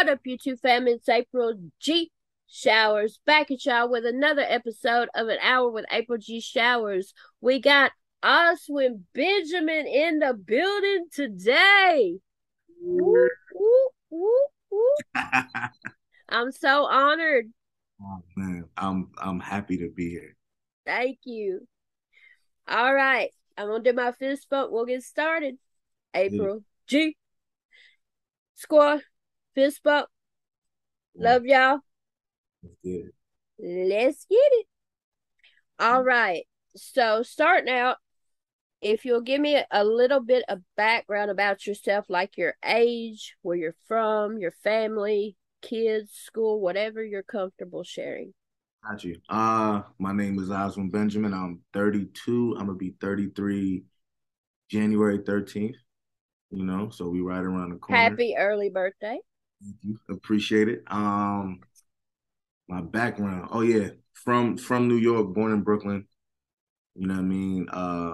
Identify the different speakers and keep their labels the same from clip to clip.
Speaker 1: What up, YouTube family? It's April G. Showers back at y'all with another episode of An Hour with April G. Showers. We got Oswin Benjamin in the building today. Woo, woo, woo, woo. I'm so honored.
Speaker 2: Oh man, I'm happy to be here.
Speaker 1: Thank you. All right. I'm gonna do my fist bump. We'll get started.
Speaker 2: Yeah,
Speaker 1: April G. Squad. Fist bump.
Speaker 2: yeah,
Speaker 1: Love y'all.
Speaker 2: that's good.
Speaker 1: Let's get it. All right. So starting out, if you'll give me a little bit of background about yourself, like your age, where you're from, your family, kids, school, whatever you're comfortable sharing.
Speaker 2: Got you. My name is Oswin Benjamin. I'm 32. I'm gonna be 33 January 13th. So we right around the corner.
Speaker 1: Happy early birthday.
Speaker 2: Thank you. Appreciate it. My background. Oh yeah, from New York, born in Brooklyn. You know what I mean?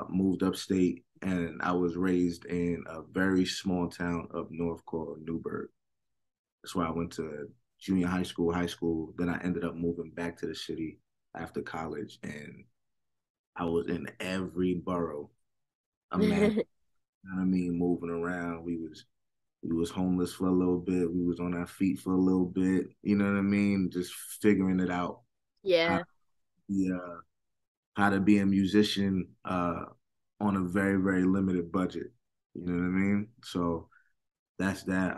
Speaker 2: Moved upstate, and I was raised in a very small town up north called Newburgh. That's where I went to junior high school. Then I ended up moving back to the city after college, and I was in every borough. Imagine, you know what I mean, moving around. We was homeless for a little bit. We was on our feet for a little bit. You know what I mean? Just figuring it out how
Speaker 1: Yeah.
Speaker 2: to be, how to be a musician on a very very limited budget. You know what I mean? So that's that.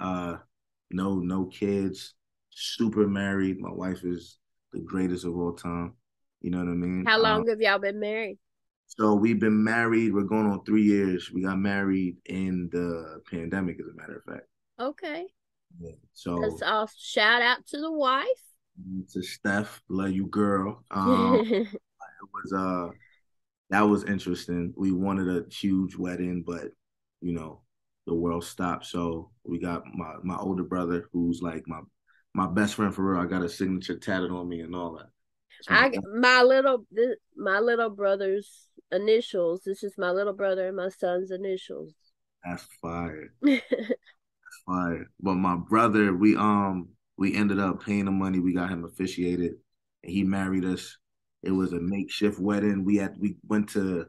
Speaker 2: No kids, super married. My wife is the greatest of all time. You know what I mean?
Speaker 1: How long have y'all been married?
Speaker 2: So we've been married. We're going on 3 years. We got married in the pandemic, as a matter of fact.
Speaker 1: Okay.
Speaker 2: Yeah.
Speaker 1: That's
Speaker 2: So
Speaker 1: all. Shout out to the wife.
Speaker 2: to Steph, love you, girl. It was that was interesting. We wanted a huge wedding, but you know, the world stopped. So we got my older brother, who's like my best friend for real. I got a signature tatted on me and all that. It's my
Speaker 1: My little brother's initials. This is my little brother and my son's initials.
Speaker 2: that's fire, fire. But my brother, we ended up paying the money. We got him officiated, and he married us. It was a makeshift wedding. We went to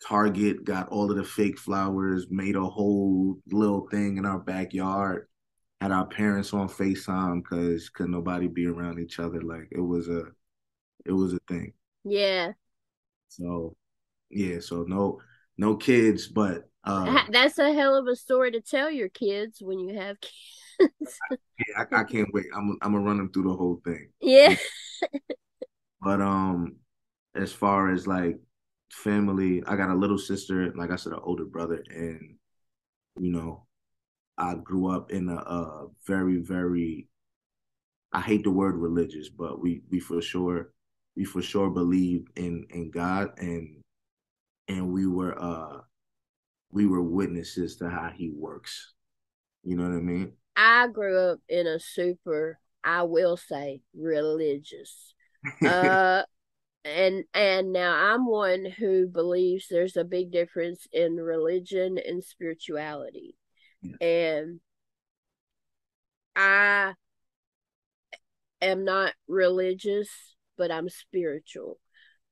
Speaker 2: Target, got all of the fake flowers, made a whole little thing in our backyard. Had our parents on FaceTime because could nobody be around each other. Like it was a thing.
Speaker 1: Yeah.
Speaker 2: So yeah, so no kids, but
Speaker 1: That's a hell of a story to tell your kids when you have kids.
Speaker 2: yeah, I can't wait. I'm gonna run them through the whole thing.
Speaker 1: Yeah.
Speaker 2: But as far as like family, I got a little sister, like I said, an older brother, and you know, I grew up in a very, very, I hate the word religious, but we for sure believe in God, and we were witnesses to how He works. You know what I mean?
Speaker 1: I grew up in a super, I will say, religious. Uh and now I'm one who believes there's a big difference in religion and spirituality.
Speaker 2: Yeah.
Speaker 1: And I am not religious, but I'm spiritual.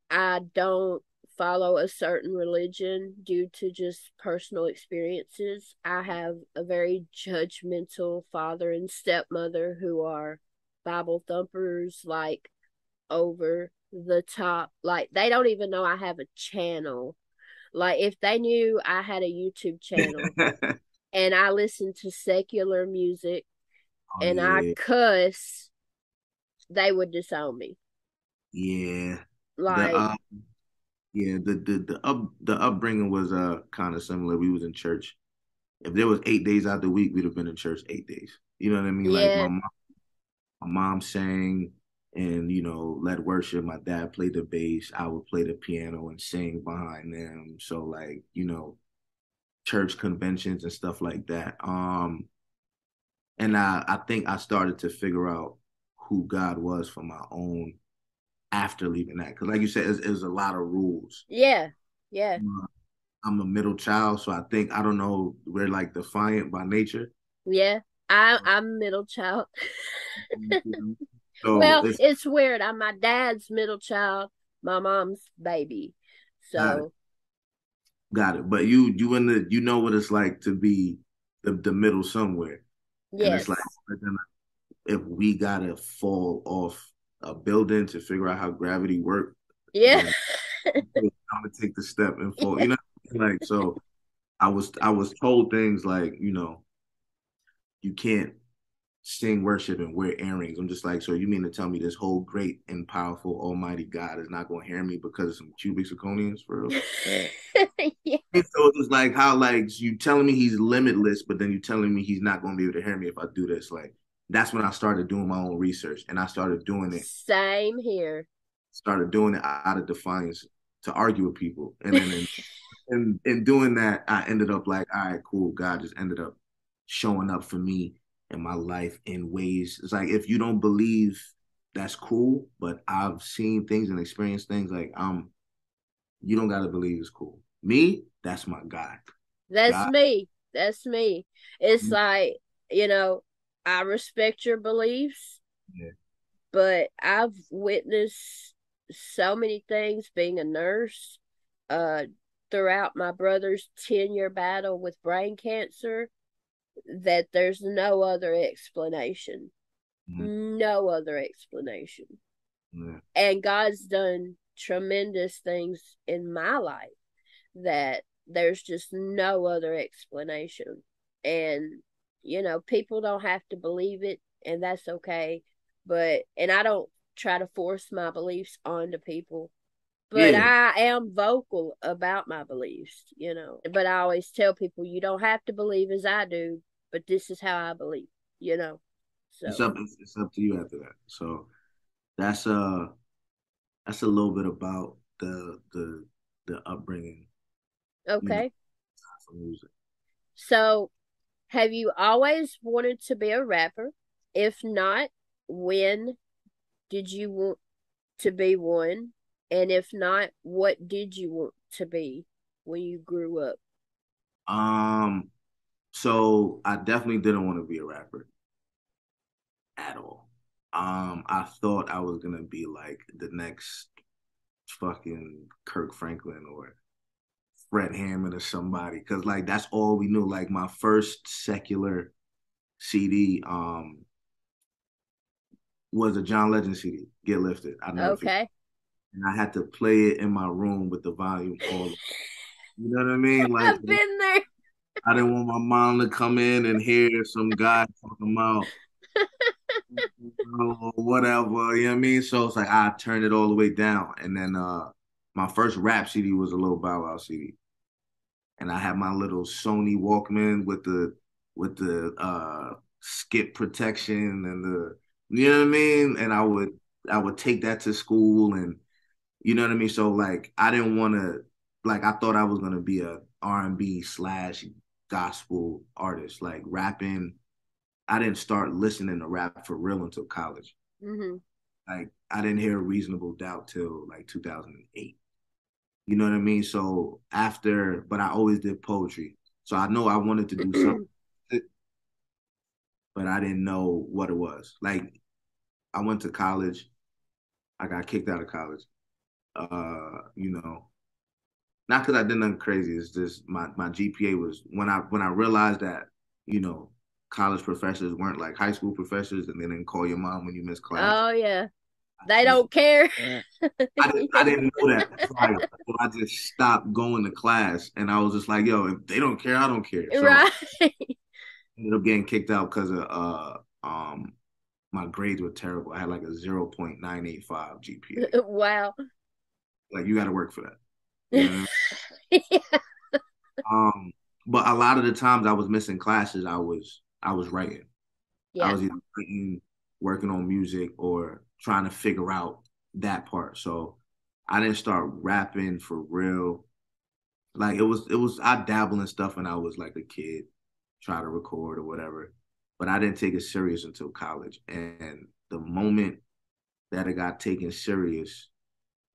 Speaker 1: I don't follow a certain religion due to just personal experiences. I have a very judgmental father and stepmother who are Bible thumpers, like over the top. Like, they don't even know I have a channel. Like, if they knew I had a YouTube channel and I listened to secular music
Speaker 2: Oh
Speaker 1: and I
Speaker 2: yeah,
Speaker 1: cuss, they would disown me.
Speaker 2: yeah. The
Speaker 1: Like,
Speaker 2: yeah, the upbringing was kind of similar. We was in church. If there was 8 days out the week, we'd have been in church 8 days. You know what I mean? Like
Speaker 1: yeah,
Speaker 2: my mom sang and led worship. My dad played the bass. I would play the piano and sing behind them. So like church conventions and stuff like that. And I think I started to figure out who God was for my own after leaving that. Because like you said, it was a lot of rules.
Speaker 1: yeah, yeah.
Speaker 2: I'm a middle child, so I think I don't know we're like defiant by nature.
Speaker 1: Yeah. I'm middle child.
Speaker 2: So
Speaker 1: Well,
Speaker 2: it's
Speaker 1: it's weird. I'm my dad's middle child, my mom's baby.
Speaker 2: got it,
Speaker 1: So
Speaker 2: got it. But you in the you know what it's like to be the middle somewhere, and it's like
Speaker 1: yes.
Speaker 2: if we gotta fall off a building to figure out how gravity works,
Speaker 1: Yeah.
Speaker 2: then I'm gonna take the step and fall. You know, like so. I was told things like you can't sing worship and wear earrings. I'm just like, so you mean to tell me this whole great and powerful Almighty God is not going to hear me because of some cubic zirconians for real?
Speaker 1: Yeah.
Speaker 2: And so it's like how like you telling me he's limitless, but then you telling me he's not going to be able to hear me if I do this. Like that's when I started doing my own research, and I
Speaker 1: Same here.
Speaker 2: started doing it out of defiance to argue with people, and then in doing that, I ended up like, all right, cool. God just ended up showing up for me in my life in ways. It's like if you don't believe, that's cool, but I've seen things and experienced things like you don't gotta believe it's cool. Me, that's my God.
Speaker 1: That's
Speaker 2: God,
Speaker 1: me. That's me. It's like, you know, I respect your beliefs,
Speaker 2: yeah,
Speaker 1: but I've witnessed so many things being a nurse uh throughout my brother's 10-year battle with brain cancer that there's no other explanation.
Speaker 2: yeah,
Speaker 1: No other explanation.
Speaker 2: yeah,
Speaker 1: And God's done tremendous things in my life that there's just no other explanation. And, people don't have to believe it, and that's okay. And I don't try to force my beliefs onto people, but
Speaker 2: yeah.
Speaker 1: I am vocal about my beliefs. But I always tell people, you don't have to believe as I do, but this is how I believe, you know.
Speaker 2: It's
Speaker 1: So,
Speaker 2: up. It's up to you after that. So that's uh that's a little bit about the upbringing, you know,
Speaker 1: okay.
Speaker 2: for music.
Speaker 1: So, have you always wanted to be a rapper? If not, when did you want to be one? And if not, what did you want to be when you grew up?
Speaker 2: Um, so I definitely didn't want to be a rapper at all. I thought I was gonna be like the next fucking Kirk Franklin or Fred Hammond or somebody, because like that's all we knew. Like my first secular CD was a John Legend CD, Get Lifted. I never forget.
Speaker 1: Okay.
Speaker 2: And I had to play it in my room with the volume all. You know what I mean? Like
Speaker 1: I've been there.
Speaker 2: I didn't want my mom to come in and hear some guy talking about or whatever, you know what I mean? So it's like I turned it all the way down. And then my first rap CD was a little Bow Wow CD. And I had my little Sony Walkman with the skip protection and the you know what I mean? And I would take that to school and you know what I mean? So like I didn't want to like I thought I was gonna be a R&B slash gospel artist, like rapping. I didn't start listening to rap for real until college.
Speaker 1: Hmm.
Speaker 2: Like I didn't hear Reasonable Doubt till like 2008. You know what I mean? So after, but I always did poetry. So I know I wanted to do something, but I didn't know what it was. Like I went to college. I got kicked out of college. You know, not because I did nothing crazy. It's just my GPA was when I realized that college professors weren't like high school professors, and they didn't call your mom when you missed class.
Speaker 1: Oh yeah.
Speaker 2: I
Speaker 1: They
Speaker 2: just
Speaker 1: don't care.
Speaker 2: I didn't know that prior. So I just stopped going to class and I was just like, yo, if they don't care, I don't care. So I
Speaker 1: Right.
Speaker 2: ended up getting kicked out because of my grades were terrible. I had like a 0.985 GPA.
Speaker 1: Wow.
Speaker 2: Like you gotta work for that. You know what I mean?
Speaker 1: Yeah.
Speaker 2: But a lot of the times I was missing classes, I was writing. I
Speaker 1: Yeah.
Speaker 2: was either writing, working on music or trying to figure out that part. So I didn't start rapping for real. Like it was I dabble in stuff when I was like a kid, try to record or whatever. But I didn't take it serious until college. And the moment that it got taken serious,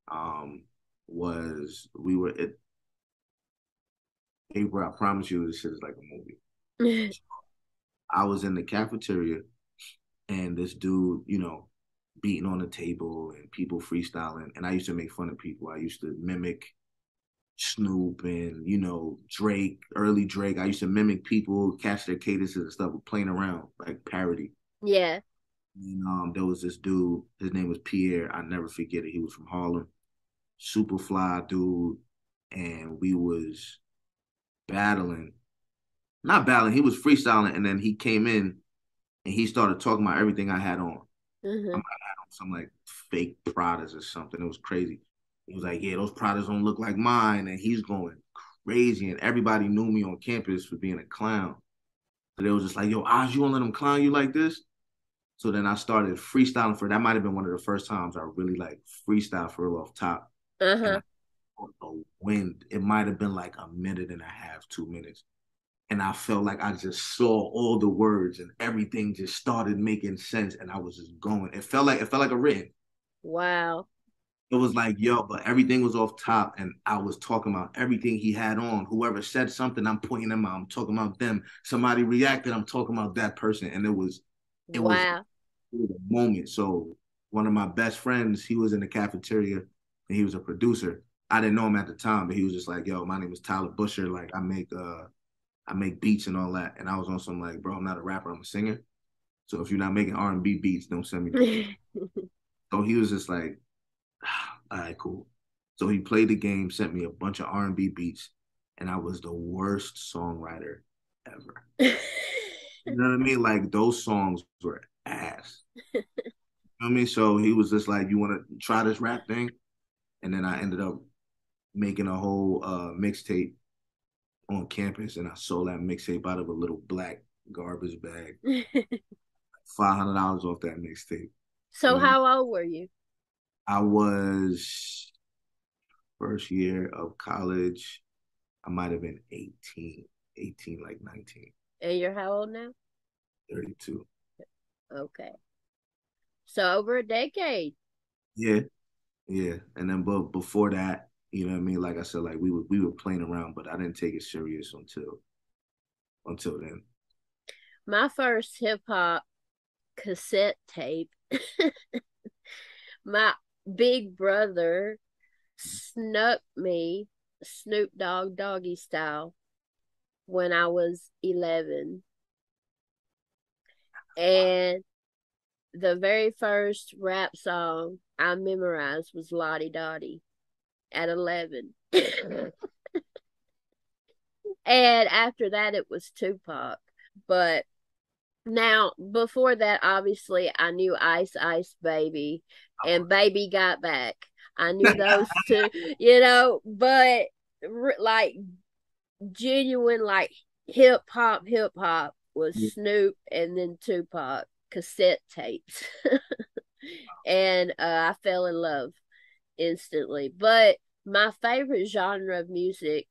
Speaker 2: um, was we were at April, I promise you this shit is like a movie. I was in the cafeteria and this dude, beating on the table and people freestyling. And I used to make fun of people. I used to mimic Snoop and, Drake, early Drake. I used to mimic people, catch their cadences and stuff, playing around, like parody.
Speaker 1: Yeah.
Speaker 2: And there was this dude, his name was Pierre. I never forget it. He was from Harlem, super fly dude. And we was battling. Not battling, he was freestyling, and then he came in and he started talking about everything I had on. I
Speaker 1: Hmm.
Speaker 2: might have on some like fake Pradas or something. It was crazy. He was like, "Yeah, those Pradas don't look like mine," and he's going crazy. And everybody knew me on campus for being a clown. So they was just like, "Yo, Oz, you won't let them clown you like this?" So then I started freestyling for that. Might have been one of the first times I really like freestyle for real off top. And
Speaker 1: Uh-huh.
Speaker 2: I caught the wind. It might have been like a minute and a half, 2 minutes. And I felt like I just saw all the words and everything just started making sense and I was just going. It felt like a written.
Speaker 1: Wow.
Speaker 2: It was like, yo, but everything was off top and I was talking about everything he had on. Whoever said something, I'm pointing them out. I'm talking about them. Somebody reacted, I'm talking about that person. And it was
Speaker 1: Wow.
Speaker 2: it was a moment. So one of my best friends, he was in the cafeteria and he was a producer. I didn't know him at the time, but he was just like, yo, my name is Tyler Busher. Like I make beats and all that. And I was on some like, bro, I'm not a rapper, I'm a singer. So if you're not making R&B beats, don't send me no beat. So he was just like, all right, cool. So he played the game, sent me a bunch of R&B beats, and I was the worst songwriter ever. You know what I mean? Like those songs were ass. You know what I mean? So he was just like, you want to try this rap thing? And then I ended up making a whole mixtape on campus, and I sold that mixtape out of a little black garbage bag. $500 off that mixtape. You
Speaker 1: So
Speaker 2: know,
Speaker 1: how old were you?
Speaker 2: I was first year of college. I might have been 18, 18 like 19,
Speaker 1: And you're how old now?
Speaker 2: 32.
Speaker 1: Okay. So over a decade.
Speaker 2: Yeah, yeah. And then, but before that, you know what I mean? Like I said, like we were playing around, but I didn't take it serious until then.
Speaker 1: My first hip hop cassette tape, my big brother snuck me Snoop Dogg Doggy Style when I was 11. And the very first rap song I memorized was Lottie Dottie at 11. And after that, it was Tupac. But now, before that, obviously, I knew Ice Ice Baby and Baby Got Back. I knew those two, but like genuine, like hip hop was Snoop and then Tupac cassette tapes. And I fell in love instantly. But my favorite genre of music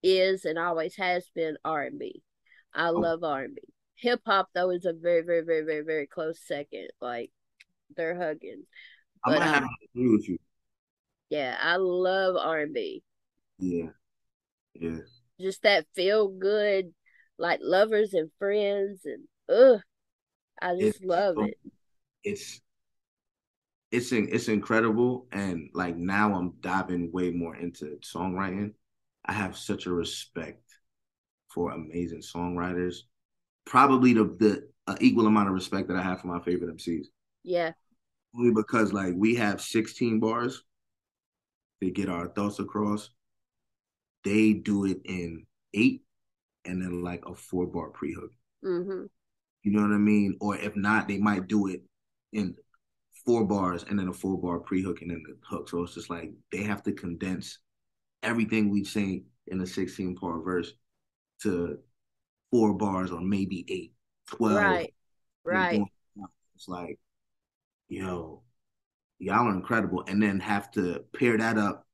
Speaker 1: is and always has been R&B. I love R&B. Hip hop though is a very very very very very close second. Like they're hugging.
Speaker 2: I
Speaker 1: But
Speaker 2: might have to agree with you.
Speaker 1: yeah, I love R&B.
Speaker 2: Yeah, yeah.
Speaker 1: Just that feel good like lovers and friends and ugh, I
Speaker 2: It's
Speaker 1: just love it.
Speaker 2: it's it's incredible, and like now I'm diving way more into songwriting. I have such a respect for amazing songwriters. Probably the equal amount of respect that I have for my favorite MCs.
Speaker 1: Yeah.
Speaker 2: Only because like we have 16 bars to get our thoughts across. They do it in 8 and then like a 4 bar pre-hook.
Speaker 1: Mhm.
Speaker 2: You know what I mean? Or if not, they might do it in 4 bars and then a 4 bar pre-hook and then the hook. So it's just like they have to condense everything we say in a 16-part verse to 4 bars or maybe 8, 12.
Speaker 1: Right.
Speaker 2: They're
Speaker 1: Right.
Speaker 2: doing it's like, yo, y'all are incredible. And then have to pair that up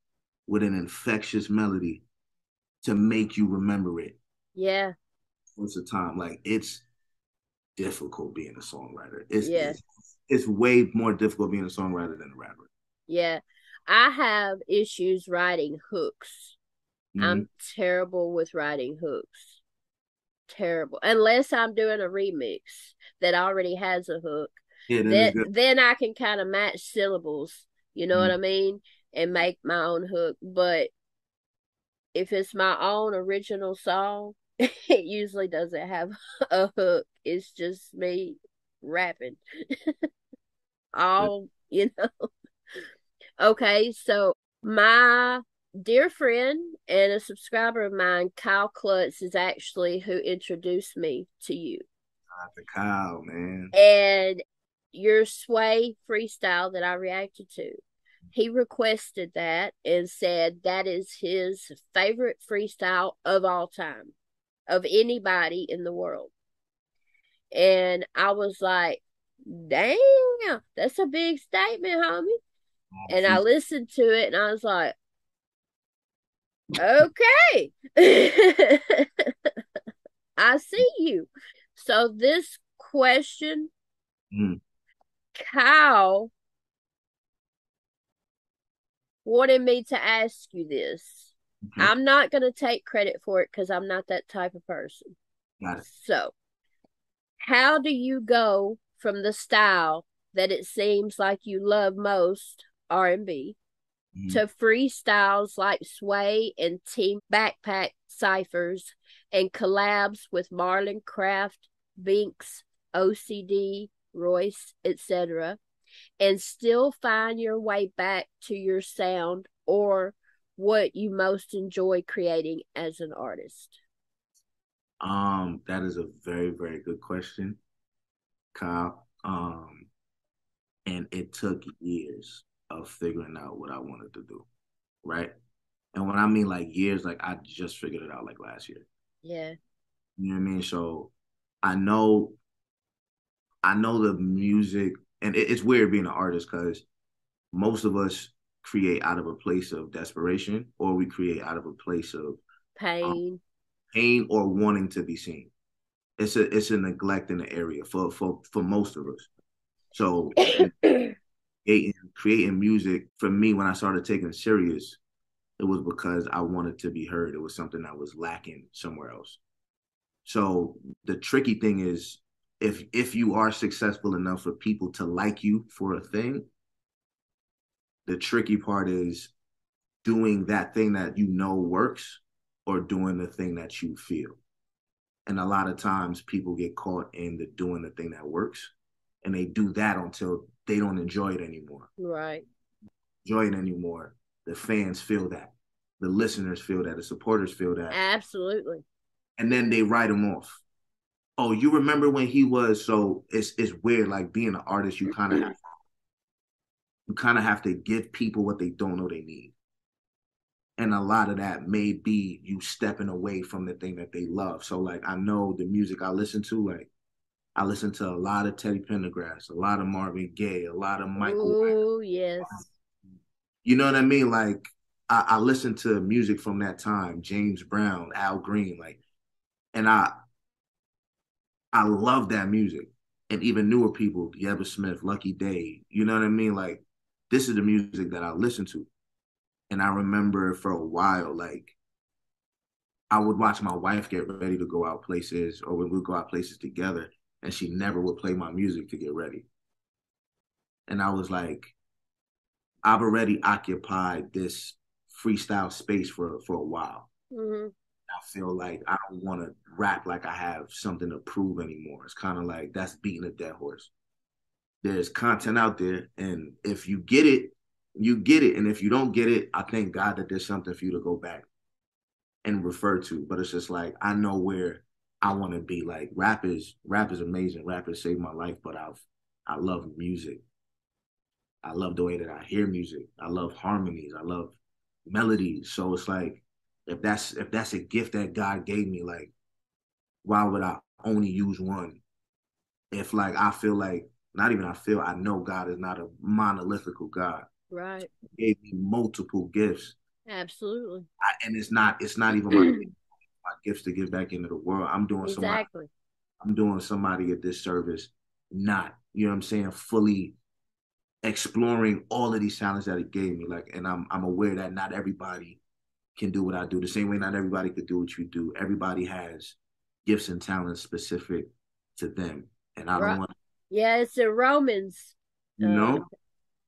Speaker 2: with an infectious melody to make you remember it
Speaker 1: Yeah.
Speaker 2: most of the time. Like it's difficult being a songwriter. It's
Speaker 1: Yeah.
Speaker 2: it's it's way more difficult being a songwriter than a rapper.
Speaker 1: Yeah. I have issues writing hooks.
Speaker 2: Mm-hmm.
Speaker 1: I'm terrible with writing hooks. terrible. Unless I'm doing a remix that already has a hook.
Speaker 2: Yeah, then it's
Speaker 1: That
Speaker 2: good.
Speaker 1: then I can kind of match syllables, you know what
Speaker 2: Mm.
Speaker 1: I mean? And make my own hook. But if it's my own original song, it usually doesn't have a hook. It's just me rapping. All, you know. Okay, so my dear friend and a subscriber of mine, Kyle Klutz, is actually who introduced me to you.
Speaker 2: Not the cow, man.
Speaker 1: And your Sway freestyle that I reacted to, he requested that and said that is his favorite freestyle of all time, of anybody in the world. And I was like, damn, that's a big statement, homie. And I
Speaker 2: Freestyle.
Speaker 1: listened to it and I was like, okay. I see you. So this question,
Speaker 2: Mm.
Speaker 1: Kyle wanted me to ask you this.
Speaker 2: Okay,
Speaker 1: I'm not going to take credit for it because I'm not that type of person.
Speaker 2: got it.
Speaker 1: So, how do you go from the style that it seems like you love most, R&B,
Speaker 2: Mm.
Speaker 1: to freestyles like Sway and Team Backpack ciphers and collabs with Marlon Craft, Binks, OCD, Royce, etc., and still find your way back to your sound or what you most enjoy creating as an artist?
Speaker 2: That is a very, very good question, Kyle. And it took years of figuring out what I wanted to do, right? And when I mean like years, like I just figured it out like last year.
Speaker 1: Yeah.
Speaker 2: You know what I mean? So I know I know the music, and it's weird being an artist because most of us create out of a place of desperation, or we create out of a place of um,
Speaker 1: Pain.
Speaker 2: pain or wanting to be seen. It's a neglect in the area for most of us. So creating music for me when I started taking it serious, it was because I wanted to be heard. It was something that was lacking somewhere else. So the tricky thing is if you are successful enough for people to like you for a thing, the tricky part is doing that thing that you know works or doing the thing that you feel. And a lot of times people get caught in the doing the thing that works and they do that until they don't enjoy it anymore.
Speaker 1: Right.
Speaker 2: Enjoy it anymore. The fans feel that. The listeners feel that. The supporters feel that.
Speaker 1: Absolutely.
Speaker 2: And then they write them off. Oh, you remember when he was so it's weird like being an artist you kind of have to give people what they don't know they need. And a lot of that may be you stepping away from the thing that they love. So like I know the music I listen to, like I listen to a lot of Teddy Pendergrass, a lot of Marvin Gaye, a lot of Michael
Speaker 1: Oh,
Speaker 2: White.
Speaker 1: yes.
Speaker 2: You know what I mean? Like I listen to music from that time, James Brown, Al Green, like, and I love that music. And even newer people, Yeva Smith, Lucky Day, you know what I mean? Like this is the music that I listen to. And I remember for a while, like I would watch my wife get ready to go out places, or we would go out places together, and she never would play my music to get ready. And I was like, I've already occupied this freestyle space for a while.
Speaker 1: Mm-hmm.
Speaker 2: I feel like I don't want to rap like I have something to prove anymore. It's kind of like that's beating a dead horse. There's content out there, and if you get it, you get it. And if you don't get it, I thank God that there's something for you to go back and refer to. But it's just like I know where I want to be. Like rap is amazing. Rap has saved my life, but I love music. I love the way that I hear music. I love harmonies. I love melodies. So it's like if that's a gift that God gave me, like why would I only use one? If like I feel like not even I know God is not a monolithical God.
Speaker 1: Right.
Speaker 2: He gave me multiple gifts.
Speaker 1: Absolutely.
Speaker 2: And it's not even my gifts to give back into the world.
Speaker 1: Exactly.
Speaker 2: I'm doing somebody a disservice, not, you know what I'm saying, fully exploring all of these talents that it gave me. Like, and I'm aware that not everybody can do what I do. The same way not everybody could do what you do. Everybody has gifts and talents specific to them. And I don't
Speaker 1: Right.
Speaker 2: want,
Speaker 1: Yeah, it's in Romans.
Speaker 2: you
Speaker 1: Uh,
Speaker 2: know,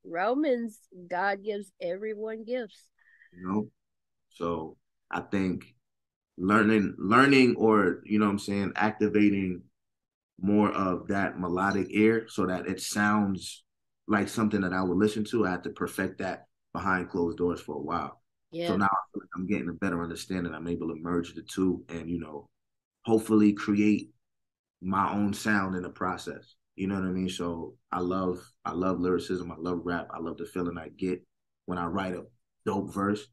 Speaker 1: Romans, God gives everyone gifts.
Speaker 2: you know. So I think learning or, you know what I'm saying, activating more of that melodic ear so that it sounds like something that I would listen to. I had to perfect that behind closed doors for a while. So
Speaker 1: Yeah,
Speaker 2: now I feel like I'm getting a better understanding. I'm able to merge the two and, you know, hopefully create my own sound in the process. You know what I mean? So I love lyricism. I love rap. I love the feeling I get when I write a dope verse.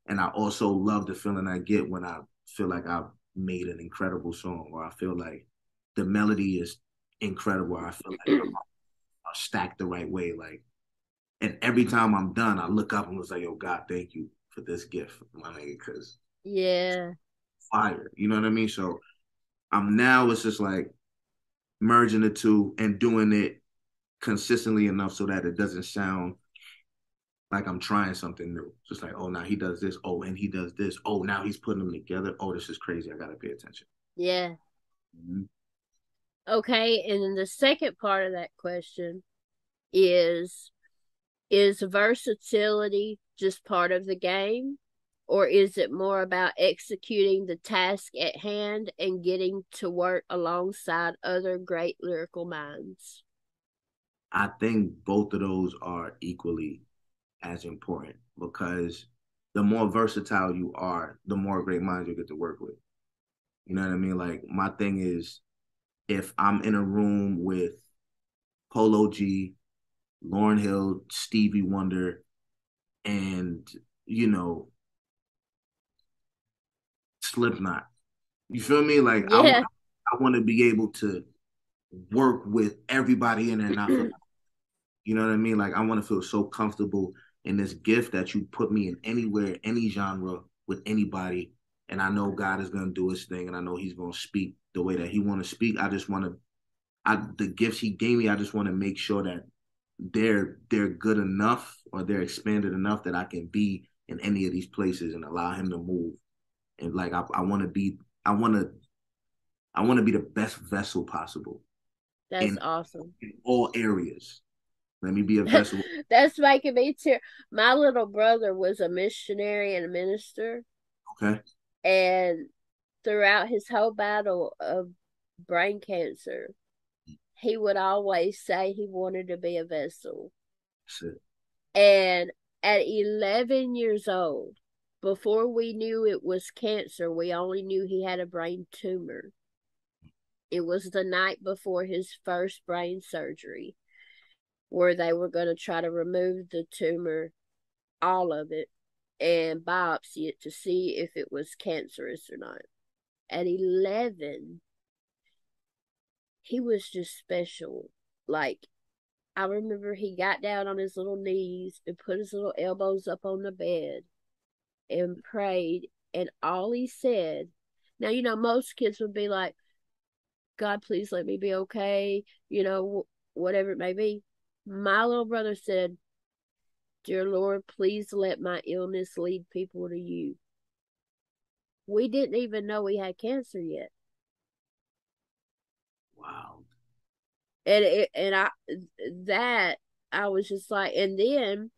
Speaker 2: And I also love the feeling I get when I feel like I've made an incredible song or I feel like the melody is incredible. I feel like I'm stacked the right way. Like, and every time I'm done, I look up and was like, yo, God, thank you for this gift, my nigga, because
Speaker 1: yeah,
Speaker 2: fire. You know what I mean? So I'm now it's just like merging the two and doing it consistently enough so that it doesn't sound like I'm trying something new. Just like, oh, now he does this. Oh, and he does this. Oh, now he's putting them together. Oh, this is crazy. I got to pay attention.
Speaker 1: yeah.
Speaker 2: Mm-hmm.
Speaker 1: Okay, and then the second part of that question is is versatility just part of the game, or is it more about executing the task at hand and getting to work alongside other great lyrical minds?
Speaker 2: I think both of those are equally as important because the more versatile you are, the more great minds you get to work with. You know what I mean? Like, my thing is, if I'm in a room with Polo G, Lauryn Hill, Stevie Wonder, and, you know, Slipknot. You feel me? Like
Speaker 1: Yeah,
Speaker 2: I want to be able to work with everybody in there, and I feel, you know what I mean? Like I want to feel so comfortable in this gift that you put me in anywhere, any genre with anybody, and I know God is gonna do His thing, and I know He's gonna speak the way that He want to speak. I just want to, the gifts He gave me, I just want to make sure that they're good enough or they're expanded enough that I can be in any of these places and allow Him to move. And like I want to be, I want to I want to be the best vessel possible
Speaker 1: that's
Speaker 2: in,
Speaker 1: awesome.
Speaker 2: in all areas. Let me be a vessel.
Speaker 1: That's making me tear. My little brother was a missionary and a minister,
Speaker 2: Okay.
Speaker 1: and throughout his whole battle of brain cancer, he would always say he wanted to be a vessel.
Speaker 2: That's it.
Speaker 1: And at 11 years old, before we knew it was cancer, we only knew he had a brain tumor. It was the night before his first brain surgery, where they were going to try to remove the tumor, all of it, and biopsy it to see if it was cancerous or not. At 11, he was just special. Like, I remember he got down on his little knees and put his little elbows up on the bed and prayed. And all he said, now, most kids would be like, God, please let me be okay, whatever it may be. My little brother said, Dear Lord, please let my illness lead people to you. We didn't even know he had cancer yet.
Speaker 2: Wow.
Speaker 1: And that I was just like, and then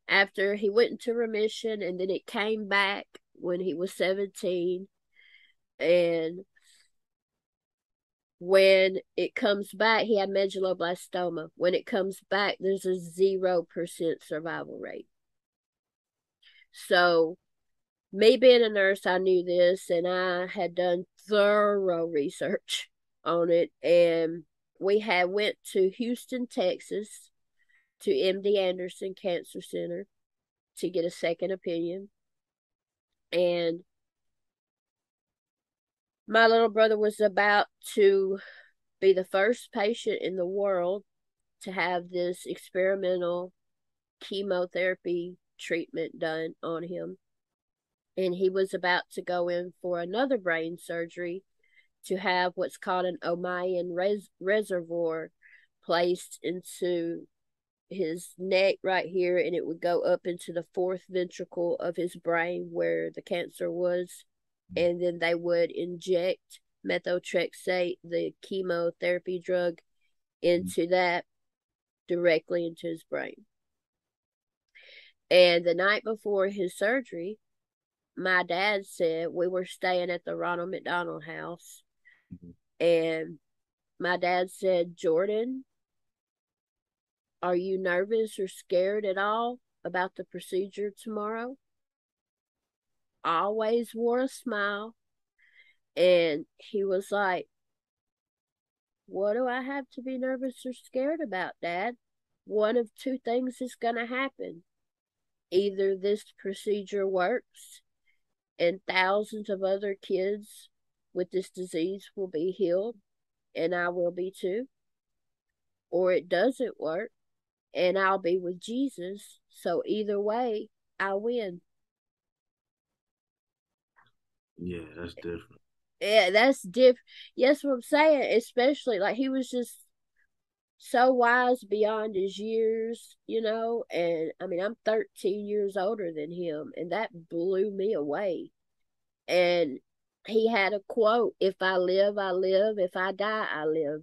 Speaker 1: after he went into remission, and then it came back when he was 17, and when it comes back, he had medulloblastoma. When it comes back, there's a 0% survival rate. So, me being a nurse, I knew this, and I had done thorough research on it. And we had went to Houston, Texas, to MD Anderson Cancer Center to get a second opinion. And my little brother was about to be the first patient in the world to have this experimental chemotherapy treatment done on him. And he was about to go in for another brain surgery to have what's called an Omayan reservoir placed into his neck right here, and it would go up into the fourth ventricle of his brain where the cancer was. and then they would inject methotrexate, the chemotherapy drug, into that directly into his brain. And the night before his surgery, my dad said we were staying at the Ronald McDonald House, and my dad said, Jordan, are you nervous or scared at all about the procedure tomorrow? I always wore a smile. And he was like, what do I have to be nervous or scared about, Dad? One of two things is going to happen. Either this procedure works and thousands of other kids with this disease will be healed, and I will be too, or it doesn't work and I'll be with Jesus. So either way, I win.
Speaker 2: Yeah, that's different.
Speaker 1: Yeah, that's different. Yes, what I'm saying, especially like he was just so wise beyond his years, you know. And I mean, I'm 13 years older than him, and that blew me away. And he had a quote: if I live, I live. If I die, I live.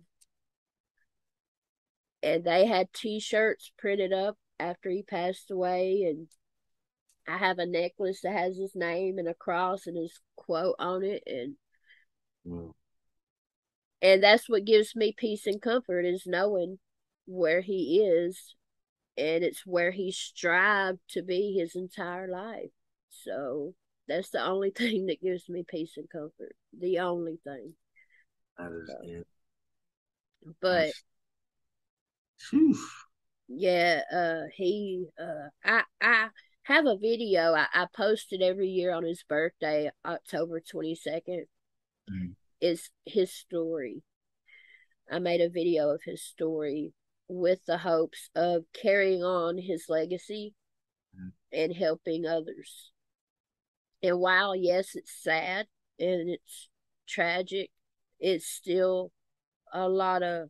Speaker 1: And they had t-shirts printed up after he passed away, and I have a necklace that has his name and a cross and his quote on it.
Speaker 2: Well,
Speaker 1: And that's what gives me peace and comfort, is knowing where he is, and it's where he strived to be his entire life. So that's the only thing that gives me peace and comfort. The only thing.
Speaker 2: that is
Speaker 1: So,
Speaker 2: it.
Speaker 1: but
Speaker 2: That's, whew.
Speaker 1: yeah, I have a video I post it every year on his birthday, October 22nd.
Speaker 2: Mm,
Speaker 1: Is his story. I made a video of his story with the hopes of carrying on his legacy
Speaker 2: mm,
Speaker 1: and helping others. And while, yes, it's sad and it's tragic, it's still a lot of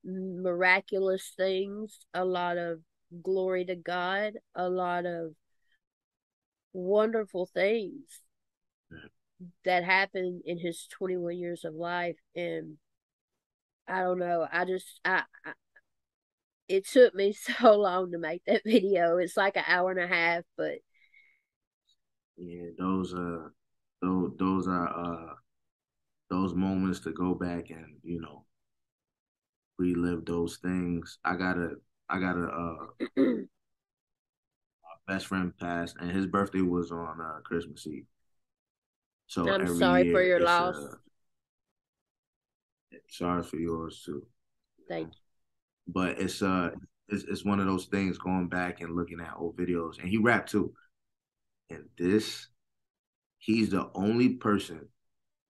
Speaker 1: miraculous things, a lot of glory to God, a lot of wonderful things
Speaker 2: mm.
Speaker 1: that happened in his 21 years of life. And I don't know, I it took me so long to make that video. It's like an hour and a half, but
Speaker 2: Yeah, those are those moments to go back and relive those things. I got a best friend passed, and his birthday was on Christmas Eve. So
Speaker 1: I'm
Speaker 2: every
Speaker 1: sorry for
Speaker 2: year
Speaker 1: your
Speaker 2: it's
Speaker 1: loss.
Speaker 2: sorry for yours too.
Speaker 1: Thank
Speaker 2: But it's one of those things going back and looking at old videos, and he rapped too. And he's the only person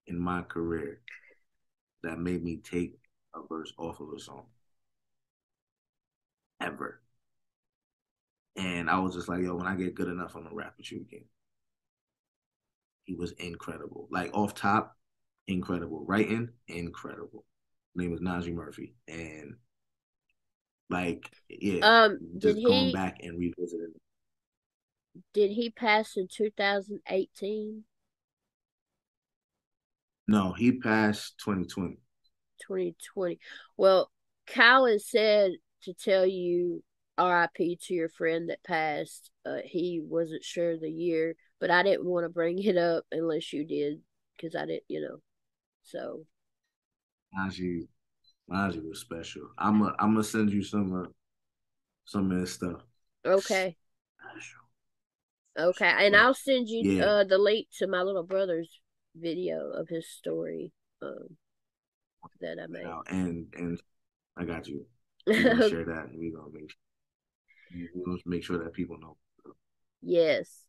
Speaker 2: in my career that made me take a verse off of a song ever. And I was just like, yo, when I get good enough, I'm gonna rap with you again. He was incredible. Like off top, incredible. Writing, incredible. His name was Najee Murphy. And like,
Speaker 1: you.
Speaker 2: yeah,
Speaker 1: Did
Speaker 2: just going
Speaker 1: he
Speaker 2: back and revisiting.
Speaker 1: did he pass in 2018,
Speaker 2: No, he passed 2020.
Speaker 1: 2020? Well, Colin said to tell you RIP to your friend that passed. He wasn't sure the year, but I didn't want to bring it up unless you did, because I didn't, you know. So,
Speaker 2: Najee, Najee was special. I'm gonna send you some of his stuff.
Speaker 1: okay. Okay, and
Speaker 2: But
Speaker 1: I'll send you
Speaker 2: yeah,
Speaker 1: the link to my little brother's video of his story that I made.
Speaker 2: and I got you. We're gonna share that, and we're gonna make sure that people know.
Speaker 1: Yes.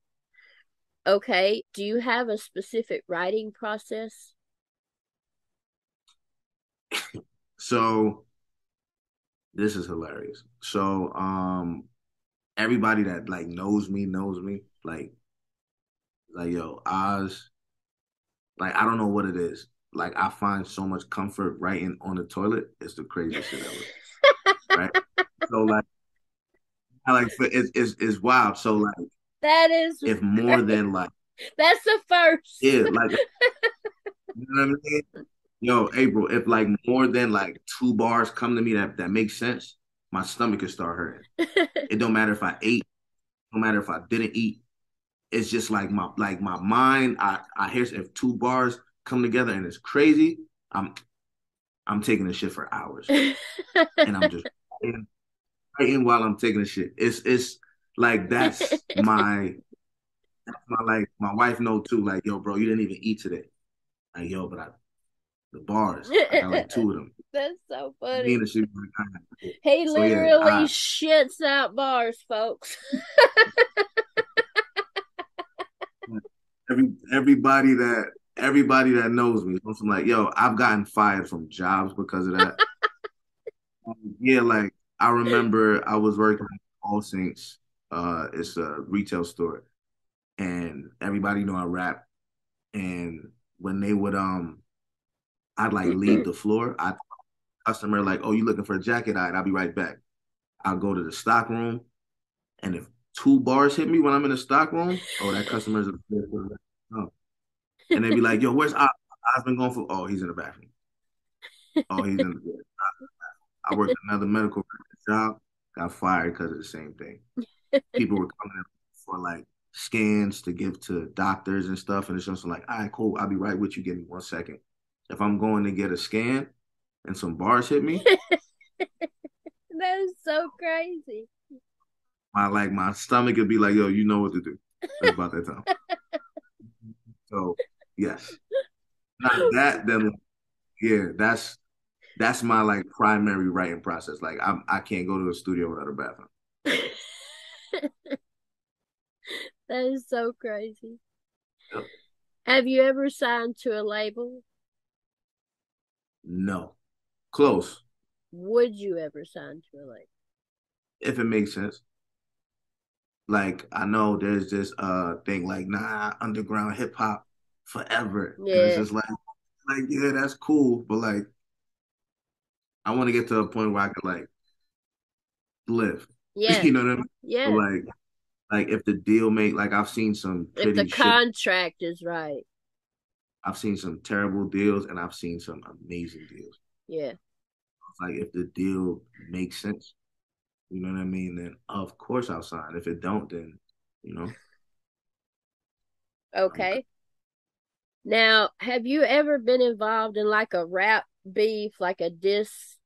Speaker 1: Okay. Do you have a specific writing process?
Speaker 2: So this is hilarious. So everybody that like knows me, like yo, Oz, like I don't know what it is. Like I find so much comfort writing on the toilet. It's the craziest shit ever. Right? So like I like it's wild. So like
Speaker 1: That is
Speaker 2: if more
Speaker 1: great.
Speaker 2: than like
Speaker 1: That's the first.
Speaker 2: Yeah, like you know what I mean? Yo, April, if like more than like two bars come to me that makes sense, my stomach could start hurting. It don't matter if I ate, no matter if I didn't eat. It's just like my mind. I hear if two bars come together and it's crazy, I'm I'm taking the shit for hours, and I'm just writing while I'm taking the shit. It's like that's my like my wife know too. Like yo, bro, you didn't even eat today. Like yo, but the bars, I got like two of them.
Speaker 1: That's so
Speaker 2: Me
Speaker 1: funny.
Speaker 2: and the shit like,
Speaker 1: He
Speaker 2: so yeah,
Speaker 1: literally shits out bars, folks.
Speaker 2: everybody that knows me, I'm like, yo, I've gotten fired from jobs because of that. Yeah, like I remember I was working at All Saints. It's a retail store, and everybody know I rap. And when they would I'd like leave the floor. I customer like, oh, you looking for a jacket? I'll be right back. I'll go to the stock room, and if two bars hit me when I'm in the stock room, oh, that customer's oh. And they'd be like, yo, where's Oz? Oz been going for? Oh, he's in the bathroom. Oh, he's in the. I worked another medical job, got fired because of the same thing. People were coming in for like scans to give to doctors and stuff, and it's just like, all right, cool, I'll be right with you. Give me 1 second. If I'm going to get a scan and some bars hit me,
Speaker 1: That is so crazy.
Speaker 2: my stomach would be like, yo, you know what to do. It's about that time. So yes, not that. Then yeah, that's my like primary writing process. Like I can't go to a studio without a bathroom.
Speaker 1: That is so crazy.
Speaker 2: Yep.
Speaker 1: Have you ever signed to a label?
Speaker 2: No, close
Speaker 1: Would you ever sign to a label?
Speaker 2: if it makes sense. Like I know there's this thing like nah underground hip hop forever, and it's
Speaker 1: Yeah.
Speaker 2: just like yeah that's cool, but like I want to get to a point where I could like live,
Speaker 1: Yeah.
Speaker 2: you know what I mean? So
Speaker 1: Yeah.
Speaker 2: like if the deal make like
Speaker 1: If the
Speaker 2: shit.
Speaker 1: contract is right.
Speaker 2: I've seen some terrible deals and I've seen some amazing deals.
Speaker 1: Yeah.
Speaker 2: Like if the deal makes sense, you know what I mean? Then of course I'll sign. If it don't, then you know I'm good.
Speaker 1: Okay. Now, have you ever been involved in like a rap beef, like a diss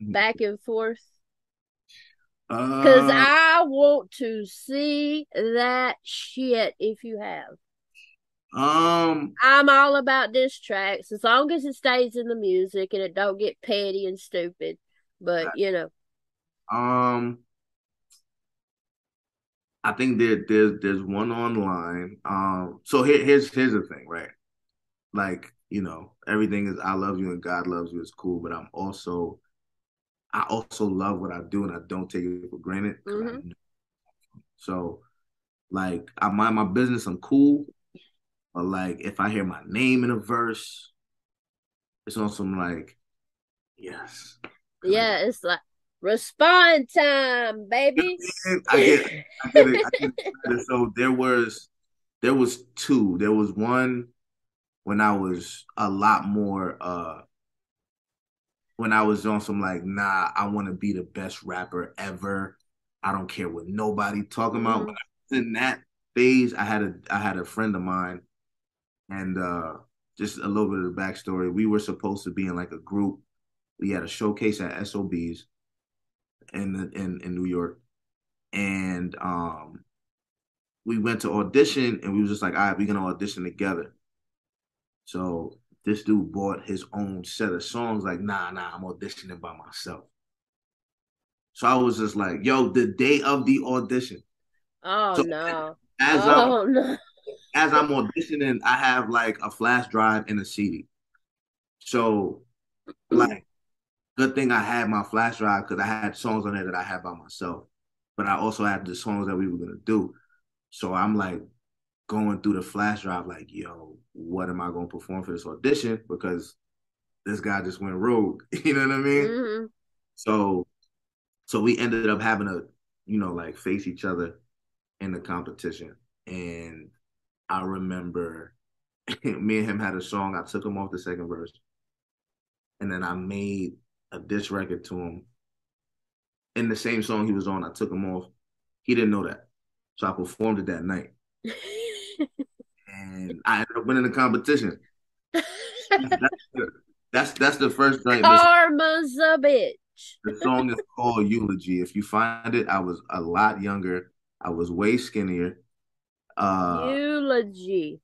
Speaker 1: back and forth? Because
Speaker 2: Uh,
Speaker 1: I want to see that shit if you have.
Speaker 2: um,
Speaker 1: I'm all about diss tracks as long as it stays in the music and it don't get petty and stupid. But,
Speaker 2: um, I think there's one online. So here's the thing, right? Like everything is I love you and God loves you is cool, but I also love what I do and I don't take it for granted because I
Speaker 1: hmm
Speaker 2: know. So like I mind my business, I'm cool, but like if I hear my name in a verse, it's on some like yes, because I
Speaker 1: yeah,
Speaker 2: got
Speaker 1: it's like respond time, baby.
Speaker 2: it. I get excited. So there was two. There was one when I was a lot more when I was on some like nah, I want to be the best rapper ever. I don't care what nobody talking about. When
Speaker 1: hmm
Speaker 2: I was in that phase, I had a friend of mine and just a little bit of the backstory. We were supposed to be in like a group. We had a showcase at SOBs in New York, and we went to audition, and we was just like, all right, we're gonna audition together. So this dude bought his own set of songs. Like, nah, I'm auditioning by myself. So I was just like, yo, the day of the audition.
Speaker 1: Oh
Speaker 2: So
Speaker 1: no.
Speaker 2: as I'm
Speaker 1: Oh no.
Speaker 2: as I'm auditioning, I have like a flash drive and a CD. So like good thing I had my flash drive because I had songs on there that I had by myself. But I also had the songs that we were gonna do. So I'm like going through the flash drive, like, yo, what am I gonna perform for this audition? Because this guy just went rogue. You know what I mean?
Speaker 1: hmm
Speaker 2: So so we ended up having to, like face each other in the competition. And I remember me and him had a song. I took him off the second verse, and then I made a diss record to him in the same song he was on. I took him off. He didn't know that, so I performed it that night, and I ended up winning the competition. That's the first joint.
Speaker 1: Karma's a bitch.
Speaker 2: The song is called Eulogy. If you find it, I was a lot younger. I was way skinnier. Uh,
Speaker 1: Eulogy.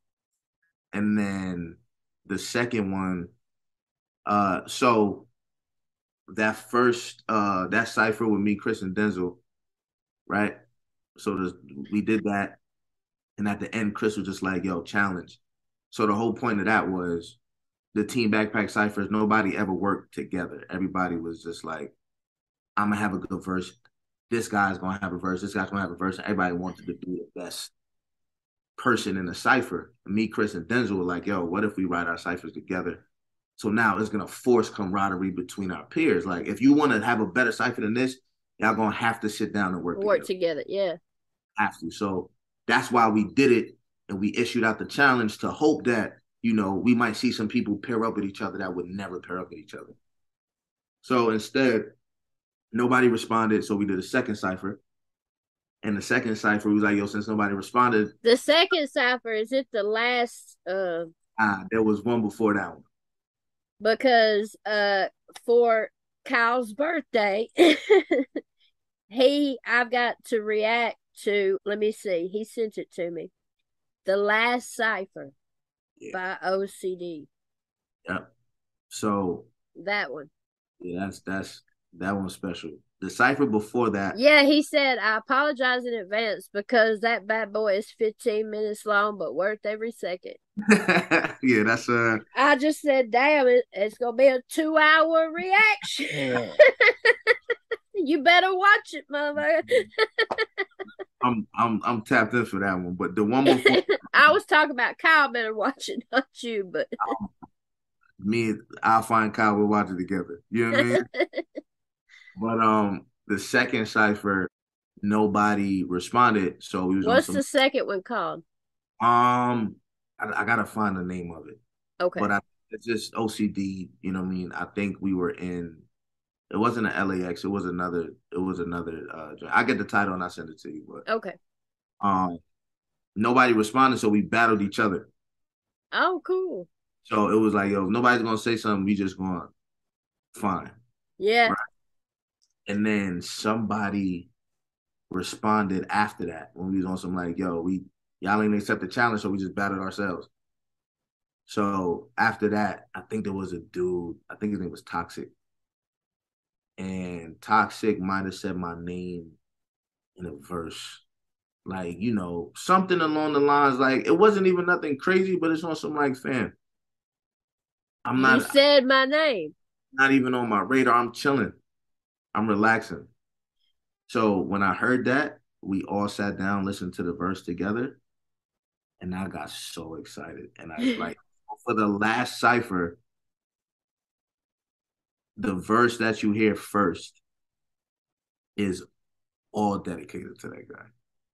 Speaker 2: and then the second one, so that cipher with me, Chris and Denzel, right? So we did that, and at the end, Chris was just like, "Yo, challenge." So the whole point of that was the team backpack ciphers. Nobody ever worked together. Everybody was just like, "I'm gonna have a good verse. This guy's gonna have a verse. This guy's gonna have a verse." And everybody wanted to be the best person in the cipher. Me, Chris, and Denzel were like, "Yo, what if we write our ciphers together?" So now it's gonna force camaraderie between our peers. Like, if you want to have a better cipher than this, y'all gonna have to sit down and work
Speaker 1: Work
Speaker 2: together.
Speaker 1: together. Yeah.
Speaker 2: Have to. So that's why we did it, and we issued out the challenge to hope that we might see some people pair up with each other that would never pair up with each other. So instead, nobody responded. So we did a second cipher, and the second cipher was like, "Yo, since nobody responded,
Speaker 1: The second cipher, is it the last
Speaker 2: there was one before that one."
Speaker 1: because for Kyle's birthday I've got to react to, let me see, he sent it to me. The Last Cipher
Speaker 2: Yeah,
Speaker 1: by OCD.
Speaker 2: yeah. So
Speaker 1: That one.
Speaker 2: yeah, that's that one's special. The cipher before that,
Speaker 1: Yeah, he said, I apologize in advance because that bad boy is 15 minutes long, but worth every second.
Speaker 2: yeah, that's
Speaker 1: I just said, damn it, it's going to be a 2 hour reaction. You better watch it, mother.
Speaker 2: I'm tapped in for that one. But the one before
Speaker 1: I was talking about Kyle better watch it, not you, but
Speaker 2: me, I'll find Kyle. We'll watch it together. You know what I mean? But the second cipher, nobody responded, so we was on
Speaker 1: what's
Speaker 2: some.
Speaker 1: the second one called?
Speaker 2: I gotta find the name of it,
Speaker 1: Okay.
Speaker 2: but it's just OCD. You know what I mean? I think we were in. It wasn't an LAX. It was another. It was another. I get the title and I send it to you, but
Speaker 1: Okay.
Speaker 2: um, nobody responded, so we battled each other.
Speaker 1: Oh, cool.
Speaker 2: So it was like, yo, if nobody's gonna say something, we just going fine,
Speaker 1: Yeah.
Speaker 2: right? And then somebody responded after that when we was on some like, yo, we y'all ain't accept the challenge, so we just battled ourselves. So after that, I think there was a dude, I think his name was Toxic. And Toxic might have said my name in a verse. Like, something along the lines, like it wasn't even nothing crazy, but it's on some like, fam, I'm
Speaker 1: You
Speaker 2: not
Speaker 1: said my name.
Speaker 2: not even on my radar. I'm chilling. I'm relaxing. So when I heard that, we all sat down, listened to the verse together, and I got so excited. And I like for the last cipher, the verse that you hear first is all dedicated to that guy.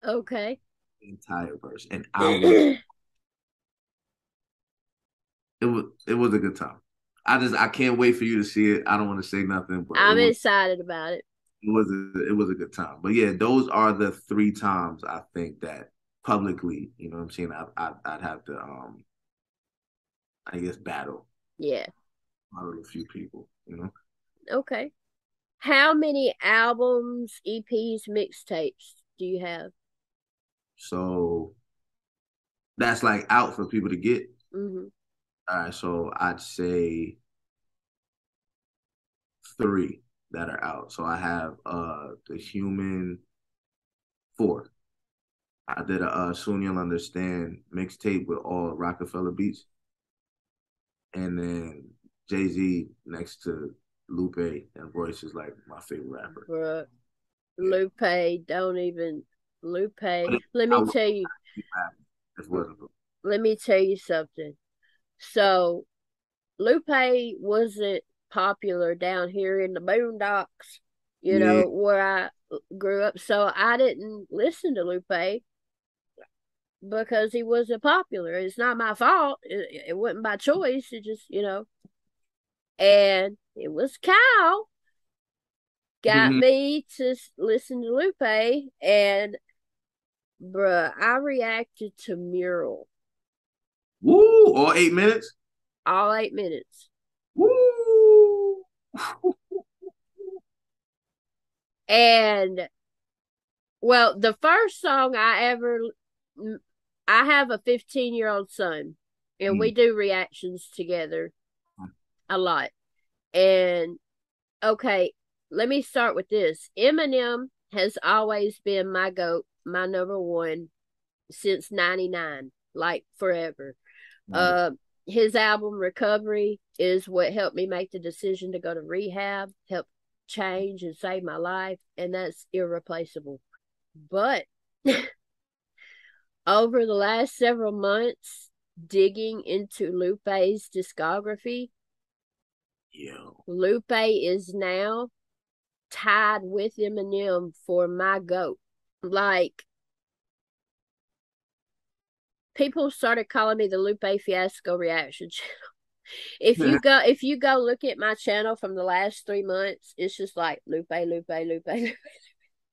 Speaker 1: Okay.
Speaker 2: The entire verse. And I was it was a good time. I can't wait for you to see it. I don't want to say nothing, but
Speaker 1: I'm excited about it.
Speaker 2: it was a good time. But yeah, those are the three times I think that publicly, you know what I'm saying, I'd have to I guess
Speaker 1: Yeah.
Speaker 2: battle a few people.
Speaker 1: Okay. How many albums, EPs, mixtapes do you have?
Speaker 2: So that's like out for people to get.
Speaker 1: Hmm.
Speaker 2: All right, so I'd say three that are out. So I have the Human four. I did a Soon You'll Understand mixtape with all Rockefeller beats, and then Jay-Z next to Lupe, and Royce is like my favorite rapper.
Speaker 1: Bruh.
Speaker 2: Yeah,
Speaker 1: Lupe, don't even Lupe.
Speaker 2: but
Speaker 1: Let
Speaker 2: I
Speaker 1: me
Speaker 2: would
Speaker 1: tell you.
Speaker 2: keep rapping if it wasn't
Speaker 1: Let me tell you something. So Lupe wasn't popular down here in the boondocks,
Speaker 2: yeah,
Speaker 1: where I grew up. So I didn't listen to Lupe because he wasn't popular. It's not my fault. It wasn't by choice. It just, and it was Kyle got
Speaker 2: Mhm.
Speaker 1: me to listen to Lupe, and bruh, I reacted to Mural
Speaker 2: Woo! All 8 minutes.
Speaker 1: all 8 minutes.
Speaker 2: Woo!
Speaker 1: And well, the first song I have a 15-year-old son, and we
Speaker 2: Mm.
Speaker 1: do reactions together a lot. And okay, let me start with this. Eminem has always been my goat, my number one since '99, like forever.
Speaker 2: Right.
Speaker 1: Uh, his album Recovery is what helped me make the decision to go to rehab, help change and save my life, and that's irreplaceable. But over the last several months, digging into Lupe's discography,
Speaker 2: Yo.
Speaker 1: Lupe is now tied with Eminem for my goat. Like, people started calling me the Lupe Fiasco reaction channel. If you go look at my channel from the last 3 months, it's just like Lupe, Lupe, Lupe, Lupe.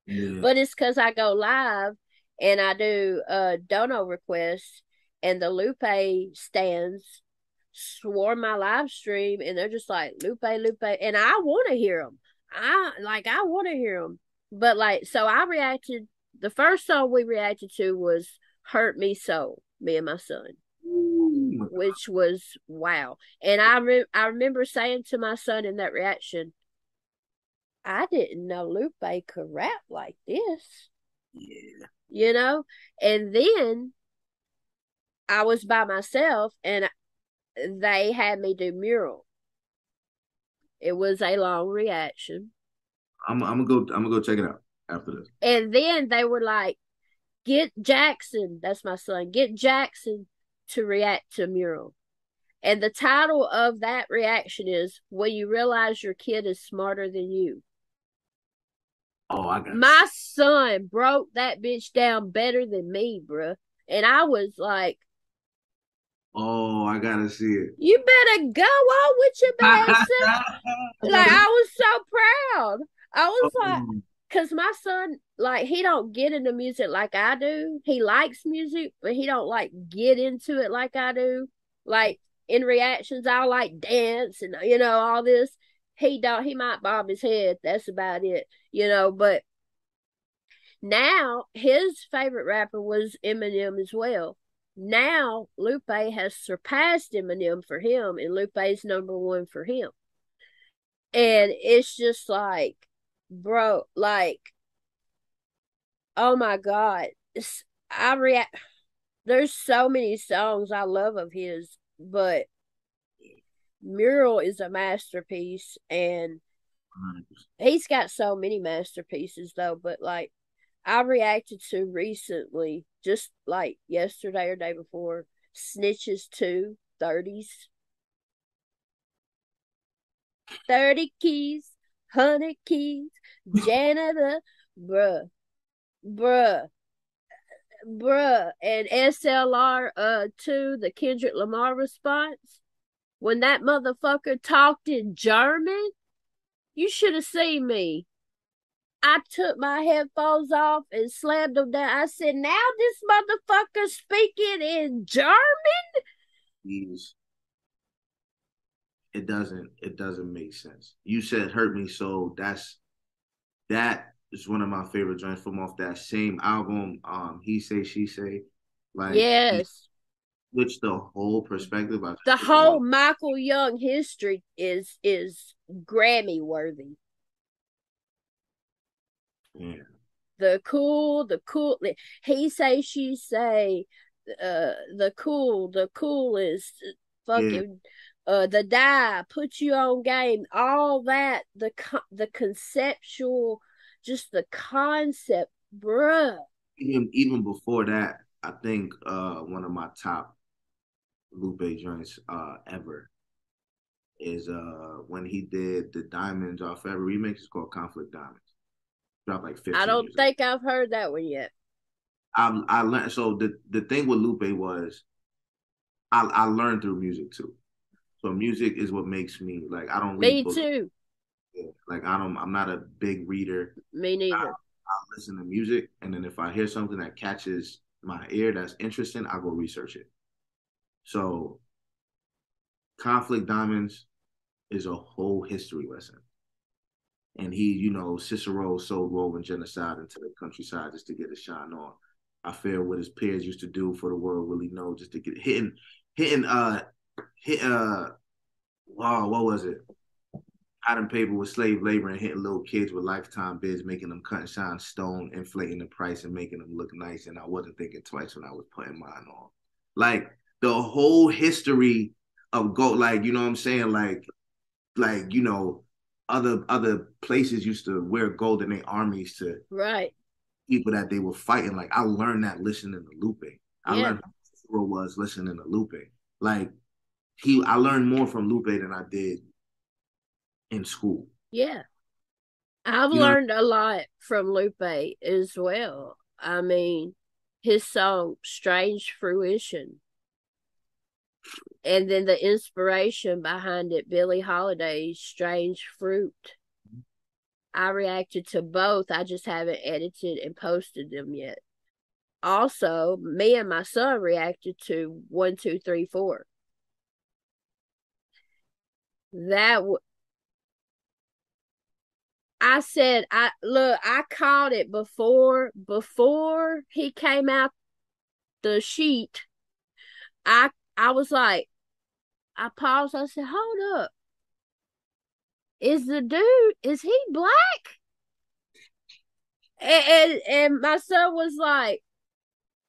Speaker 2: Yeah.
Speaker 1: But it's because I go live and I do dono requests, and the Lupe stands swarm my live stream, and they're just like Lupe, Lupe, and I want to hear them. I want to hear them, but like so I reacted. The first song we reacted to was "Hurt Me So," me and my son,
Speaker 2: Ooh.
Speaker 1: which was wow. And I remember saying to my son in that reaction, I didn't know Lupe could rap like this,
Speaker 2: Yeah.
Speaker 1: you know? And then I was by myself and they had me do Mural. It was a long reaction.
Speaker 2: I'm gonna go check it out after this.
Speaker 1: And then they were like, get Jackson, that's my son, get Jackson to react to Mural. And the title of that reaction is When You Realize Your Kid is Smarter Than You.
Speaker 2: Oh, I gotta
Speaker 1: My
Speaker 2: see.
Speaker 1: son broke that bitch down better than me, bruh. And I was like,
Speaker 2: Oh, I gotta see it.
Speaker 1: you better go on with your bad self.
Speaker 2: I
Speaker 1: Like,
Speaker 2: gotta.
Speaker 1: I was so proud. I was like,
Speaker 2: Oh,
Speaker 1: cause my son, like, he don't get into music like I do. He likes music, but he don't like get into it like I do. Like in reactions, I like dance and all this. He don't. He might bob his head. That's about it. But now his favorite rapper was Eminem as well. Now Lupe has surpassed Eminem for him, and Lupe's number one for him.
Speaker 2: yeah.
Speaker 1: And it's just like, bro, like, oh my God. I react. There's so many songs I love of his, but Mural is a masterpiece, and he's got so many masterpieces though. But like, I reacted to recently, just like yesterday or day before, Snitches 2, 30s, 30 keys, 100 keys, janitor, bruh, bruh, bruh, and SLR 2, the Kendrick Lamar response. When that motherfucker talked in German, you should have seen me. I took my headphones off and slammed them down. I said, now this motherfucker speaking in German?
Speaker 2: He's it doesn't make sense. You said hurt me so that is one of my favorite joints from off that same album. He say she say, like he
Speaker 1: Yes.
Speaker 2: switched the whole perspective. I
Speaker 1: The
Speaker 2: think it's
Speaker 1: whole
Speaker 2: one.
Speaker 1: Michael Young history is Grammy worthy.
Speaker 2: Yeah,
Speaker 1: The cool, he say she say, the coolest,
Speaker 2: yeah.
Speaker 1: fucking, the die put you on game, all that, the conceptual, just the concept, bruh.
Speaker 2: Even before that, I think one of my top Lupe joints ever is when he did the Diamonds off every remix. It's called Conflict Diamonds. Dropped like
Speaker 1: I
Speaker 2: 15
Speaker 1: don't
Speaker 2: years ago.
Speaker 1: think I've heard that one yet.
Speaker 2: I learned. So the thing with Lupe was I learned through music too. So music is what makes me like I don't read
Speaker 1: Me
Speaker 2: books.
Speaker 1: too.
Speaker 2: Like I'm not a big reader.
Speaker 1: Me neither.
Speaker 2: I listen to music, and then if I hear something that catches my ear that's interesting, I go research it. So Conflict Diamonds is a whole history lesson. And he, Cicero sold war and genocide into the countryside just to get a shine on. I fear what his peers used to do for the world really know just to get hitting hit wow, what was it? Cotton paper with slave labor and hitting little kids with lifetime bids, making them cut and shine stone, inflating the price and making them look nice. And I wasn't thinking twice when I was putting mine on. Like the whole history of gold, like you know what I'm saying, other places used to wear gold in their armies to
Speaker 1: Right.
Speaker 2: people that they were fighting. Like I learned that listening to Lupe. I
Speaker 1: Yeah.
Speaker 2: learned who Cicero was listening to Lupe. Like I learned more from Lupe than I did in school.
Speaker 1: Yeah. I've
Speaker 2: You know,
Speaker 1: learned a lot from Lupe as well. I mean, his song Strange Fruition, and then the inspiration behind it, Billie Holiday's Strange Fruit. I reacted to both. I just haven't edited and posted them yet. Also, me and my son reacted to 1, 2, 3, 4. That I said, I look, I called it before he came out the sheet. I was like, I paused. I said, hold up, is he black? And my son was like,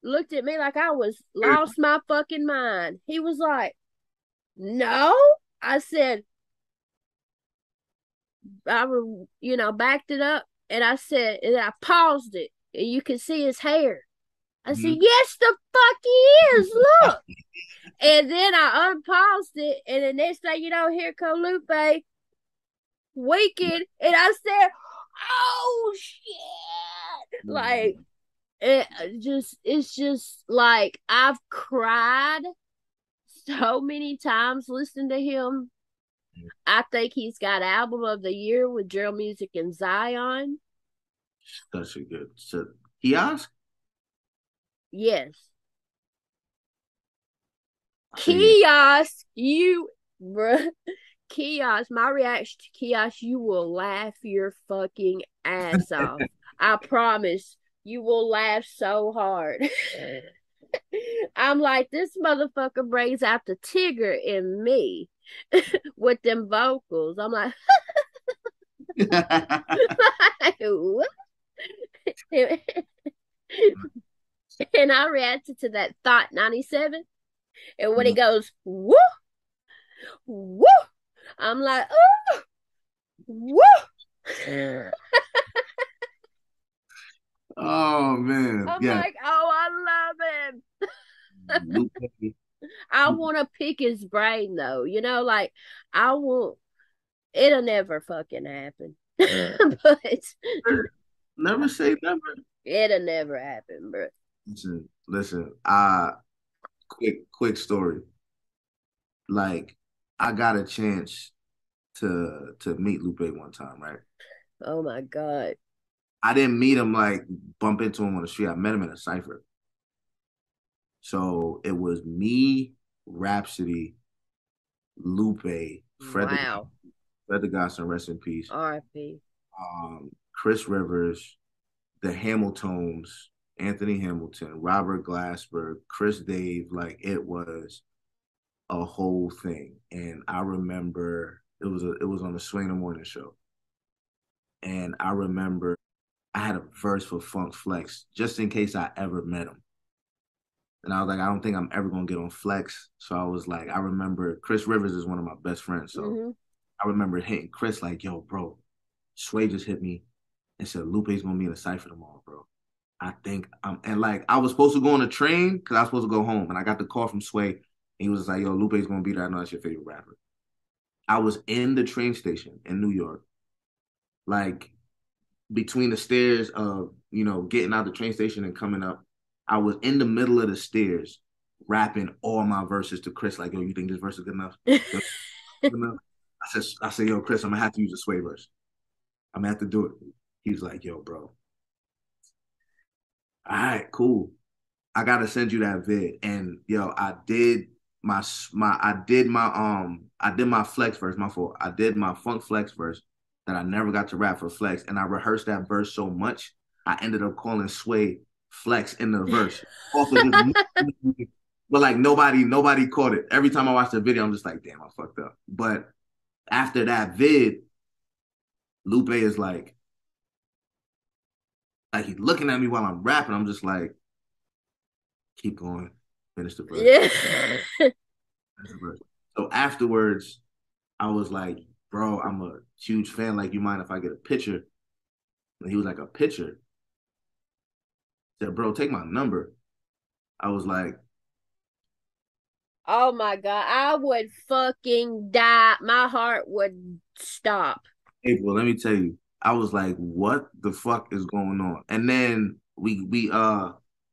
Speaker 1: looked at me like I was lost my fucking mind. He was like, no. I said, backed it up, and I said, and I paused it, and you can see his hair. I said,
Speaker 2: mm-hmm.
Speaker 1: yes, the fuck he is. Look. And then I unpaused it, and the next thing you know, here come Lupe, Weekend, and I said, "Oh shit!" Like it's just like I've cried so many times listening to him. I think he's got album of the year with Drill Music and Zion.
Speaker 2: Such a good kiosk.
Speaker 1: Yes,
Speaker 2: I say yeah.
Speaker 1: Kiosk, you, bruh. Kiosk, my reaction to Kiosk, you will laugh your fucking ass off. I promise you will laugh so hard. I'm like, this motherfucker brings out the Tigger in me with them vocals. I'm like, what? And I reacted to that Thought 97. And when he goes, woo, woo, I'm like, oh, woo.
Speaker 2: Oh man,
Speaker 1: I'm
Speaker 2: yeah.
Speaker 1: like, oh, I love him.
Speaker 2: Lupe,
Speaker 1: I want to pick his brain though, like I will. It'll never fucking happen, but
Speaker 2: never say never.
Speaker 1: it'll never happen, bro.
Speaker 2: Listen. Quick story. Like, I got a chance to meet Lupe one time, right?
Speaker 1: Oh my god!
Speaker 2: I didn't meet him like bump into him on the street. I met him in a cipher. So it was me, Rhapsody, Lupe,
Speaker 1: Wow.
Speaker 2: Fred the Godson, rest in peace.
Speaker 1: R.I.P.
Speaker 2: Chris Rivers, the Hamiltons, Anthony Hamilton, Robert Glasper, Chris Dave. Like it was a whole thing. And I remember it was on the Swing in the Morning show. And I remember I had a verse for Funk Flex just in case I ever met him. And I was like, I don't think I'm ever gonna get on Flex. So I was like, I remember Chris Rivers is one of my best friends. So
Speaker 1: Mm-hmm.
Speaker 2: I remember hitting Chris like, yo, bro, Sway just hit me and said Lupe's gonna be in the cipher tomorrow, bro. I think and like I was supposed to go on a train because I was supposed to go home. And I got the call from Sway and he was like, yo, Lupe's gonna be there. I know that's your favorite rapper. I was in the train station in New York, like between the stairs of, getting out the train station and coming up. I was in the middle of the stairs rapping all my verses to Chris, like, yo, you think this verse is good enough? Yo, good enough? I said, yo, Chris, I'm gonna have to use a sway verse. I'm gonna have to do it. He was like, yo, bro, all right, cool. I gotta send you that vid. And yo, I did my flex verse, my fault. I did my funk flex verse that I never got to rap for flex. And I rehearsed that verse so much, I ended up calling Sway flex in the verse. Also just but like nobody caught it. Every time I watch the video, I'm just like, damn, I fucked up. But after that vid, Lupe is like he's looking at me while I'm rapping. I'm just like, keep going, finish the verse.
Speaker 1: Yeah.
Speaker 2: So afterwards, I was like, bro, I'm a huge fan. Like, you mind if I get a picture? And he was like, a picture? I said, bro, take my number. I was like,
Speaker 1: Oh my God. I would fucking die. My heart would stop.
Speaker 2: hey, bro, let me tell you. I was like, what the fuck is going on? And then we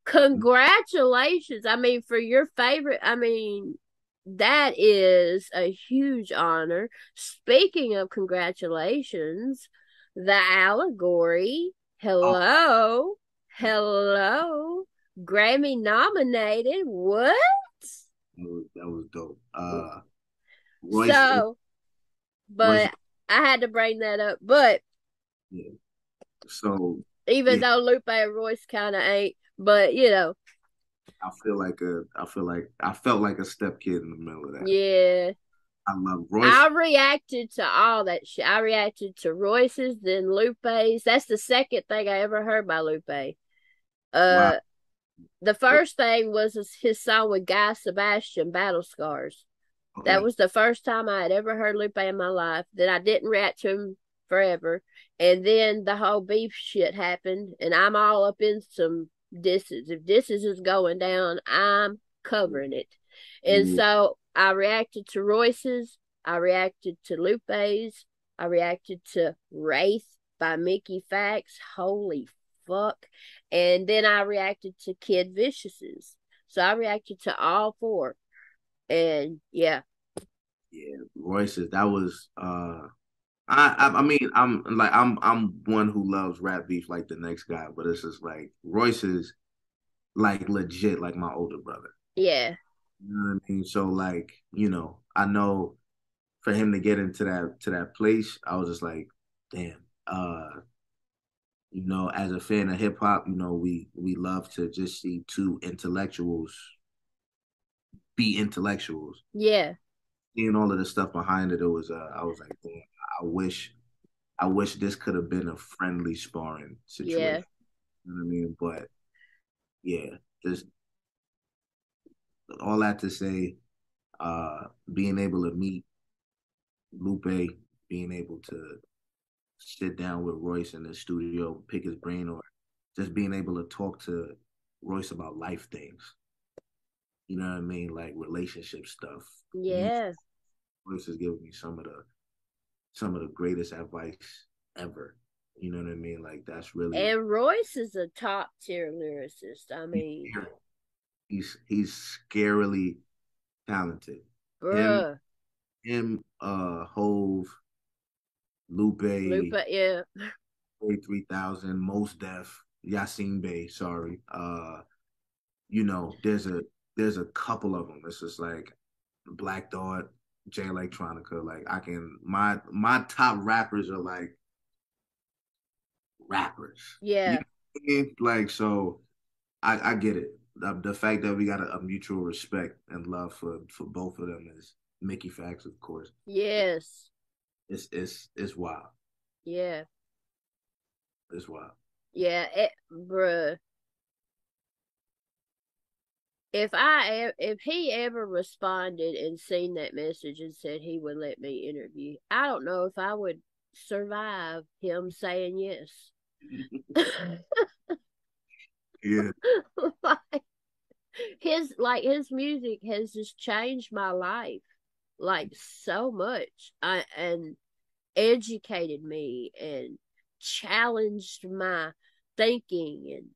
Speaker 1: Congratulations. I mean, for your favorite, I mean, that is a huge honor. Speaking of congratulations, the allegory,
Speaker 2: oh,
Speaker 1: hello, hello, Grammy nominated. What?
Speaker 2: that was dope. Royce
Speaker 1: So,
Speaker 2: Royce
Speaker 1: but I had to bring that up. But
Speaker 2: yeah. So
Speaker 1: even
Speaker 2: yeah,
Speaker 1: though Lupe and Royce kind of ain't, but you know,
Speaker 2: I felt like a step kid in the middle of that.
Speaker 1: yeah.
Speaker 2: I love
Speaker 1: I
Speaker 2: Royce.
Speaker 1: reacted to all that shit. I reacted to Royce's, then Lupe's. That's the second thing I ever heard by Lupe.
Speaker 2: Wow.
Speaker 1: Uh, the first thing was his song with Guy Sebastian, Battle Scars. That
Speaker 2: Okay.
Speaker 1: was the first time I had ever heard Lupe in my life. Then I didn't react to him forever. And then the whole beef shit happened, and I'm all up in some disses. If disses is going down, I'm covering it. And
Speaker 2: Yeah.
Speaker 1: so I reacted to Royce's, I reacted to Lupe's, I reacted to Wraith by Mickey Fax. Holy fuck. And then I reacted to Kid Vicious's. So I reacted to all four. And yeah,
Speaker 2: Yeah, Royce's. That was I mean I'm one who loves rap beef like the next guy, but it's just like Royce is like legit like my older brother.
Speaker 1: yeah,
Speaker 2: You know what I mean? So like, I know for him to get into that place, I was just like, damn. As a fan of hip hop, we love to just see two intellectuals be intellectuals.
Speaker 1: yeah,
Speaker 2: Seeing all of the stuff behind it, I was like, damn, I wish this could have been a friendly sparring
Speaker 1: yeah.
Speaker 2: situation. You know what I mean? But yeah, just all that to say, being able to meet Lupe, being able to sit down with Royce in the studio, pick his brain, or just being able to talk to Royce about life things. You know what I mean? Like relationship stuff. Music.
Speaker 1: Yeah.
Speaker 2: Royce has given me some of the greatest advice ever. You know what I mean? Like that's really
Speaker 1: And Royce is a top tier lyricist. I mean,
Speaker 2: he's scarily talented. Him,
Speaker 1: bruh.
Speaker 2: Hove, Lupe,
Speaker 1: Lupe, yeah.
Speaker 2: 3000, Most Def, Yasin Bey, sorry. There's a couple of them. It's just like Black Dot, J Electronica. Like I can my top rappers are like rappers. You
Speaker 1: Yeah.
Speaker 2: know what I mean? Like so I get it. The fact that we got a mutual respect and love for both of them is Mickey Facts, of course.
Speaker 1: Yes.
Speaker 2: It's wild.
Speaker 1: Yeah.
Speaker 2: It's wild.
Speaker 1: Yeah. Bruh. If he ever responded and seen that message and said he would let me interview, I don't know if I would survive him saying yes.
Speaker 2: Yeah,
Speaker 1: like his music has just changed my life like so much. And educated me and challenged my thinking and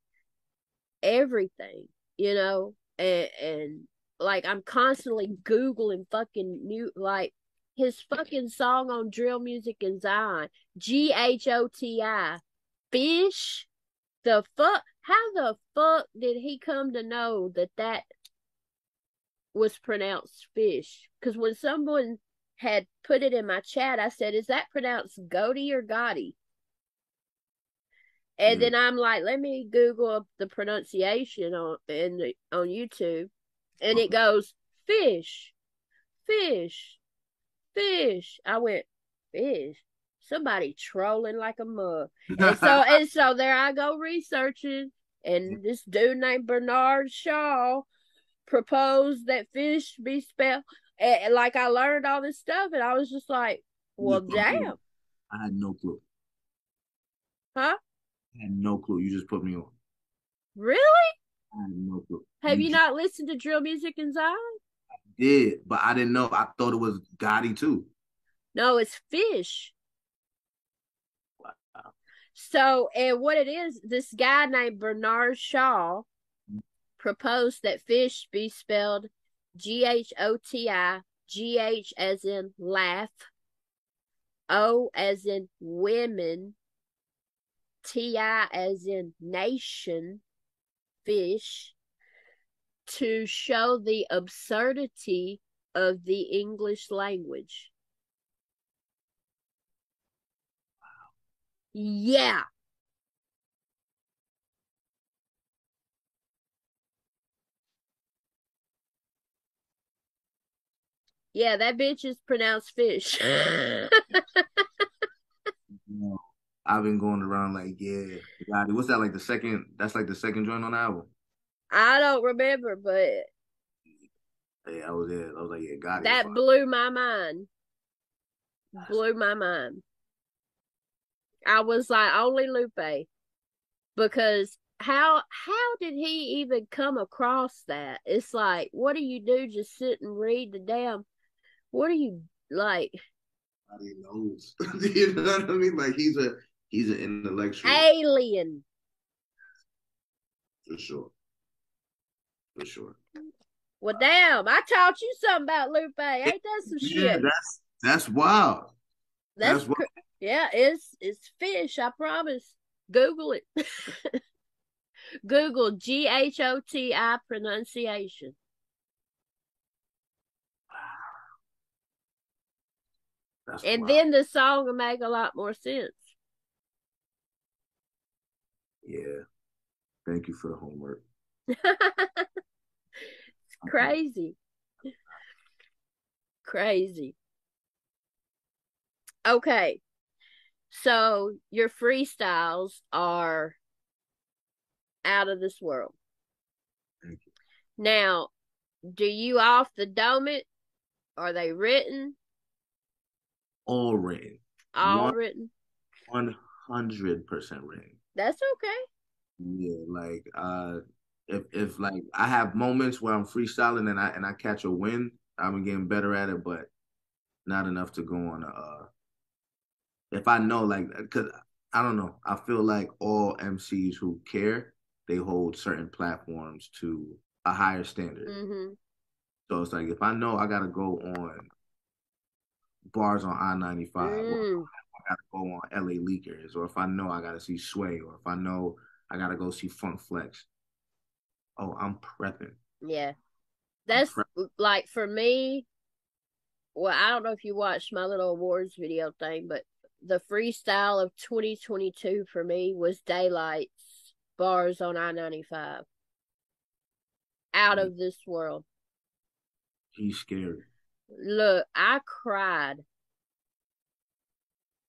Speaker 1: everything. and like I'm constantly Googling fucking new like his fucking song on drill music and Zion. GHOTI. Fish? The fuck? How the fuck did he come to know that that was pronounced fish? Because when someone had put it in my chat, I said, "Is that pronounced Goaty or Gotti?" And
Speaker 2: Mm.
Speaker 1: then I'm like, "Let me Google up the pronunciation on YouTube," and it goes fish, fish, fish. I went fish. Somebody trolling like a mug, and so there I go researching, and this dude named Bernard Shaw proposed that fish be spelled. And like I learned all this stuff, and I was just like,
Speaker 2: You
Speaker 1: well,
Speaker 2: just put me
Speaker 1: damn,
Speaker 2: on. I had no clue.
Speaker 1: huh?
Speaker 2: I had no clue. You just put me on.
Speaker 1: Really?
Speaker 2: I had no clue.
Speaker 1: Have you not listened to drill music and Zion?
Speaker 2: Did, but I didn't know. I thought it was Gotti too.
Speaker 1: No, it's fish.
Speaker 2: Wow.
Speaker 1: So, and what it is, this guy named Bernard Shaw proposed that fish be spelled GHOTI, GH as in laugh, O as in women, TI as in nation, fish, to show the absurdity of the English language. Yeah. Yeah, that bitch is pronounced fish.
Speaker 2: You I've been going around like, yeah, Gotti. What's that like the second? That's like the second joint on the album.
Speaker 1: I don't remember, but
Speaker 2: Yeah, I was there. I was like, yeah, Gotti is fine.
Speaker 1: that blew my mind. Blew my mind. I was like, only Lupe. Because how did he even come across that? It's like, what do you do? Just sit and read the damn what are you like
Speaker 2: Gotti knows. You know what I mean? Like he's an intellectual
Speaker 1: alien?
Speaker 2: for sure. For sure.
Speaker 1: Well, damn, I taught you something about Lupe. Ain't that some
Speaker 2: Yeah,
Speaker 1: shit?
Speaker 2: that's wild.
Speaker 1: That's
Speaker 2: That's wild.
Speaker 1: yeah, it's fish. I promise. Google it. Google GHOTI pronunciation,
Speaker 2: That's
Speaker 1: and
Speaker 2: wild.
Speaker 1: then the song will make a lot more sense.
Speaker 2: Yeah. Thank you for the homework.
Speaker 1: It's crazy, crazy. Okay, so your freestyles are out of this world.
Speaker 2: Thank you.
Speaker 1: Now, do you off the dome it? Are they written?
Speaker 2: All written.
Speaker 1: All
Speaker 2: One
Speaker 1: written?
Speaker 2: 100% written.
Speaker 1: That's okay.
Speaker 2: Yeah, like if like I have moments where I'm freestyling and I catch a win, I've been getting better at it, but not enough to go on if I know like cuz I don't know. I feel like all MCs who care, they hold certain platforms to a higher standard.
Speaker 1: Mm-hmm.
Speaker 2: So it's like if I know I got to go on bars on I-95, or
Speaker 1: Mm,
Speaker 2: I gotta go on LA Leakers, or if I know I gotta see Sway, or if I know I gotta go see Funk Flex. Oh, I'm prepping.
Speaker 1: yeah.
Speaker 2: I'm
Speaker 1: That's
Speaker 2: prepping.
Speaker 1: like for me, well, I don't know if you watched my little awards video thing, but the freestyle of 2022 for me was Daylight's bars on I-95. Out of this world.
Speaker 2: He's scary.
Speaker 1: Look, I cried.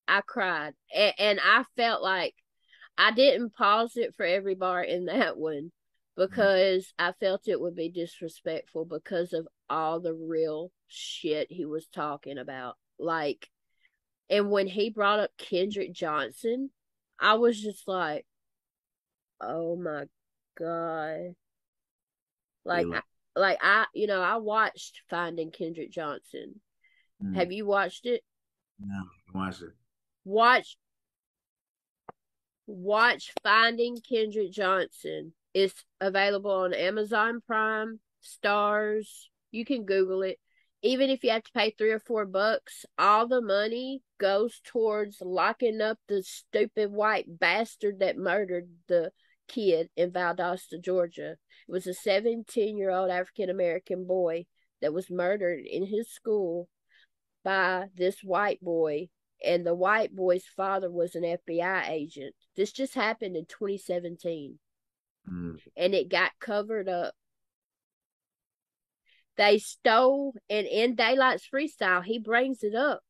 Speaker 1: I cried. And I felt like I didn't pause it for every bar in that one because I felt it would be disrespectful because of all the real shit he was talking about. Like, and when he brought up Kendrick Johnson, I was just like, oh my God.
Speaker 2: They
Speaker 1: Like,
Speaker 2: like,
Speaker 1: I watched Finding Kendrick Johnson.
Speaker 2: mm,
Speaker 1: Have you watched it?
Speaker 2: no, watch it.
Speaker 1: Watch Finding Kendrick Johnson. It's available on Amazon Prime, Stars. You can Google it. Even if you have to pay $3 or $4, all the money goes towards locking up the stupid white bastard that murdered the kid in Valdosta, Georgia. It was a 17-year-old African American boy that was murdered in his school by this white boy, and the white boy's father was an FBI agent. This just happened in 2017,
Speaker 2: Mm.
Speaker 1: and it got covered up. They stole, and in Daylight's freestyle, he brings it up.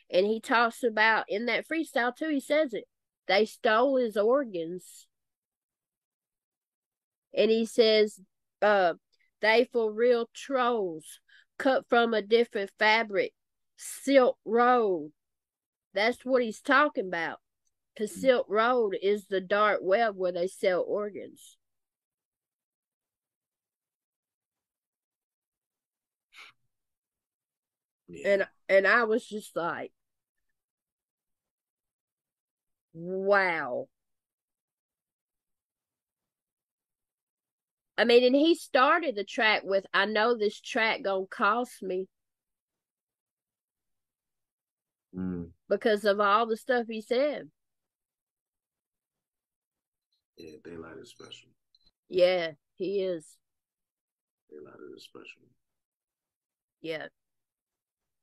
Speaker 1: And he talks about, in that freestyle too, he says it. They stole his organs. And he says, they for real trolls, cut from a different fabric, Silk Road. That's what he's talking about. Because Silk Road is the dark web where they sell organs.
Speaker 2: Yeah.
Speaker 1: And I was just like, wow. I mean, and he started the track with, I know this track gonna cost me,
Speaker 2: Mm.
Speaker 1: because of all the stuff he said.
Speaker 2: Yeah, Daylight is special.
Speaker 1: Yeah, he is.
Speaker 2: Daylight is special.
Speaker 1: Yeah.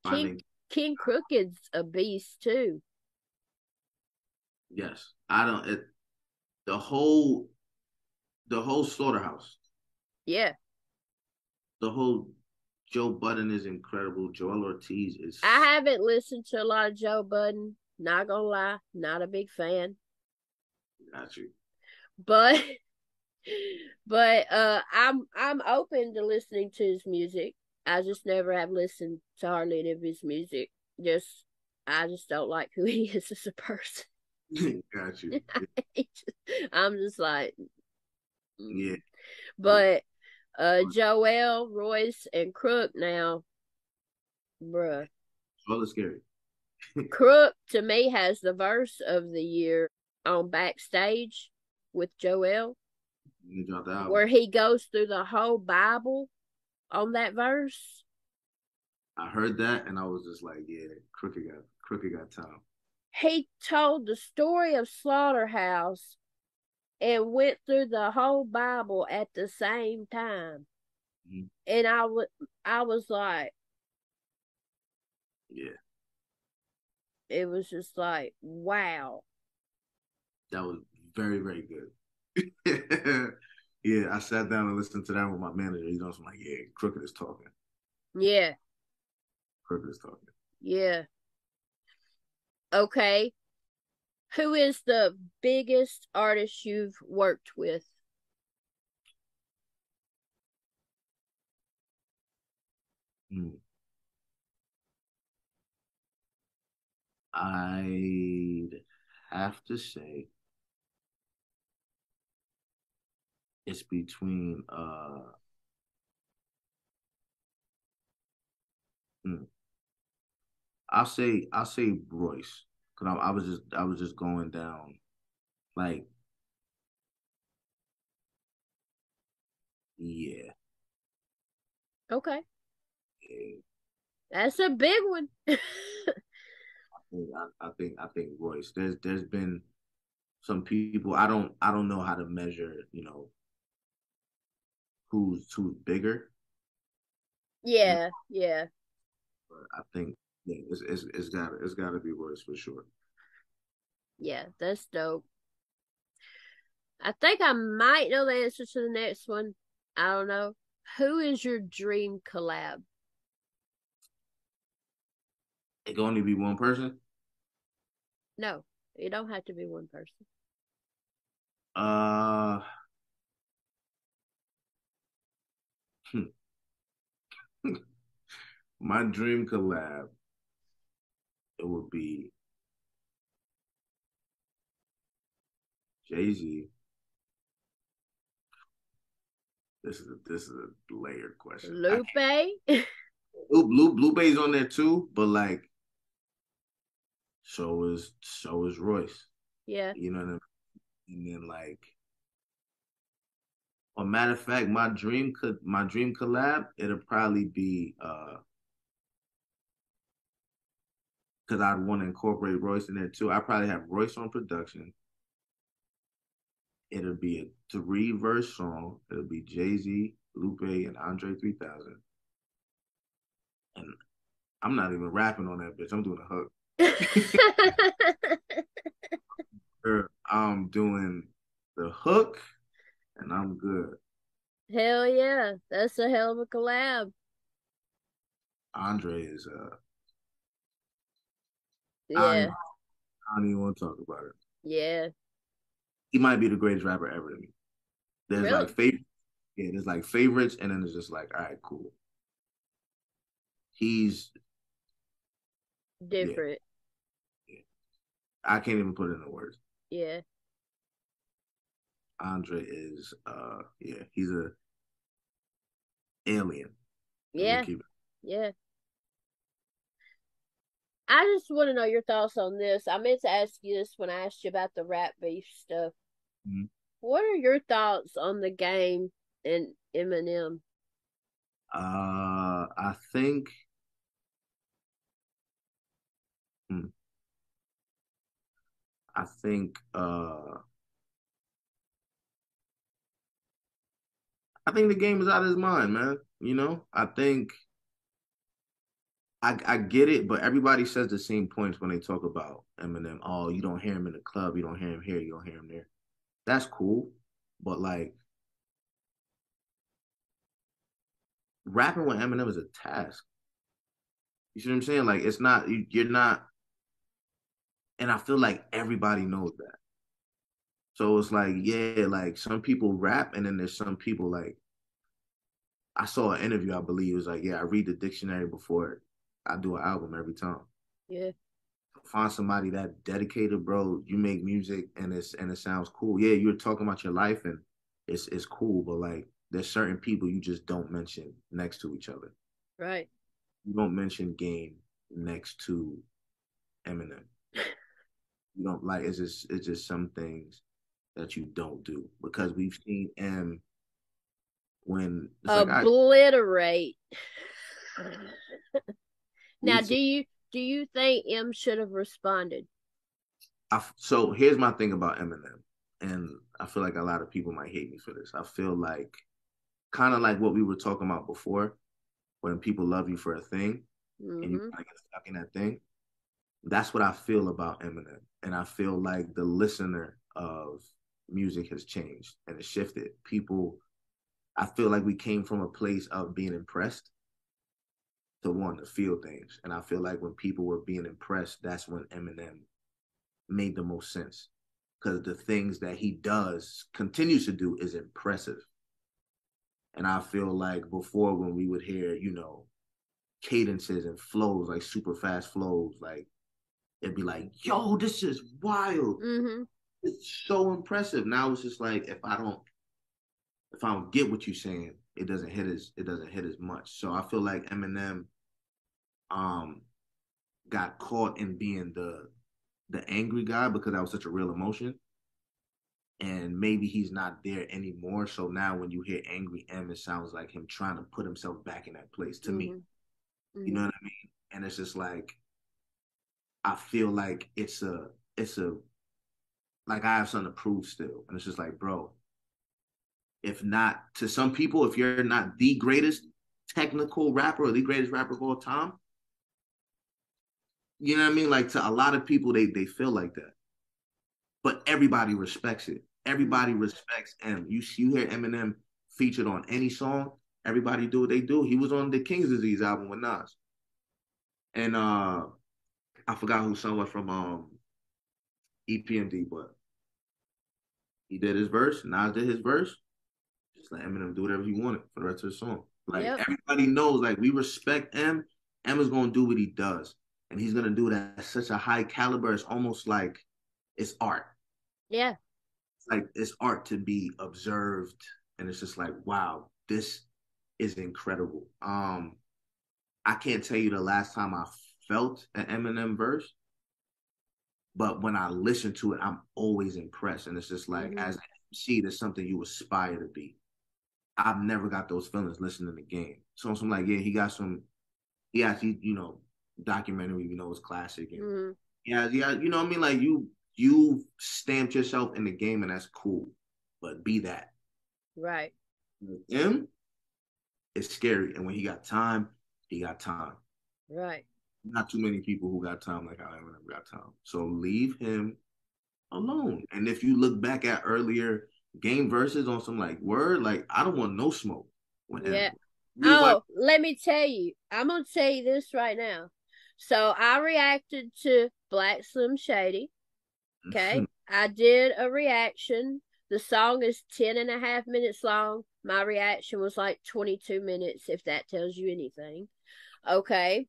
Speaker 1: King
Speaker 2: Finding
Speaker 1: King Crooked's a beast too.
Speaker 2: yes. I don't it the whole slaughterhouse.
Speaker 1: Yeah.
Speaker 2: The whole Joe Budden is incredible. Joel Ortiz
Speaker 1: I
Speaker 2: is
Speaker 1: haven't listened to a lot of Joe Budden. Not gonna lie, not a big fan.
Speaker 2: got you.
Speaker 1: But I'm open to listening to his music. I just never have listened to hardly any of his music. Just I just don't like who he is as a person.
Speaker 2: got you.
Speaker 1: I'm just like,
Speaker 2: Yeah. Oh,
Speaker 1: but Joel, Royce, and Crook now, bruh.
Speaker 2: Joel is scary.
Speaker 1: Crook to me has the verse of the year on Backstage with Joel,
Speaker 2: He dropped the
Speaker 1: where
Speaker 2: album.
Speaker 1: he goes through the whole Bible on that verse.
Speaker 2: I heard that and I was just like, yeah, Crooked got time.
Speaker 1: He told the story of Slaughterhouse and went through the whole Bible at the same time.
Speaker 2: Mm-hmm.
Speaker 1: And I was like,
Speaker 2: Yeah,
Speaker 1: it was just like, wow.
Speaker 2: that was very, very good. Yeah, I sat down and listened to that with my manager. You know, so I'm like, yeah, Crooked is talking.
Speaker 1: Yeah,
Speaker 2: Crooked is talking.
Speaker 1: yeah. Okay. Who is the biggest artist you've worked with?
Speaker 2: Mm. I'd have to say it's between hmm, I'll say Royce because I was just going down like yeah,
Speaker 1: Okay.
Speaker 2: yeah.
Speaker 1: That's a big one.
Speaker 2: I think Royce. There's been some people I don't know how to measure who's bigger, you know,
Speaker 1: Yeah, yeah,
Speaker 2: but I think yeah it's gotta be Royce for sure.
Speaker 1: yeah. That's dope. I think I might know the answer to the next one. I don't know. Who is your dream collab?
Speaker 2: It can only be one person.
Speaker 1: No, it don't have to be one person.
Speaker 2: Uh, my dream collab it would be Jay-Z. This is a layered question. I
Speaker 1: Lupe?
Speaker 2: can't. Lupe's on there too, but like so is Royce.
Speaker 1: Yeah,
Speaker 2: You know what I mean? And then like Or matter of fact, my dream collab, it'll probably be because I'd want to incorporate Royce in there too. I probably have Royce on production. It'll be a three verse song. It'll be Jay-Z, Lupe, and Andre 3000. And I'm not even rapping on that bitch. I'm doing a hook. I'm doing the hook and I'm good.
Speaker 1: Hell yeah, that's a hell of a collab.
Speaker 2: Andre is I
Speaker 1: Yeah,
Speaker 2: don't even want to talk about it.
Speaker 1: yeah,
Speaker 2: He might be the greatest rapper ever to me. There's like
Speaker 1: really
Speaker 2: favorite, yeah, there's like favorites, and then it's just like, all right, cool. He's yeah,
Speaker 1: different.
Speaker 2: yeah. I can't even put it into words.
Speaker 1: Yeah,
Speaker 2: Andre is yeah, he's a alien. Let me
Speaker 1: yeah,
Speaker 2: keep it.
Speaker 1: yeah. I just want to know your thoughts on this. I meant to ask you this when I asked you about the rap beef stuff.
Speaker 2: Mhm.
Speaker 1: What are your thoughts on the game and Eminem?
Speaker 2: I think hmm, I think I think the game is out of his mind, man. I think I get it, but everybody says the same points when they talk about Eminem. Oh, you don't hear him in the club, you don't hear him here, you don't hear him there. That's cool, but like rapping with Eminem is a task. You see what I'm saying? Like it's not you're not, and I feel like everybody knows that. So it's like yeah, like some people rap, and then there's some people like I saw an interview. I believe it was like yeah, I read the dictionary before I do an album every time.
Speaker 1: Yeah,
Speaker 2: Find somebody that dedicated, bro. You make music and it sounds cool. Yeah, you're talking about your life and it's cool, but like there's certain people you just don't mention next to each other.
Speaker 1: right.
Speaker 2: You don't mention Game next to Eminem. You don't like it's just some things that you don't do because we've seen M when it's like I
Speaker 1: Obliterate. Now,
Speaker 2: we've
Speaker 1: do
Speaker 2: seen
Speaker 1: you think M should have responded?
Speaker 2: so here's my thing about Eminem, and I feel like a lot of people might hate me for this. I feel like kind of like what we were talking about before, when people love you for a thing and you
Speaker 1: Mm-hmm.
Speaker 2: kind of get stuck in that thing. That's what I feel about Eminem. And I feel like the listener of music has changed and it's shifted. I feel like we came from a place of being impressed to want to feel things. And I feel like when people were being impressed, that's when Eminem made the most sense. Because the things that he does, continues to do, is impressive. And I feel like before when we would hear, cadences and flows, like super fast flows, like it'd be like, yo, this is wild.
Speaker 1: Mm-hmm.
Speaker 2: It's so impressive. Now it's just like if I don't get what you're saying, it doesn't hit as much. So I feel like Eminem um got caught in being the angry guy because that was such a real emotion. And maybe he's not there anymore. So now when you hear angry M, it sounds like him trying to put himself back in that place to me.
Speaker 1: Mm-hmm.
Speaker 2: You
Speaker 1: Mm-hmm.
Speaker 2: know what I mean? And it's just like I feel like it's a like I have something to prove still. And it's just like, bro, if not to some people, if you're not the greatest technical rapper or the greatest rapper of all time, you know what I mean? Like to a lot of people, they feel like that. But everybody respects it.
Speaker 1: Mm-hmm.
Speaker 2: Everybody respects M. You hear Eminem featured on any song, everybody do what they do. He was on the King's Disease album with Nas. And I forgot who someone from EPMD, but he did his verse, Nas did his verse, just let Eminem do whatever he wanted for the rest of the song. Like
Speaker 1: Yep.
Speaker 2: everybody knows, like we respect M. M is gonna do what he does, and he's gonna do it at such a high caliber. It's almost like it's art.
Speaker 1: Yeah.
Speaker 2: It's like it's art to be observed, and it's just like, wow, this is incredible. I can't tell you the last time I felt an Eminem verse, but when I listen to it, I'm always impressed, and it's just like
Speaker 1: Mm-hmm.
Speaker 2: as an MC, there's something you aspire to be. I've never got those feelings listening to the game. So I'm like, yeah, he got some. He actually, documentary, it's classic, and
Speaker 1: Mm-hmm.
Speaker 2: yeah, you know what I mean. Like you stamped yourself in the game, and that's cool. But be that.
Speaker 1: Right.
Speaker 2: Him, it's scary, and when he got time, he got time.
Speaker 1: Right.
Speaker 2: Not too many people who got time like I never got time. So leave him alone. And if you look back at earlier game verses on some like word, like I don't want no smoke with him.
Speaker 1: Yeah.
Speaker 2: You watch.
Speaker 1: Oh, let me tell you. I'm gonna tell you this right now. So I reacted to Black Slim Shady. Okay. I did a reaction. The song is 10.5 minutes long. My reaction was like 22 minutes, if that tells you anything. Okay.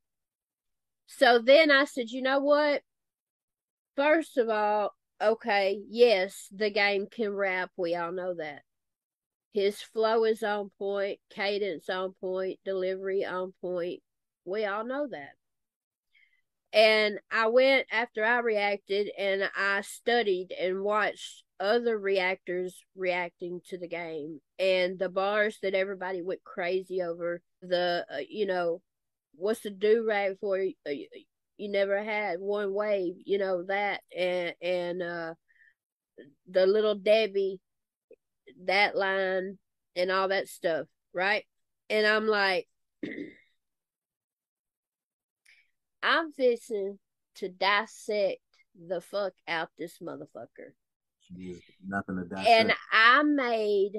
Speaker 1: So then I said, you know what? First of all, okay, yes, the game can rap. We all know that. His flow is on point, cadence on point, delivery on point. We all know that. And I went after I reacted and I studied and watched other reactors reacting to the game and the bars that everybody went crazy over. What's the do rag for? You never had one wave, that, and the little Debbie, that line, and all that stuff, right? And I'm like, I'm fixing to dissect the fuck out this motherfucker.
Speaker 2: Jeez, nothing to
Speaker 1: And
Speaker 2: dissect.
Speaker 1: I made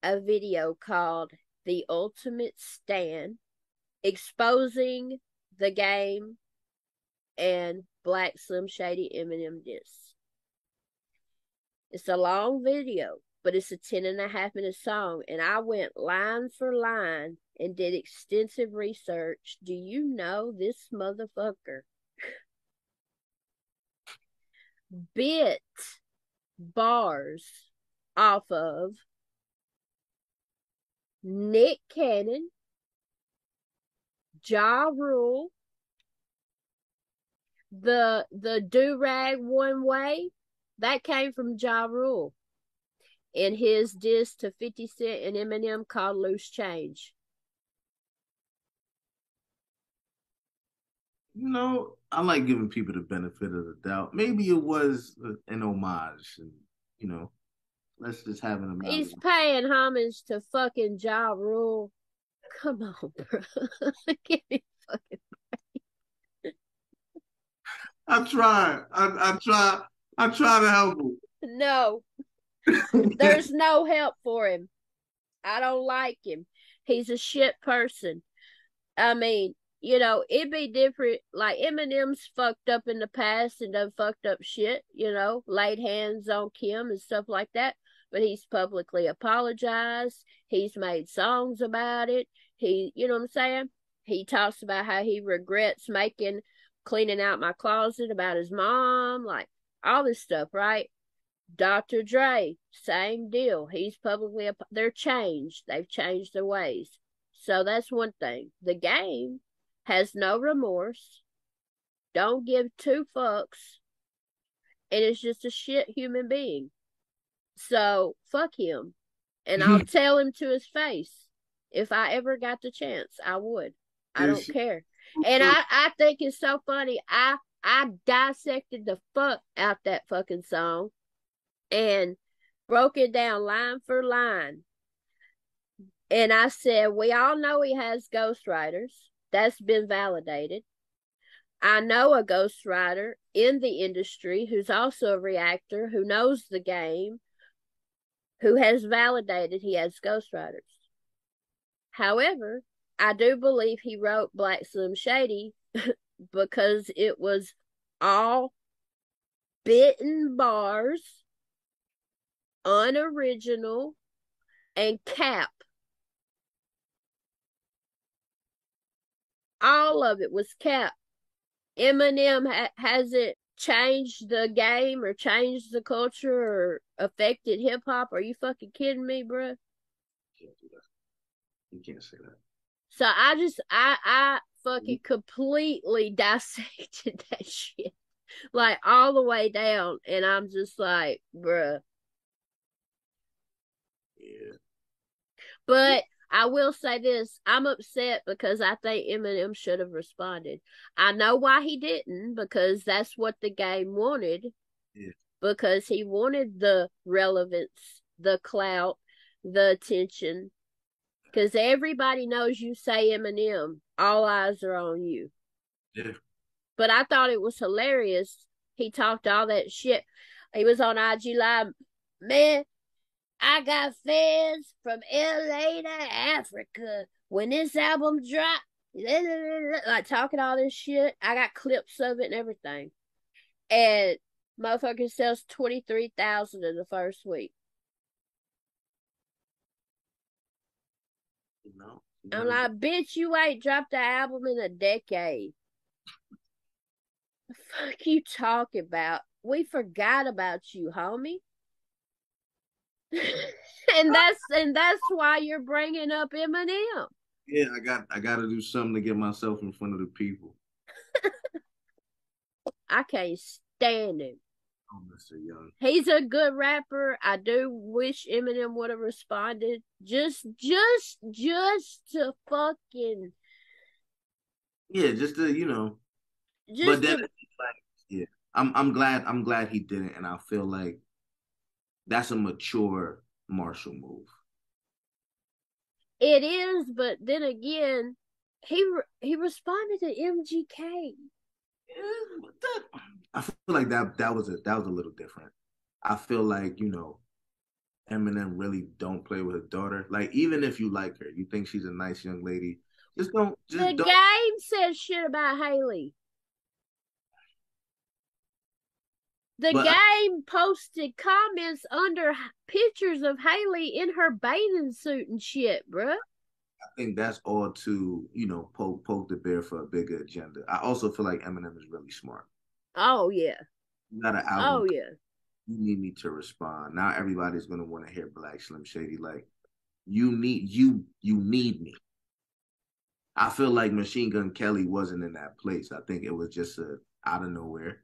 Speaker 1: a video called The Ultimate Stand, exposing the game and Black Slim Shady Eminem diss. It's a long video, but it's a 10.5 minute song. And I went line for line and did extensive research. Do you know this motherfucker bit bars off of Nick Cannon, Ja Rule, the do rag one way? That came from Ja Rule in his diss to 50 Cent and Eminem called Loose Change.
Speaker 2: I like giving people the benefit of the doubt. Maybe it was an homage, and you know, let's just have an
Speaker 1: He's
Speaker 2: amalgam.
Speaker 1: paying homage to fucking Ja Rule. Come on, bro. Give me fucking.
Speaker 2: I try. I try. I try to help
Speaker 1: No,
Speaker 2: him.
Speaker 1: there's no help for him. I don't like him. He's a shit person. I mean, it'd be different. Like Eminem's fucked up in the past and done fucked up shit, laid hands on Kim and stuff like that. But he's publicly apologized. He's made songs about it. You know what I'm saying? He talks about how he regrets cleaning out my closet about his mom, like all this stuff, right? Dr. Dre, same deal. He's they're changed. They've changed their ways. So that's one thing. The game has no remorse, don't give two fucks, and it's just a shit human being. So fuck him. And I'll tell him to his face. If I ever got the chance, I would. I don't
Speaker 2: It's
Speaker 1: care. And I think it's so funny. I dissected the fuck out that fucking song and broke it down line for line. And I said, we all know he has ghostwriters. That's been validated. I know a ghostwriter in the industry who's also a reactor, who knows the game, who has validated he has ghostwriters. However, I do believe he wrote Black Slim Shady because it was all bitten bars, unoriginal, and cap. All of it was cap. Eminem hasn't changed the game or changed the culture or affected hip hop. Are you fucking kidding me, bro?
Speaker 2: can't do that. You can't say that.
Speaker 1: So I fucking completely dissected that shit, like all the way down, and I'm just like, bruh.
Speaker 2: Yeah.
Speaker 1: But I will say this: I'm upset because I think Eminem should have responded. I know why he didn't, because that's what the game wanted.
Speaker 2: Yeah,
Speaker 1: Because he wanted the relevance, the clout, the attention. Because everybody knows you say Eminem, all eyes are on you.
Speaker 2: yeah.
Speaker 1: But I thought it was hilarious. He talked all that shit. He was on IG Live. Man, I got fans from LA to Africa. When this album dropped, like talking all this shit. I got clips of it and everything. And motherfucker sells 23,000 in the first week.
Speaker 2: You
Speaker 1: I'm
Speaker 2: gotta.
Speaker 1: like, bitch, you ain't dropped an album in a decade. The fuck you talking about? We forgot about you, homie. and that's why you're bringing up Eminem.
Speaker 2: Yeah, I got to do something to get myself in front of the people.
Speaker 1: I can't stand him.
Speaker 2: Oh, Mr. Young.
Speaker 1: He's a good rapper. I do wish Eminem would have responded. Just to fucking,
Speaker 2: Yeah, just to but
Speaker 1: just
Speaker 2: then
Speaker 1: to.
Speaker 2: like, yeah, I'm glad he didn't, and I feel like that's a mature Marshall move.
Speaker 1: It is, but then again, he responded to MGK.
Speaker 2: Yeah, I feel like that was a little different. I feel like Eminem really don't play with his daughter. Like even if you like her, you think she's a nice young lady,
Speaker 1: The
Speaker 2: just don't.
Speaker 1: game says shit about Haley. The
Speaker 2: But
Speaker 1: game posted comments under pictures of Haley in her bathing suit and shit, bruh.
Speaker 2: I think that's all to poke the bear for a bigger agenda. I also feel like Eminem is really smart.
Speaker 1: Oh yeah.
Speaker 2: You got an
Speaker 1: Oh
Speaker 2: album.
Speaker 1: yeah.
Speaker 2: You need me to respond. Now everybody's gonna want to hear Black Slim Shady. Like you need me. I feel like Machine Gun Kelly wasn't in that place. I think it was just out of nowhere.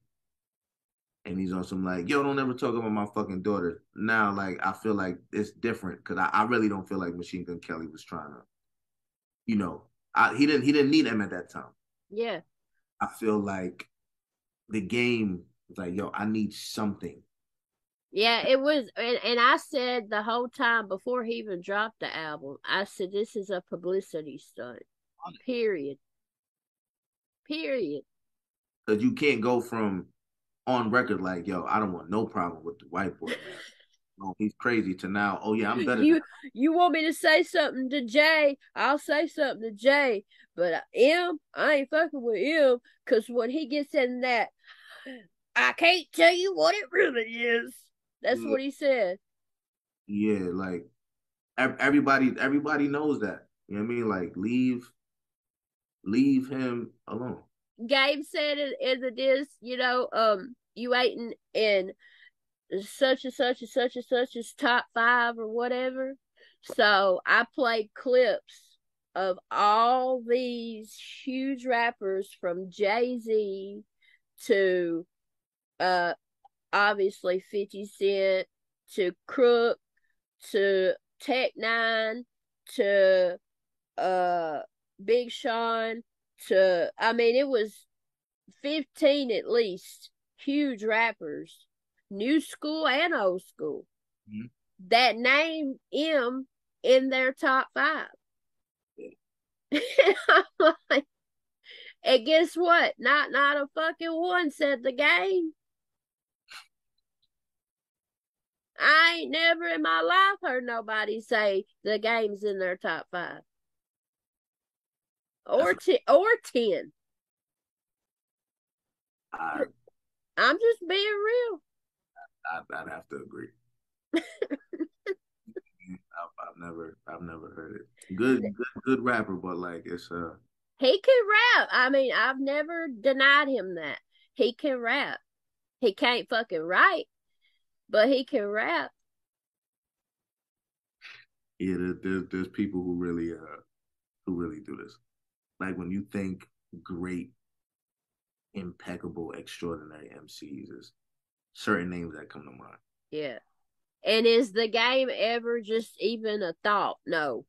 Speaker 2: And he's on some like, yo, don't ever talk about my fucking daughter. Now, like, I feel like it's different because I really don't feel like Machine Gun Kelly was trying to, you know, he didn't need him at that time.
Speaker 1: Yeah.
Speaker 2: I feel like the game was like, yo, I need something.
Speaker 1: Yeah, it was, and I said the whole time before he even dropped the album, I said this is a publicity stunt. Period. Period.
Speaker 2: Because you can't go from on record like, yo, I don't want no problem with the white boy, man. Oh, he's crazy to now, oh yeah, I'm better than
Speaker 1: You you want me to say something to Jay? I'll say something to Jay, but I ain't fucking with him because when he gets in that, I can't tell you what it really is. That's
Speaker 2: him.
Speaker 1: what he said.
Speaker 2: Yeah, like everybody knows that. You know what I mean? Like leave him alone.
Speaker 1: Gabe said it in the disc, you ain't in such and such and such and such as top five or whatever. So I played clips of all these huge rappers from Jay-Z to uh obviously 50 Cent to Crook to Tech Nine to uh Big Sean to, I mean, it was 15 at least huge rappers, new school and old school,
Speaker 2: Mm-hmm.
Speaker 1: that name M in their top five. And guess what? Not a fucking one said the game. I ain't never in my life heard nobody say the game's in their top five
Speaker 2: That's
Speaker 1: or 10.
Speaker 2: I
Speaker 1: I'm just being real.
Speaker 2: I'd have to agree. I've never heard it. Good rapper, but like it's
Speaker 1: He can rap. I mean, I've never denied him that. He can rap. He can't fucking write, but he can rap.
Speaker 2: yeah. There's people who really do this. Like when you think great, impeccable, extraordinary MCs, is certain names that come to mind.
Speaker 1: Yeah. And is the game ever just even a thought? No.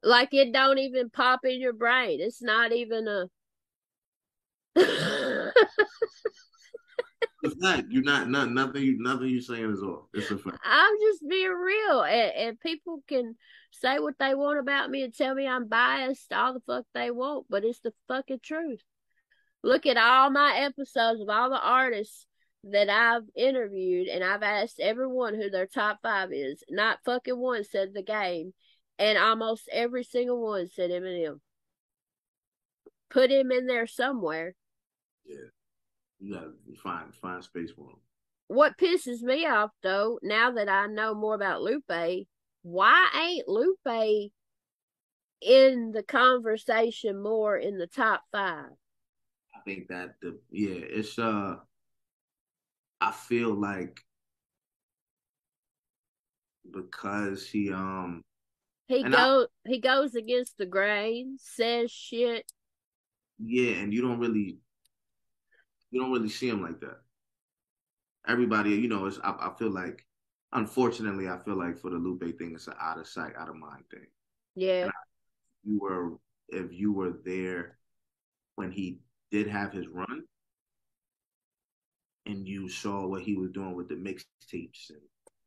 Speaker 1: Like it don't even pop in your brain. It's not even a
Speaker 2: It's not. You're not nothing. Nothing you saying is off. It's a fact.
Speaker 1: I'm just being real, and people can say what they want about me and tell me I'm biased all the fuck they want, but it's the fucking truth. Look at all my episodes of all the artists that I've interviewed, and I've asked everyone who their top five is. Not fucking one said the game, and almost every single one said Eminem. Put him in there somewhere.
Speaker 2: Yeah, you gotta find space for him.
Speaker 1: What pisses me off though, now that I know more about Lupe, why ain't Lupe in the conversation more in the top five?
Speaker 2: I think that it's I feel like because and I
Speaker 1: He goes against the grain, says shit.
Speaker 2: yeah, and you don't really see him like that. Everybody, is I feel like unfortunately I feel like for the Lupe thing, it's an out of sight, out of mind thing.
Speaker 1: Yeah,
Speaker 2: And you were if you were there when he did have his run and you saw what he was doing with the mixtapes and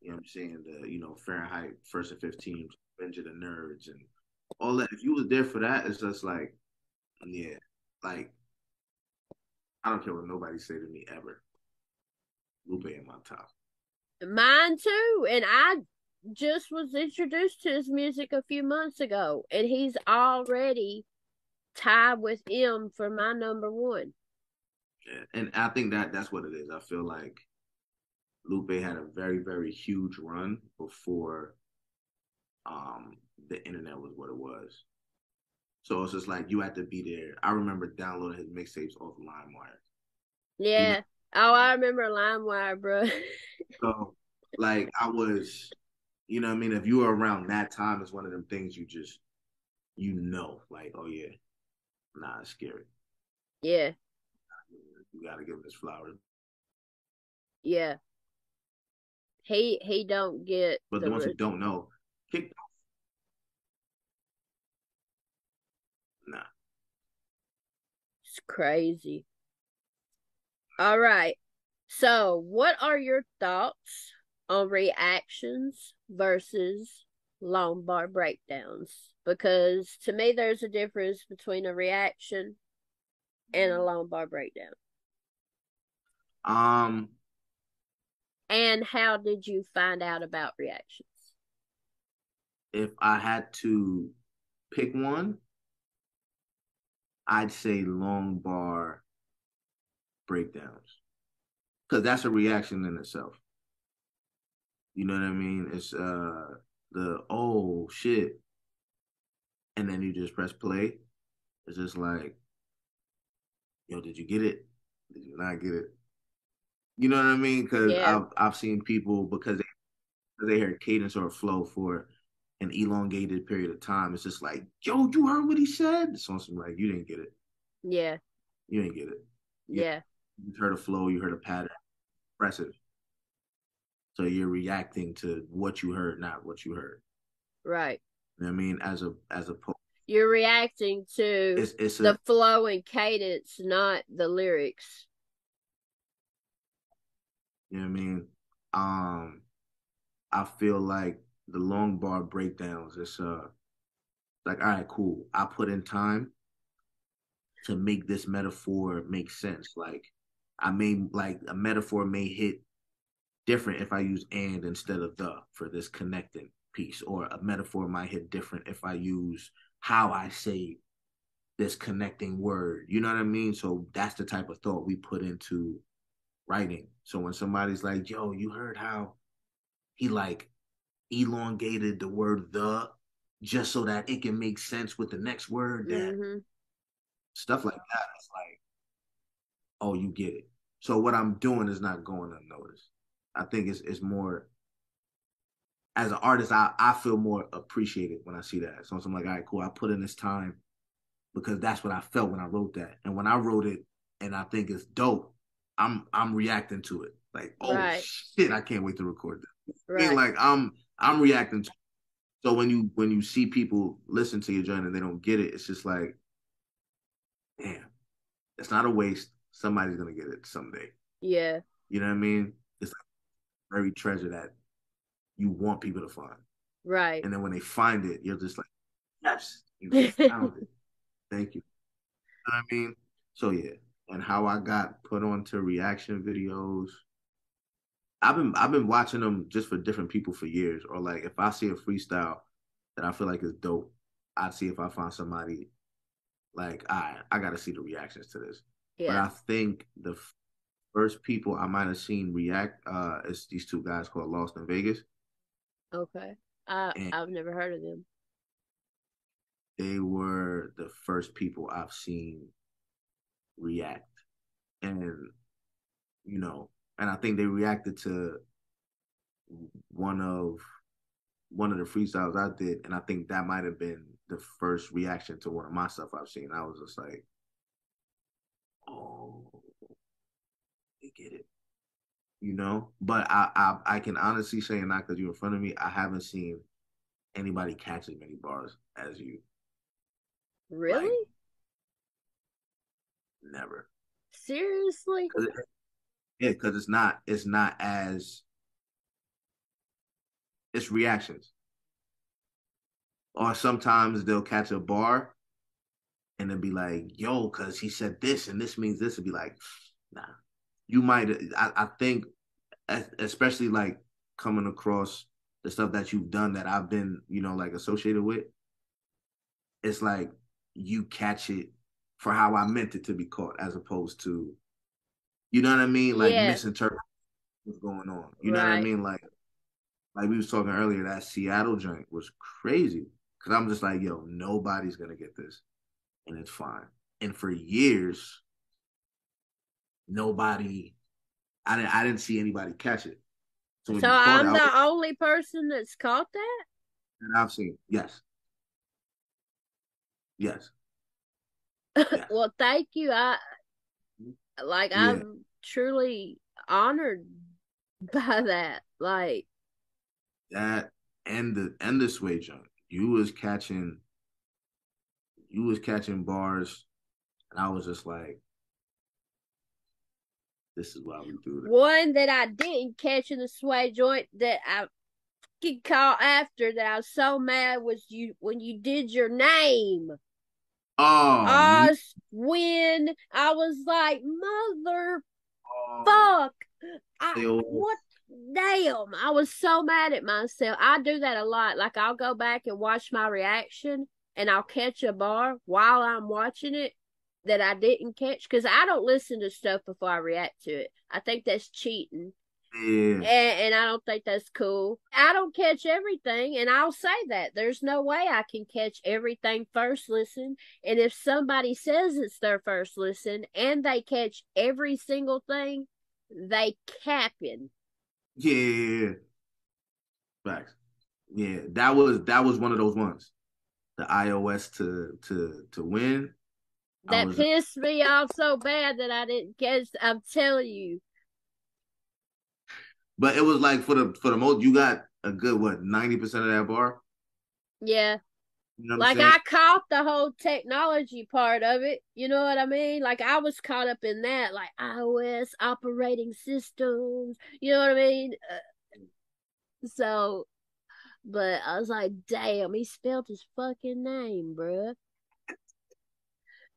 Speaker 2: what I'm saying, the Fahrenheit First and 15, Revenge of the Nerds and all that. If you was there for that, it's just like, yeah, like I don't care what nobody say to me ever. Lupe in my top.
Speaker 1: mine too. And I just was introduced to his music a few months ago, and he's already tied with M for my number one.
Speaker 2: Yeah. And I think that's what it is. I feel like Lupe had a very, very huge run before the internet was what it was. So it's just like you had to be there. I remember downloading his mixtapes off LimeWire. You know,
Speaker 1: Yeah. Oh, I remember LimeWire, bro.
Speaker 2: so like I was, what I mean. If you were around that time, it's one of them things like, oh yeah, nah, it's scary.
Speaker 1: Yeah,
Speaker 2: You got to give him his flowers.
Speaker 1: yeah. He don't get
Speaker 2: But the ones who don't know, kick nah.
Speaker 1: it's crazy. All right. So, what are your thoughts on reactions versus long bar breakdowns? Because to me, there's a difference between a reaction and a long bar breakdown.
Speaker 2: Um,
Speaker 1: And how did you find out about reactions?
Speaker 2: if I had to pick one, I'd say long bar breakdowns because that's a reaction in itself. You know what I mean? It's the oh shit, and then you just press play. It's just like, yo, did you get it? Did you not get it? You know what I mean? Because
Speaker 1: Yeah,
Speaker 2: I've seen people because they hear cadence or flow for an elongated period of time. It's just like, yo, you heard what he said? So I'm like, you didn't get it.
Speaker 1: yeah,
Speaker 2: You didn't get it. You,
Speaker 1: yeah,
Speaker 2: you heard a flow, you heard a pattern, impressive. So you're reacting to what you heard, not what you heard.
Speaker 1: right.
Speaker 2: You know what I mean? As a
Speaker 1: You're reacting to
Speaker 2: it's a
Speaker 1: the flow and cadence, not the lyrics.
Speaker 2: you know what I mean? Um, I feel like the long bar breakdowns, it's like, all right, cool. I put in time to make this metaphor make sense. Like I may like a metaphor may hit different if I use and instead of the for this connecting piece, or a metaphor might hit different if I use how I say this connecting word. You know what I mean? So that's the type of thought we put into writing. So when somebody's like, yo, you heard how he like elongated the word the just so that it can make sense with the next word, that
Speaker 1: Mm-hmm.
Speaker 2: stuff like that. It's like, oh, you get it. So what I'm doing is not going unnoticed. I think it's more as an artist, I feel more appreciated when I see that. So I'm like, all right, cool. I put in this time because that's what I felt when I wrote that. And when I wrote it and I think it's dope, I'm reacting to it. Like, oh
Speaker 1: Right.
Speaker 2: shit, I can't wait to record this. I mean,
Speaker 1: Right.
Speaker 2: like I'm reacting to it. So when you see people listen to your joint and they don't get it, it's just like, damn, it's not a waste. Somebody's gonna get it someday.
Speaker 1: Yeah.
Speaker 2: You know what I mean? It's like a very treasure that you want people to find.
Speaker 1: Right.
Speaker 2: And then when they find it, you're just like, yes, you found it. Thank you. You know what I mean? So yeah. And how I got put onto reaction videos. I've been watching them just for different people for years. Or like if I see a freestyle that I feel like is dope, I'd see if I find somebody like I gotta see the reactions to this. But
Speaker 1: Yeah.
Speaker 2: I think the first people I might have seen react is these two guys called Lost in Vegas.
Speaker 1: Okay.
Speaker 2: And
Speaker 1: I've never heard of them.
Speaker 2: they were the first people I've seen react. And you know, and I think they reacted to one of one of the freestyles I did, and I think that might have been the first reaction to one of my stuff I've seen. I was just like, oh, they get it, you know. But I can honestly say, and not because you're in front of me, I haven't seen anybody catch as many bars as you. Like
Speaker 1: Really?
Speaker 2: never.
Speaker 1: Seriously?
Speaker 2: Cause yeah, because it's not as it's reactions. Or sometimes they'll catch a bar and then be like, yo, cause he said this and this means this, and be like, nah. You might I think especially like coming across the stuff that you've done that I've been, like associated with, it's like you catch it for how I meant it to be caught as opposed to, you know what I mean? Like
Speaker 1: Yeah.
Speaker 2: misinterpret what's going on. You know what I
Speaker 1: Right.
Speaker 2: mean? Like we was talking earlier, that Seattle joint was crazy. Cause I'm just like, yo, nobody's gonna get this. And it's fine. And for years, nobody I didn't see anybody catch it. So when
Speaker 1: So
Speaker 2: you caught it,
Speaker 1: I'm
Speaker 2: I was
Speaker 1: the only person that's caught
Speaker 2: and I've seen yes, yes,
Speaker 1: that?
Speaker 2: yes.
Speaker 1: Well, thank you.
Speaker 2: Yeah.
Speaker 1: I'm truly honored by that. Like,
Speaker 2: That and the sway jump. You was catching bars and I was just like, this is why we do this.
Speaker 1: one that I didn't catch in the sway joint that I get caught after that I was so mad was you when you did your name.
Speaker 2: Oh,
Speaker 1: Oswin. I was like, mother
Speaker 2: oh,
Speaker 1: fuck. What?
Speaker 2: AOS.
Speaker 1: Damn. I was so mad at myself. I do that a lot. Like, I'll go back and watch my reaction and I'll catch a bar while I'm watching it that I didn't catch because I don't listen to stuff before I react to it. I think that's cheating.
Speaker 2: Yeah,
Speaker 1: And I don't think that's cool. I don't catch everything, and I'll say that. There's no way I can catch everything first listen. And if somebody says it's their first listen and they catch every single thing, they capping.
Speaker 2: yeah, yeah, yeah. Facts. Yeah, that was one of those ones. The iOS to win. I
Speaker 1: That
Speaker 2: was just,
Speaker 1: pissed me off so bad that I didn't catch. I'm telling you.
Speaker 2: but it was like for the most, you got a good what 90% of that bar.
Speaker 1: Yeah.
Speaker 2: You know what I'm
Speaker 1: Like,
Speaker 2: saying?
Speaker 1: I caught the whole technology part of it. You know what I mean? Like, I was caught up in that, like iOS operating systems. You know what I mean? So, but I was like, damn, he spelled his fucking name, bruh.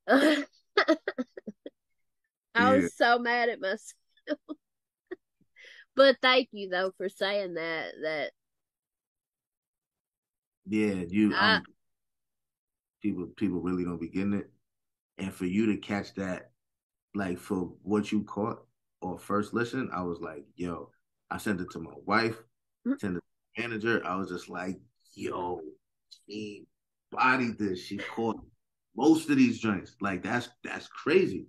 Speaker 1: I
Speaker 2: Yeah,
Speaker 1: was so mad at myself. But thank you though for saying that.
Speaker 2: yeah. You
Speaker 1: I
Speaker 2: people really don't be getting it, and for you to catch that, like for what you caught or first listen, I was like, yo. I sent it to my wife, sent it to the manager. I was just like, yo, she bodied this. She caught most of these joints. Like that's crazy.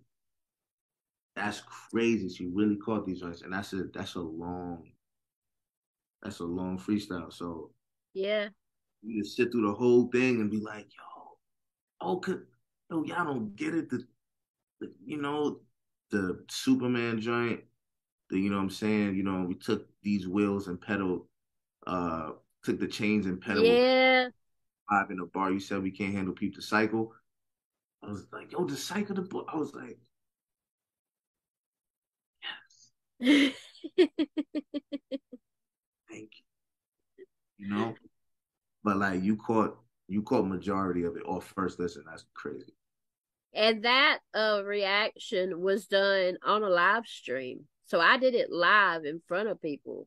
Speaker 2: That's crazy. She really caught these joints, and that's a long freestyle. So
Speaker 1: yeah.
Speaker 2: you just sit through the whole thing and be like, yo, oh, yo, y'all don't get it. The, you know, the Superman joint. You know what I'm saying? We took these wheels and pedal, uh, took the chains and pedal with
Speaker 1: Yeah.
Speaker 2: five in the bar. You said we can't handle peep the cycle. I was like, yo, the cycle the book. I was like, yes, thank you. You know? But like you caught majority of it off first listen. That's crazy.
Speaker 1: And that reaction was done on a live stream. So I did it live in front of people.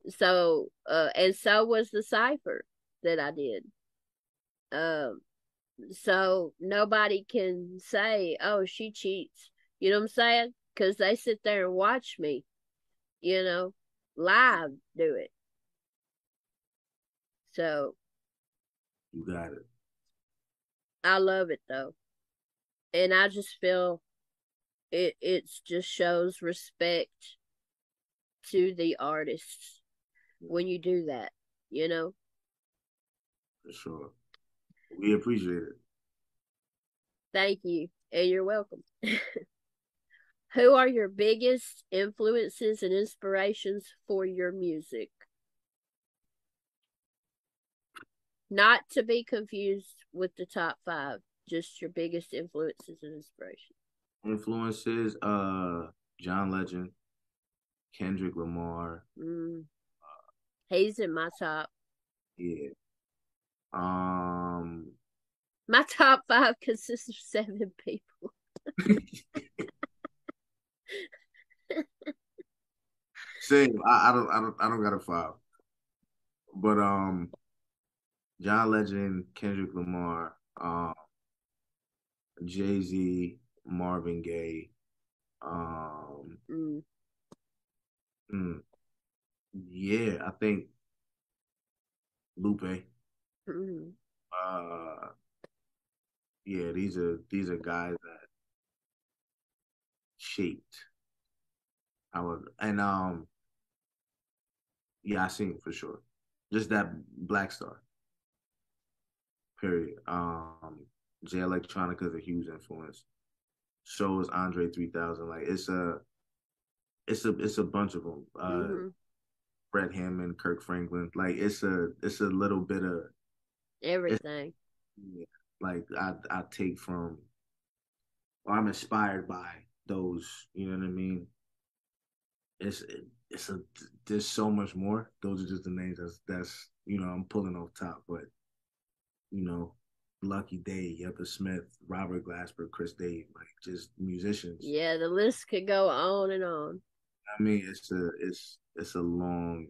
Speaker 1: So and so was the cipher that I did. Um so nobody can say, "Oh, she cheats." You know what I'm saying? Cuz they sit there and watch me, you know, live do it. So
Speaker 2: You got it.
Speaker 1: I love it though. And I just feel it's just shows respect to the artists when you do that, you know?
Speaker 2: For sure. We appreciate it.
Speaker 1: Thank you. And you're welcome. Who are your biggest influences and inspirations for your music? Not to be confused with the top five, just your biggest influences and inspirations.
Speaker 2: Influences, John Legend, Kendrick Lamar,
Speaker 1: Mm, he's in my top.
Speaker 2: yeah. Um
Speaker 1: My top five consists of 7 people.
Speaker 2: Same. I don't got a five. But John Legend, Kendrick Lamar, Jay-Z, Marvin Gaye, um
Speaker 1: Mm,
Speaker 2: mm, yeah, I think Lupe.
Speaker 1: mm,
Speaker 2: Uh yeah, these are guys that shaped our and yeah, I sing for sure. Just that Black Star, period. Jay Electronica is a huge influence. So is Andre 3000. Like it's a bunch of them.
Speaker 1: mm-hmm.
Speaker 2: Brett Hammond, Kirk Franklin. Like it's a little bit of it's
Speaker 1: Everything.
Speaker 2: yeah, like I take from or I'm inspired by those. You know what I mean? It's it's a there's so much more. Those are just the names that's I'm pulling off top, but you know, Lucky Day, Yeppa Smith, Robert Glasper, Chris Dave, like just musicians.
Speaker 1: Yeah, the list could go on and on.
Speaker 2: I mean, it's a long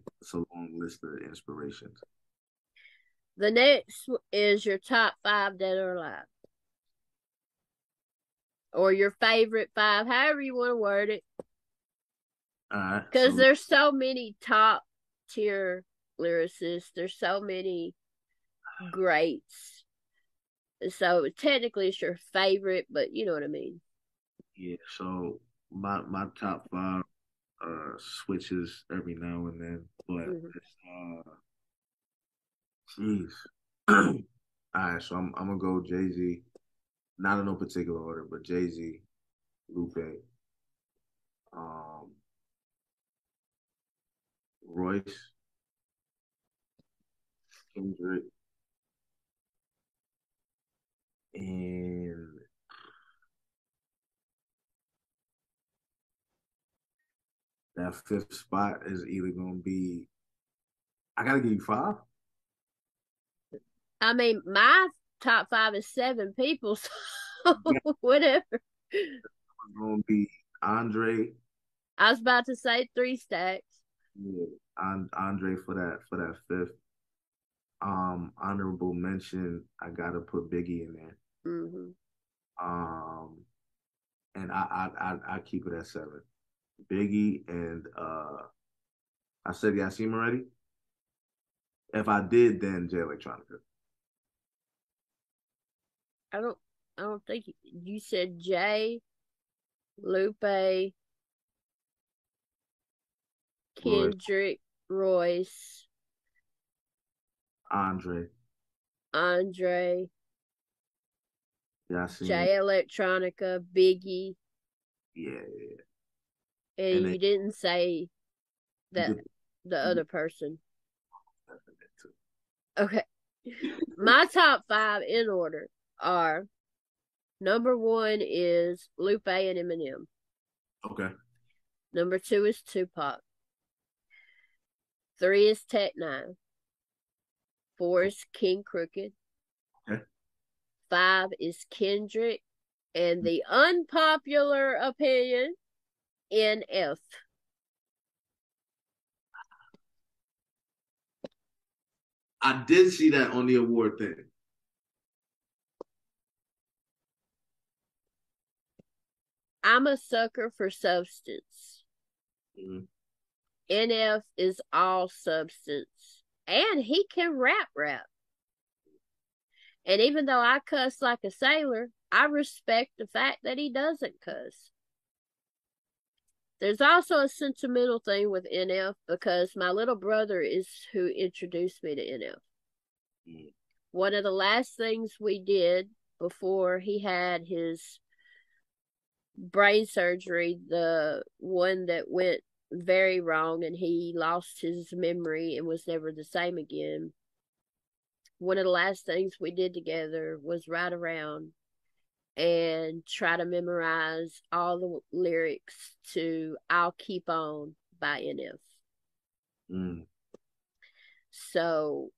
Speaker 2: list of inspirations.
Speaker 1: The next is your top five dead or alive, or your favorite five, however you want to word it.
Speaker 2: All right,
Speaker 1: Because there's so many top tier lyricists, there's so many greats. So technically, it's your favorite, but you know what I mean.
Speaker 2: yeah, so my top five switches every now and then, but
Speaker 1: Mm-hmm.
Speaker 2: jeez. All right, so I'm gonna go Jay Z, not in no particular order, but Jay Z, Lupe, um, Royce, Kendrick, and that fifth spot is either gonna be. I gotta give you five.
Speaker 1: I mean, my top five is 7 people, so
Speaker 2: Yeah,
Speaker 1: whatever.
Speaker 2: it's gonna be Andre.
Speaker 1: I was about to say 3 stacks.
Speaker 2: Yeah, Andre for that fifth. Honorable mention. I gotta put Biggie in there.
Speaker 1: Mm-hmm.
Speaker 2: Um, and I keep it at seven. Biggie and I said yeah, I see him already. If I did, then Jay Electronica.
Speaker 1: I don't. I don't think you said Jay, Lupe,
Speaker 2: Royce,
Speaker 1: Kendrick, Royce,
Speaker 2: Andre,
Speaker 1: Andre,
Speaker 2: yeah, I see him.
Speaker 1: Jay Electronica, Biggie,
Speaker 2: Yeah, yeah.
Speaker 1: And
Speaker 2: And then
Speaker 1: you didn't say
Speaker 2: you
Speaker 1: that
Speaker 2: could
Speaker 1: the
Speaker 2: you
Speaker 1: other person.
Speaker 2: could too.
Speaker 1: Okay. My top five in order are number one is Lupe and Eminem.
Speaker 2: Okay.
Speaker 1: Number two is Tupac. Three is Tech Nine. Four is King Crooked.
Speaker 2: Okay.
Speaker 1: Five is Kendrick. And the unpopular opinion, NF.
Speaker 2: I did see that on the award thing.
Speaker 1: I'm a sucker for substance.
Speaker 2: Mhm.
Speaker 1: NF is all substance. And he can rap. And even though I cuss like a sailor, I respect the fact that he doesn't cuss. There's also a sentimental thing with NF because my little brother is who introduced me to NF.
Speaker 2: Mhm.
Speaker 1: One of the last things we did before he had his brain surgery, the one that went very wrong and he lost his memory and was never the same again. One of the last things we did together was ride around and try to memorize all the lyrics to I'll Keep On by NF.
Speaker 2: Mm.
Speaker 1: So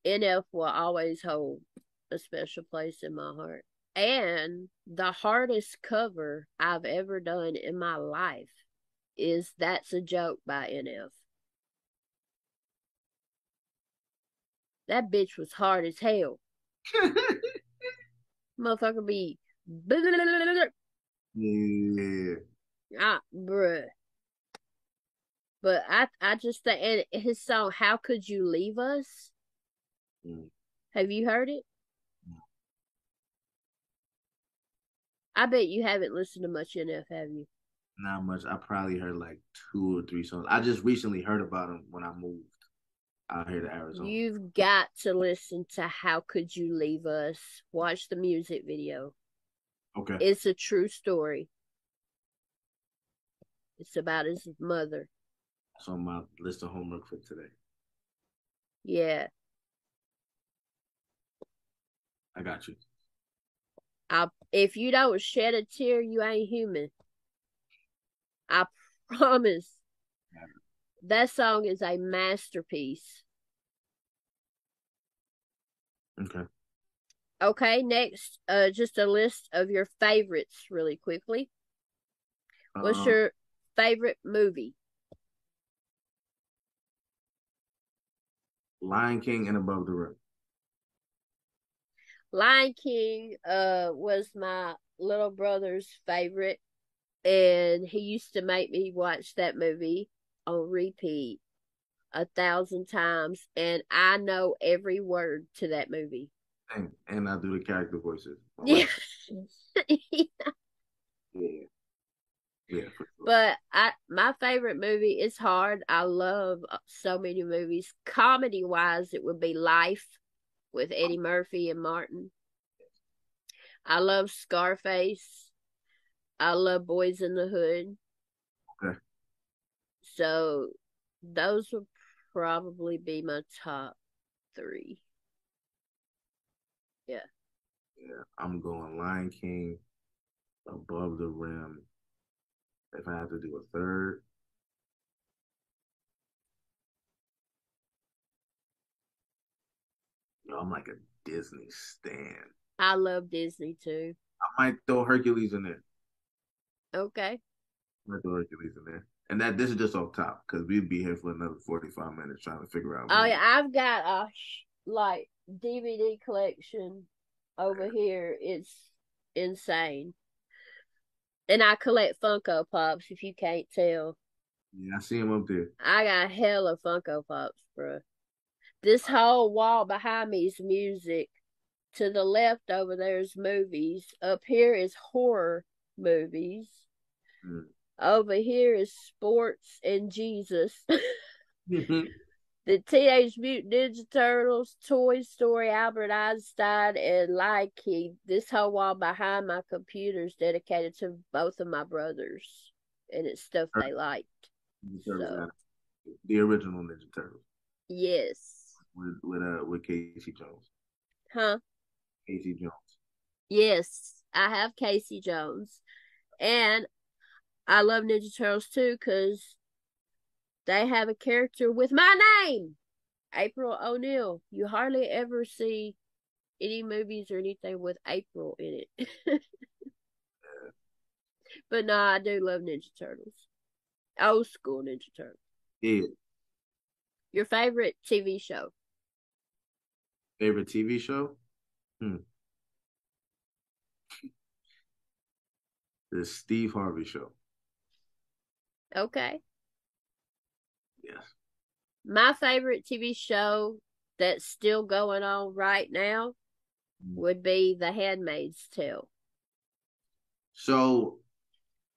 Speaker 1: NF will always hold a special place in my heart. And the hardest cover I've ever done in my life is That's a Joke by NF. That bitch was hard as hell. Motherfucker be
Speaker 2: Yeah.
Speaker 1: bruh. But I just think, and his song "How Could You Leave Us"?
Speaker 2: Mm.
Speaker 1: Have you heard it? I bet you haven't listened to much NF, have you?
Speaker 2: Not much. I probably heard like two or three songs. I just recently heard about him when I moved out here to Arizona.
Speaker 1: You've got to listen to "How Could You Leave Us." Watch the music video.
Speaker 2: Okay.
Speaker 1: It's a true story. It's about his mother.
Speaker 2: That's on my list of homework for today.
Speaker 1: Yeah,
Speaker 2: I got you.
Speaker 1: if you don't shed a tear, you ain't human. I promise. That song is a masterpiece.
Speaker 2: Okay.
Speaker 1: Okay, next, just a list of your favorites really quickly. What's
Speaker 2: Uh,
Speaker 1: your favorite movie?
Speaker 2: Lion King and Above the Rim.
Speaker 1: Lion King was my little brother's favorite, and he used to make me watch that movie on repeat 1,000 times, and I know every word to that movie.
Speaker 2: And I do the character voices.
Speaker 1: Yeah.
Speaker 2: Yeah. Yeah, for sure.
Speaker 1: But my favorite movie is hard. I love so many movies. Comedy wise, it would be Life with Eddie Murphy and Martin. I love Scarface. I love Boys in the Hood.
Speaker 2: Okay.
Speaker 1: So those would probably be my top three. Yeah.
Speaker 2: Yeah. I'm going Lion King, Above the Rim. If I have to do a third, I'm like a Disney stan.
Speaker 1: I love Disney too.
Speaker 2: I might throw Hercules in there.
Speaker 1: Okay.
Speaker 2: I might throw Hercules in there. And that this is just off top because we'd be here for another 45 minutes trying to figure out
Speaker 1: Oh yeah,
Speaker 2: movies.
Speaker 1: I've got a like DVD collection over here. It's insane. And I collect Funko Pops if you can't tell.
Speaker 2: Yeah, I see him up there.
Speaker 1: I got hella Funko Pops, bro. This whole wall behind me is music. To the left over there is movies. Up here is horror movies.
Speaker 2: Mm.
Speaker 1: Over here is sports and Jesus. The Teenage Mutant Ninja Turtles, Toy Story, Albert Einstein, and Lion King. This whole wall behind my computer is dedicated to both of my brothers, and it's stuff they liked.
Speaker 2: Ninja Turtles
Speaker 1: So,
Speaker 2: got the original Ninja Turtles
Speaker 1: yes.
Speaker 2: with Casey Jones.
Speaker 1: Huh?
Speaker 2: Casey Jones.
Speaker 1: Yes, I have Casey Jones. And I love Ninja Turtles too because they have a character with my name, April O'Neil. You hardly ever see any movies or anything with April in it. But no, I do love Ninja Turtles. Old school Ninja Turtles.
Speaker 2: Yeah.
Speaker 1: Your favorite TV show?
Speaker 2: Favorite TV show? The Steve Harvey Show.
Speaker 1: Okay.
Speaker 2: Yes.
Speaker 1: My favorite TV show that's still going on right now would be The Handmaid's Tale.
Speaker 2: So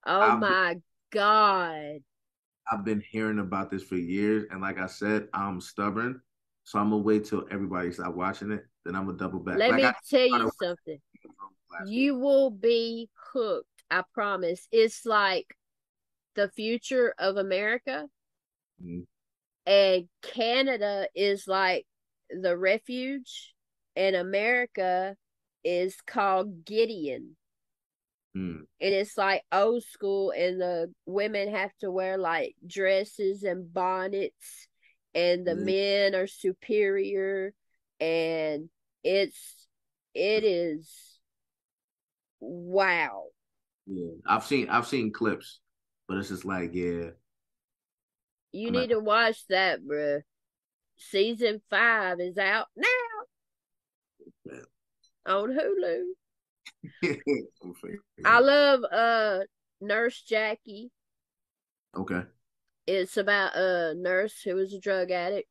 Speaker 1: Oh
Speaker 2: I've been,
Speaker 1: my God.
Speaker 2: I've been hearing about this for years, and like I said, I'm stubborn, so I'm gonna wait till everybody stop watching it, then I'm gonna double back.
Speaker 1: Let
Speaker 2: Like I
Speaker 1: me tell
Speaker 2: started
Speaker 1: you
Speaker 2: watching
Speaker 1: something.
Speaker 2: it last week.
Speaker 1: You will be hooked. I promise. It's like the future of America,
Speaker 2: Mm-hmm.
Speaker 1: and Canada is like the refuge, and America is called Gideon.
Speaker 2: Mm-hmm.
Speaker 1: And it's like old school, and the women have to wear like dresses and bonnets, and the
Speaker 2: Yeah,
Speaker 1: men are superior, and it is wow.
Speaker 2: yeah. I've seen clips, but it's just like, yeah,
Speaker 1: You
Speaker 2: I'm not.
Speaker 1: need to watch that, bruh. Season 5 is out now on Hulu. I love Nurse Jackie.
Speaker 2: Okay.
Speaker 1: It's about a nurse who was a drug addict.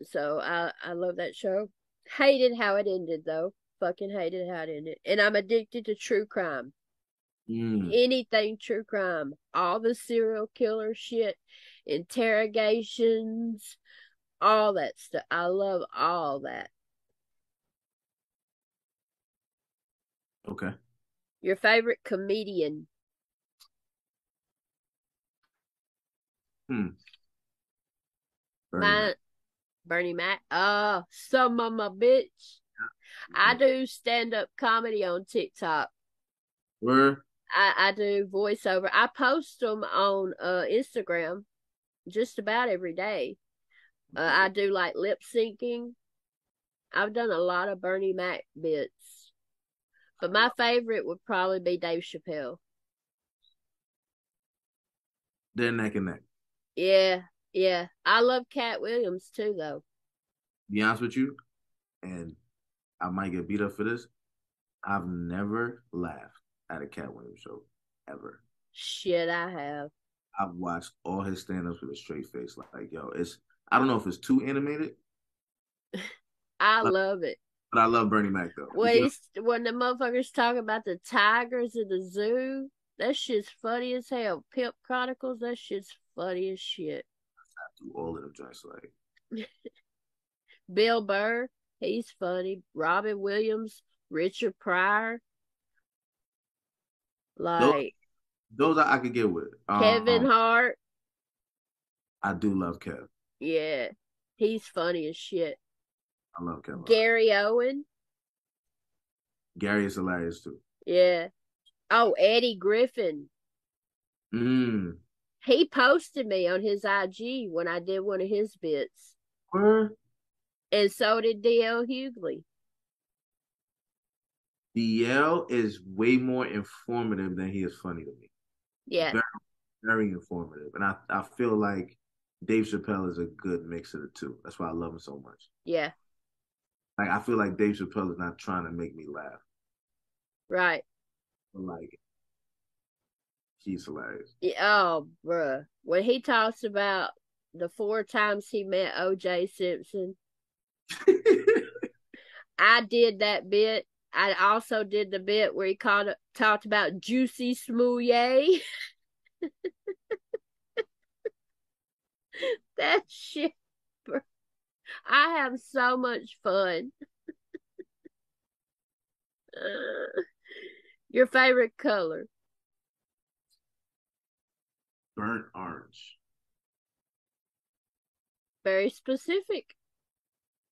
Speaker 1: So I love that show. Hated how it ended though. Fucking hated how it ended. And I'm addicted to true crime.
Speaker 2: Mm,
Speaker 1: Anything true crime. All the serial killer shit, interrogations, all that stuff. I love all that.
Speaker 2: okay.
Speaker 1: Your favorite comedian?
Speaker 2: Hmm. Bernie
Speaker 1: My
Speaker 2: Mac.
Speaker 1: Bernie Mac. Some of my bitch. I
Speaker 2: Yeah.
Speaker 1: do stand up comedy on TikTok.
Speaker 2: Where?
Speaker 1: I do voiceover. I post them on Instagram just about every day. I do like lip syncing. I've done a lot of Bernie Mac bits, but my favorite would probably be Dave Chappelle.
Speaker 2: They're neck and neck.
Speaker 1: Yeah, yeah. I love Cat Williams too, though.
Speaker 2: Be honest with you, and I might get beat up for this. I've never laughed at a Cat Williams show ever.
Speaker 1: Shit, I have.
Speaker 2: I've watched all his stand-ups with a straight face. Like, yo, it's I don't know if it's too animated,
Speaker 1: I
Speaker 2: but,
Speaker 1: love it.
Speaker 2: but I love Bernie Mac though. You see what
Speaker 1: When the motherfuckers talk about the tigers in the zoo, that shit's funny as hell. Pimp Chronicles, that shit's funny as shit.
Speaker 2: I do all of them joints like
Speaker 1: Bill Burr, he's funny. Robin Williams, Richard Pryor,
Speaker 2: those
Speaker 1: like
Speaker 2: those I could get with.
Speaker 1: Kevin Hart.
Speaker 2: I do love Kev.
Speaker 1: Yeah, he's funny as shit.
Speaker 2: I love Kevin Hart.
Speaker 1: Gary Owen.
Speaker 2: Gary is hilarious too.
Speaker 1: Yeah. Oh, Eddie Griffin.
Speaker 2: Mm.
Speaker 1: He posted me on his IG when I did one of his bits.
Speaker 2: Where?
Speaker 1: And so did DL Hughley.
Speaker 2: DL is way more informative than he is funny to me.
Speaker 1: Yeah.
Speaker 2: Very, very informative. And I feel like Dave Chappelle is a good mix of the two. That's why I love him so much.
Speaker 1: Yeah.
Speaker 2: Like I feel like Dave Chappelle is not trying to make me laugh.
Speaker 1: Right.
Speaker 2: But like he's hilarious.
Speaker 1: Yeah, oh, bruh. When he talks about the 4 times he met OJ Simpson, I did that bit. I also did the bit where he talked about Juicy Smouye. That shit. I have so much fun. Your favorite color?
Speaker 2: Burnt orange.
Speaker 1: Very specific.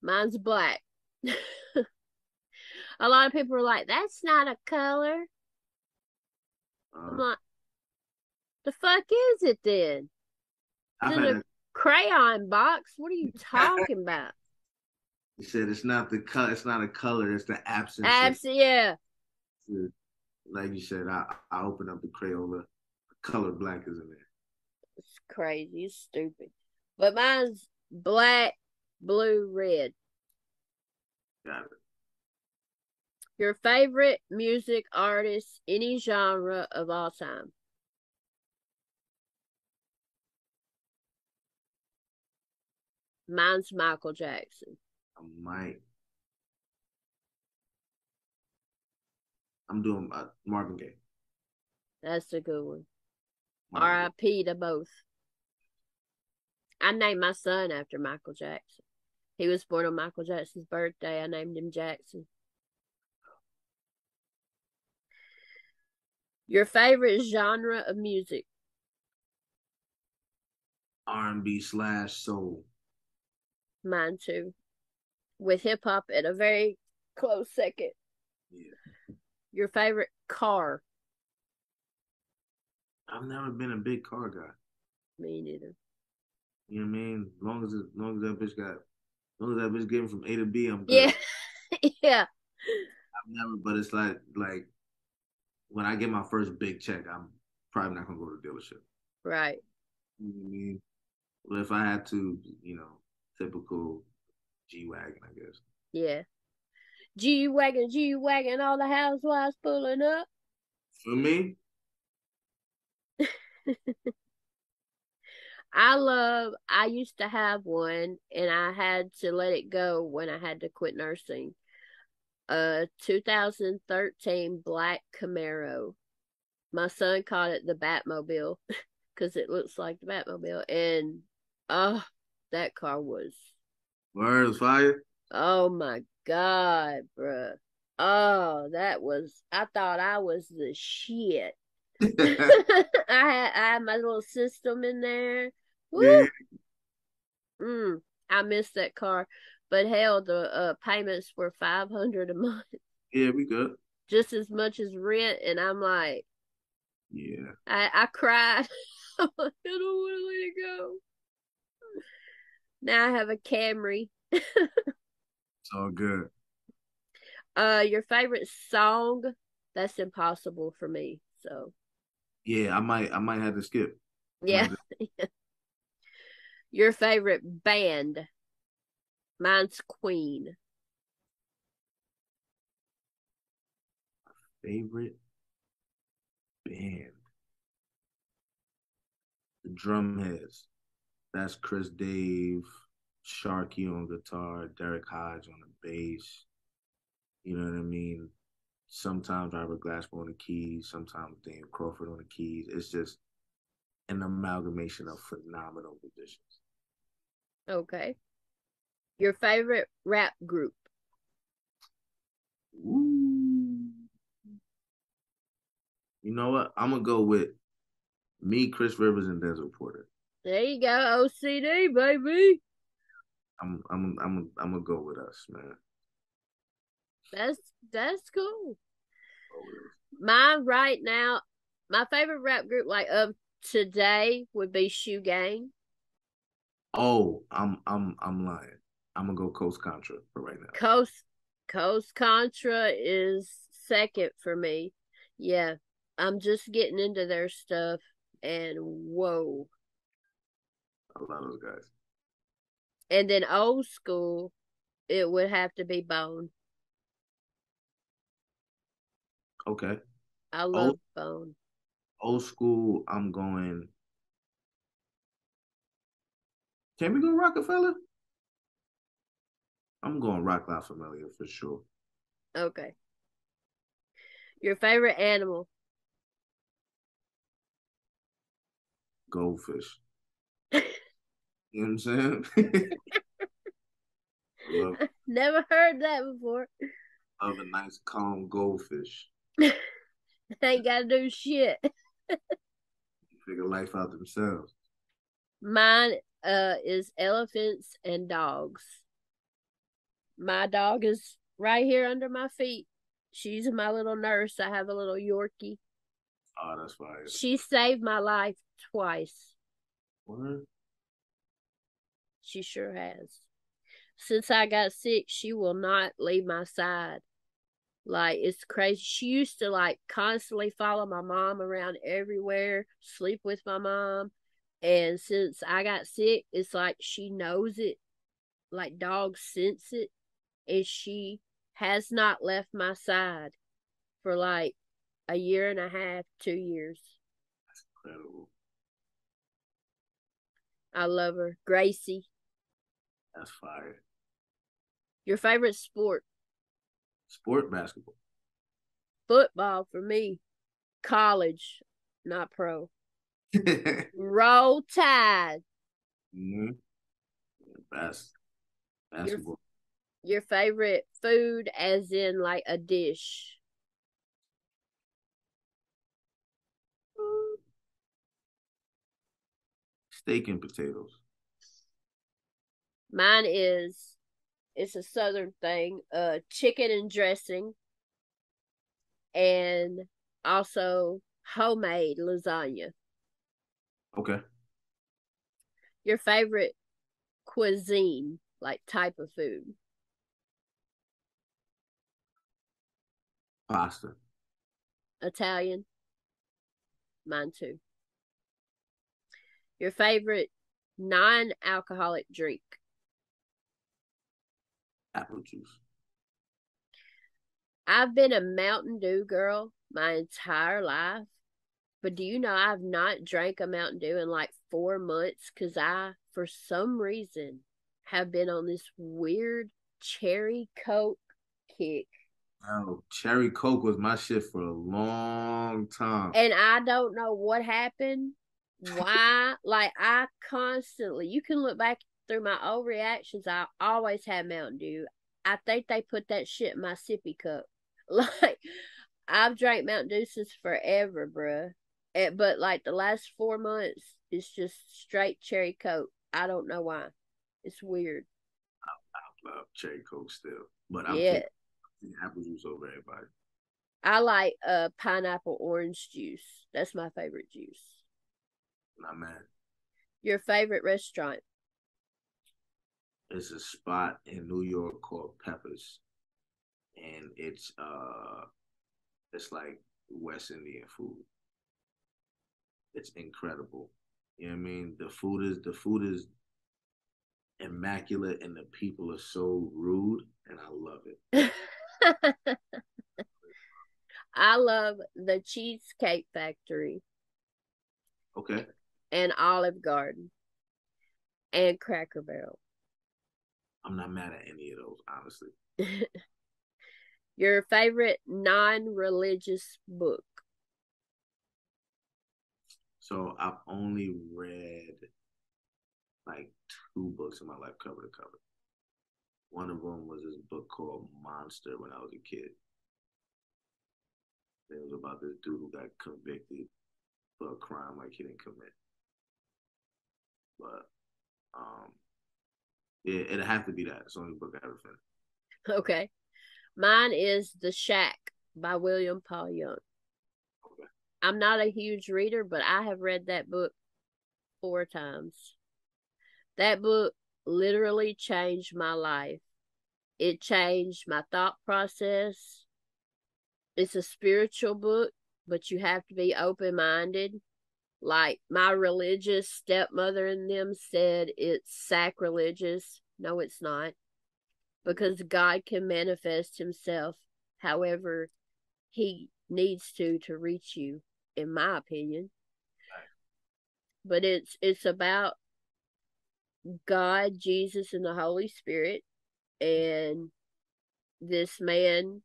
Speaker 1: Mine's black. A lot of people are like, that's not a color. I'm
Speaker 2: Uh,
Speaker 1: like, the fuck is it then? It's
Speaker 2: I've
Speaker 1: in
Speaker 2: had
Speaker 1: a
Speaker 2: a.
Speaker 1: crayon box. What are you talking about?
Speaker 2: He said it's not the color. It's not a color. It's the absence of.
Speaker 1: Yeah.
Speaker 2: Like you said, I open up the Crayola. Color black is in there.
Speaker 1: It's crazy. It's stupid. But mine's black, blue, red.
Speaker 2: Got it.
Speaker 1: Your favorite music artist, any genre of all time? Mine's Michael Jackson.
Speaker 2: I might. I'm doing Marvin Gaye.
Speaker 1: That's a good one.
Speaker 2: Marvin Gaye.
Speaker 1: R.I.P. to both. I named my son after Michael Jackson. He was born on Michael Jackson's birthday. I named him Jackson. Your favorite genre of music?
Speaker 2: R&B slash soul.
Speaker 1: Mine too. With hip hop at a very close second.
Speaker 2: Yeah.
Speaker 1: Your favorite car?
Speaker 2: I've never been a big car guy.
Speaker 1: Me neither.
Speaker 2: You know what I mean? As long as that bitch got, as long as that bitch getting from A to B, I'm
Speaker 1: Yeah.
Speaker 2: good.
Speaker 1: Yeah.
Speaker 2: I've never, but it's like when I get my first big check, I'm probably not gonna go to the dealership.
Speaker 1: Right.
Speaker 2: You know what I mean? But if I had to, typical G wagon, I guess.
Speaker 1: Yeah. G Wagon, G Wagon, all the housewives pulling up.
Speaker 2: For me,
Speaker 1: I used to have one and I had to let it go when I had to quit nursing. 2013 black Camaro. My son called it the Batmobile because it looks like the Batmobile. And oh, that car was,
Speaker 2: word is fire.
Speaker 1: oh my God, bruh. Oh, I thought I was the shit. I had my little system in there.
Speaker 2: Yeah,
Speaker 1: Woo! I missed that car. But hell, the payments were 500 a month,
Speaker 2: yeah, we good.
Speaker 1: just as much as rent. And I'm like,
Speaker 2: Yeah,
Speaker 1: I cried. I'm like, I don't want to let it go. Now I have a Camry.
Speaker 2: it's all good.
Speaker 1: Your favorite song? That's impossible for me. So
Speaker 2: Yeah, I might have to skip. I might
Speaker 1: yeah.
Speaker 2: have to
Speaker 1: Your favorite band? Mine's Queen.
Speaker 2: favorite band. The Drumheads. That's Chris Dave, Sharkey on guitar, Derek Hodge on the bass. You know what I mean? Sometimes Robert Glasper on the keys, sometimes Dave Crawford on the keys. It's just an amalgamation of phenomenal musicians.
Speaker 1: Okay. Your favorite rap group?
Speaker 2: Ooh. You know what? I'm gonna go with me, Chris Rivers, and Denzel Porter.
Speaker 1: There you go, OCD, baby.
Speaker 2: I'm gonna go with us, man.
Speaker 1: That's that's cool.
Speaker 2: Go with us.
Speaker 1: Mine right now, my favorite rap group like of today would be Shoe Gang.
Speaker 2: Oh, I'm lying. I'm gonna go Coast Contra for right now.
Speaker 1: Coast Coast Contra is second for me. Yeah, I'm just getting into their stuff, and whoa.
Speaker 2: I love those guys.
Speaker 1: And then old school, it would have to be Bone.
Speaker 2: Okay.
Speaker 1: I
Speaker 2: Old
Speaker 1: love Bone.
Speaker 2: old school. I'm going. Can we go Rockefeller? I'm going Rock La Familia for sure.
Speaker 1: Okay. Your favorite animal?
Speaker 2: Goldfish. You know what I'm saying? Love,
Speaker 1: Never heard that before.
Speaker 2: love a nice calm goldfish.
Speaker 1: Ain't gotta do shit.
Speaker 2: Figure life out themselves.
Speaker 1: Mine is elephants and dogs. My dog is right here under my feet. She's my little nurse. I have a little Yorkie.
Speaker 2: Oh, that's fire.
Speaker 1: She saved my life twice.
Speaker 2: What?
Speaker 1: She sure has. Since I got sick, she will not leave my side. Like, it's crazy. She used to like constantly follow my mom around everywhere, sleep with my mom. And since I got sick, it's like she knows it. Like dogs sense it. And she has not left my side for like a year and a half, 2 years.
Speaker 2: Incredible.
Speaker 1: I love her. Gracie,
Speaker 2: That's fire.
Speaker 1: your favorite sport?
Speaker 2: Sport basketball.
Speaker 1: Football for me. College, not pro.
Speaker 2: hmm
Speaker 1: Roll Tide.
Speaker 2: Bas-
Speaker 1: Your
Speaker 2: basketball.
Speaker 1: your favorite food, as in like a dish.
Speaker 2: Steak and potatoes.
Speaker 1: Mine is it's a southern thing. Chicken and dressing, and also homemade lasagna.
Speaker 2: Okay.
Speaker 1: Your favorite cuisine, like type of food.
Speaker 2: Pasta.
Speaker 1: Italian. Mine too. Your favorite non-alcoholic drink.
Speaker 2: Apple juice.
Speaker 1: I've been a Mountain Dew girl my entire life. But do you know I've not drank a Mountain Dew in like 4 months because I, for some reason, have been on this weird cherry Coke kick.
Speaker 2: Oh, cherry Coke was my shit for a long time.
Speaker 1: And I don't know what happened, why. Like, I constantly, you can look back through my old reactions, I always had Mountain Dew. I think they put that shit in my sippy cup. Like, I've drank Mountain Dew since forever, bruh. But like the last 4 months, it's just straight cherry Coke. I don't know why. It's weird.
Speaker 2: I love cherry Coke still, but I'm
Speaker 1: Yeah,
Speaker 2: taking apple juice over everybody.
Speaker 1: I like pineapple orange juice. That's my favorite juice.
Speaker 2: Not mad.
Speaker 1: Your favorite restaurant?
Speaker 2: It's a spot in New York called Peppers, and it's like West Indian food. It's incredible. You know what I mean? The food is immaculate, and the people are so rude, and I love it.
Speaker 1: I love the Cheesecake Factory
Speaker 2: Okay.
Speaker 1: and Olive Garden and Cracker Barrel.
Speaker 2: I'm not mad at any of those, honestly.
Speaker 1: Your favorite non-religious book?
Speaker 2: So I've only read like two books in my life cover to cover. One of them was this book called Monster when I was a kid. It was about this dude who got convicted for a crime like he didn't commit. But yeah, it'd have to be that. It's the only book I ever finished.
Speaker 1: Okay. Mine is The Shack by William Paul Young.
Speaker 2: Okay.
Speaker 1: I'm not a huge reader, but I have read that book 4 times. That book literally changed my life. It changed my thought process. It's a spiritual book, but you have to be open minded. Like my religious stepmother and them said it's sacrilegious. No, it's not. Because God can manifest himself however he needs to reach you, in my opinion. But it's about God, Jesus, and the Holy Spirit. And this man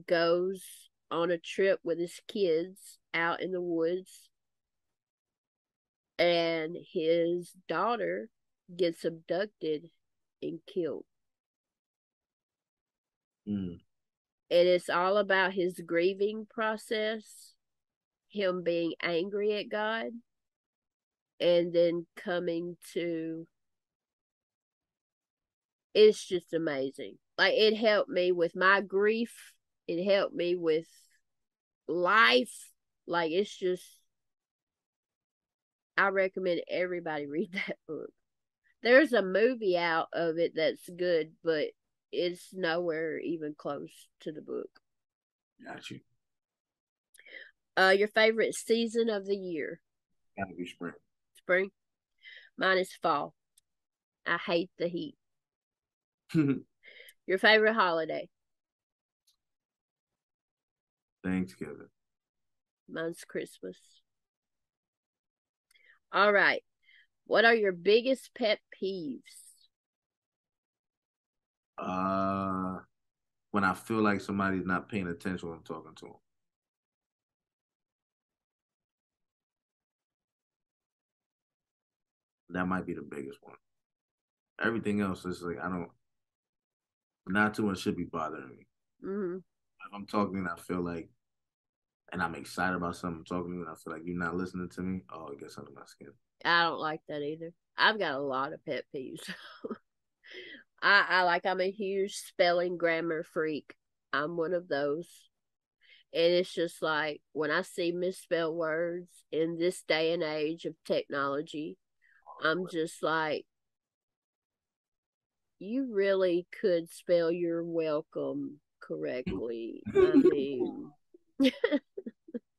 Speaker 1: goes on a trip with his kids out in the woods, and his daughter gets abducted and killed.
Speaker 2: Mm.
Speaker 1: And it's all about his grieving process, him being angry at God, and then coming to, it's just amazing. Like, it helped me with my grief, it helped me with life. Like, it's just, I recommend everybody read that book. There's a movie out of it that's good, but it's nowhere even close to the book.
Speaker 2: Got you.
Speaker 1: Your favorite season of the year?
Speaker 2: Gotta be spring.
Speaker 1: Spring? Mine is fall. I hate the heat. Your favorite holiday?
Speaker 2: Thanksgiving.
Speaker 1: Mine's Christmas. All right. What are your biggest pet peeves?
Speaker 2: Uh, when I feel like somebody's not paying attention when I'm talking to them, that might be the biggest one. Everything else is like I don't. Not too much should be bothering me.
Speaker 1: Mm-hmm.
Speaker 2: If I'm talking and I feel like, and I'm excited about something I'm talking to you, and I feel like you're not listening to me, oh, it gets under my skin.
Speaker 1: I don't like that either. I've got a lot of pet peeves. I'm a huge spelling grammar freak. I'm one of those. And it's just like when I see misspelled words in this day and age of technology, I'm just like, you really could spell your welcome correctly. I mean,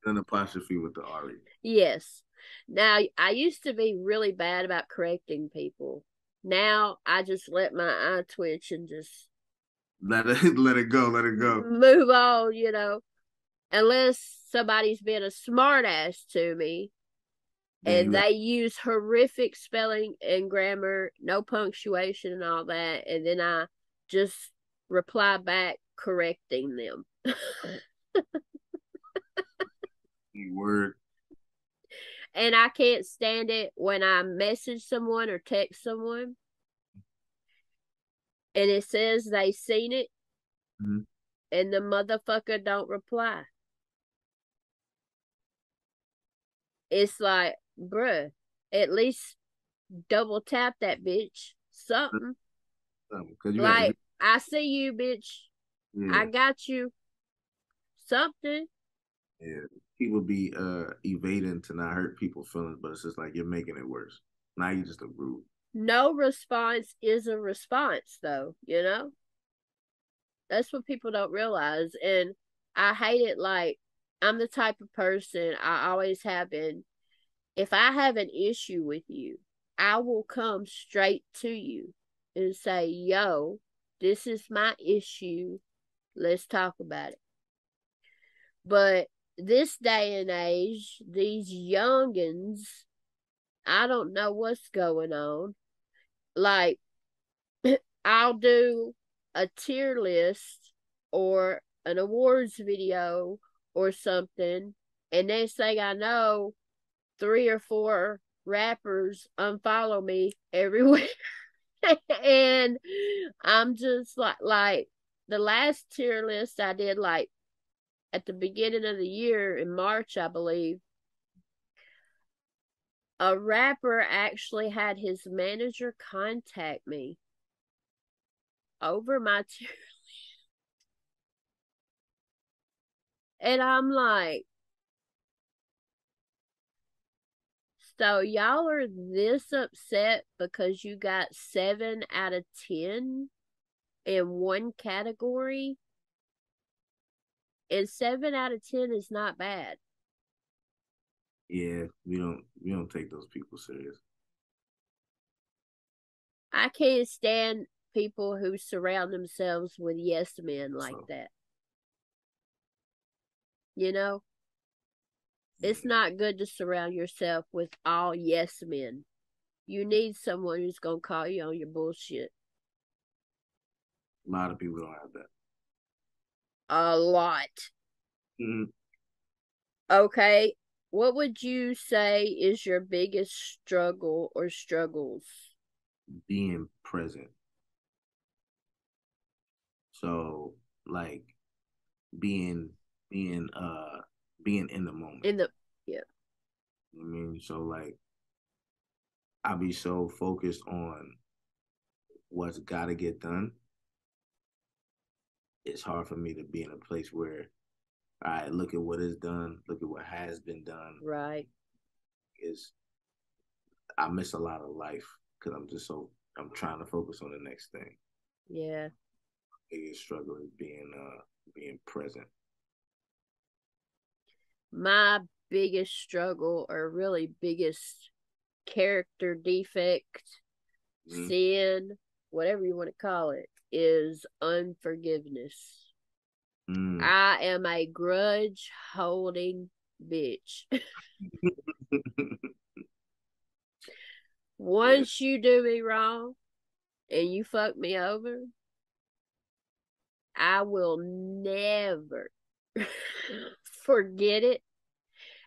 Speaker 2: An apostrophe with the R.
Speaker 1: yes. Now, I used to be really bad about correcting people. Now I just let my eye twitch and just
Speaker 2: Let it let it go, let it go.
Speaker 1: move on, unless somebody's been a smartass to me
Speaker 2: Then
Speaker 1: and
Speaker 2: you let
Speaker 1: they use horrific spelling and grammar, no punctuation and all that, and then I just reply back correcting them.
Speaker 2: the word.
Speaker 1: And I can't stand it when I message someone or text someone and it says they seen it
Speaker 2: Mm-hmm.
Speaker 1: and the motherfucker don't reply. It's like, bruh, at least double tap that bitch. Something.
Speaker 2: Because you got,
Speaker 1: Like, I see you, bitch. I
Speaker 2: yeah,
Speaker 1: got you. Something.
Speaker 2: yeah. People be evading to not hurt people's feelings, but it's just like you're making it worse. Now you just a rude.
Speaker 1: No response is a response, though, That's what people don't realize. And I hate it. Like, I'm the type of person, I always have been. If I have an issue with you, I will come straight to you and say, yo, this is my issue. Let's talk about it. But this day and age, these youngins, I don't know what's going on. Like, I'll do a tier list or an awards video or something, and next thing I know, 3 or 4 rappers unfollow me everywhere. And I'm just like the last tier list I did, like at the beginning of the year in March, I believe, a rapper actually had his manager contact me over my tier. And I'm like, so y'all are this upset because you got 7 out of 10 in one category? And 7 out of 10 is not bad.
Speaker 2: Yeah, we don't take those people serious.
Speaker 1: I can't stand people who surround themselves with yes men like
Speaker 2: So
Speaker 1: that. You know, it's
Speaker 2: yeah,
Speaker 1: not good to surround yourself with all yes men. You need someone who's going to call you on your bullshit.
Speaker 2: a lot of people don't have that.
Speaker 1: A lot.
Speaker 2: Mhm.
Speaker 1: Okay. What would you say is your biggest struggle or struggles?
Speaker 2: Being present. So like being being being in the moment.
Speaker 1: In the yeah,
Speaker 2: I mean, so like I be so focused on what's got to get done. It's hard for me to be in a place where, all right, look at what is done, look at what has been done.
Speaker 1: right.
Speaker 2: Is I miss a lot of life because I'm trying to focus on the next thing.
Speaker 1: Yeah.
Speaker 2: Biggest struggle is being present.
Speaker 1: My biggest struggle, or really biggest character defect,
Speaker 2: Mm-hmm.
Speaker 1: sin, whatever you want to call it, is unforgiveness.
Speaker 2: Mm.
Speaker 1: I am a grudge holding bitch.
Speaker 2: Yeah,
Speaker 1: Once you do me wrong and you fuck me over, I will never forget it.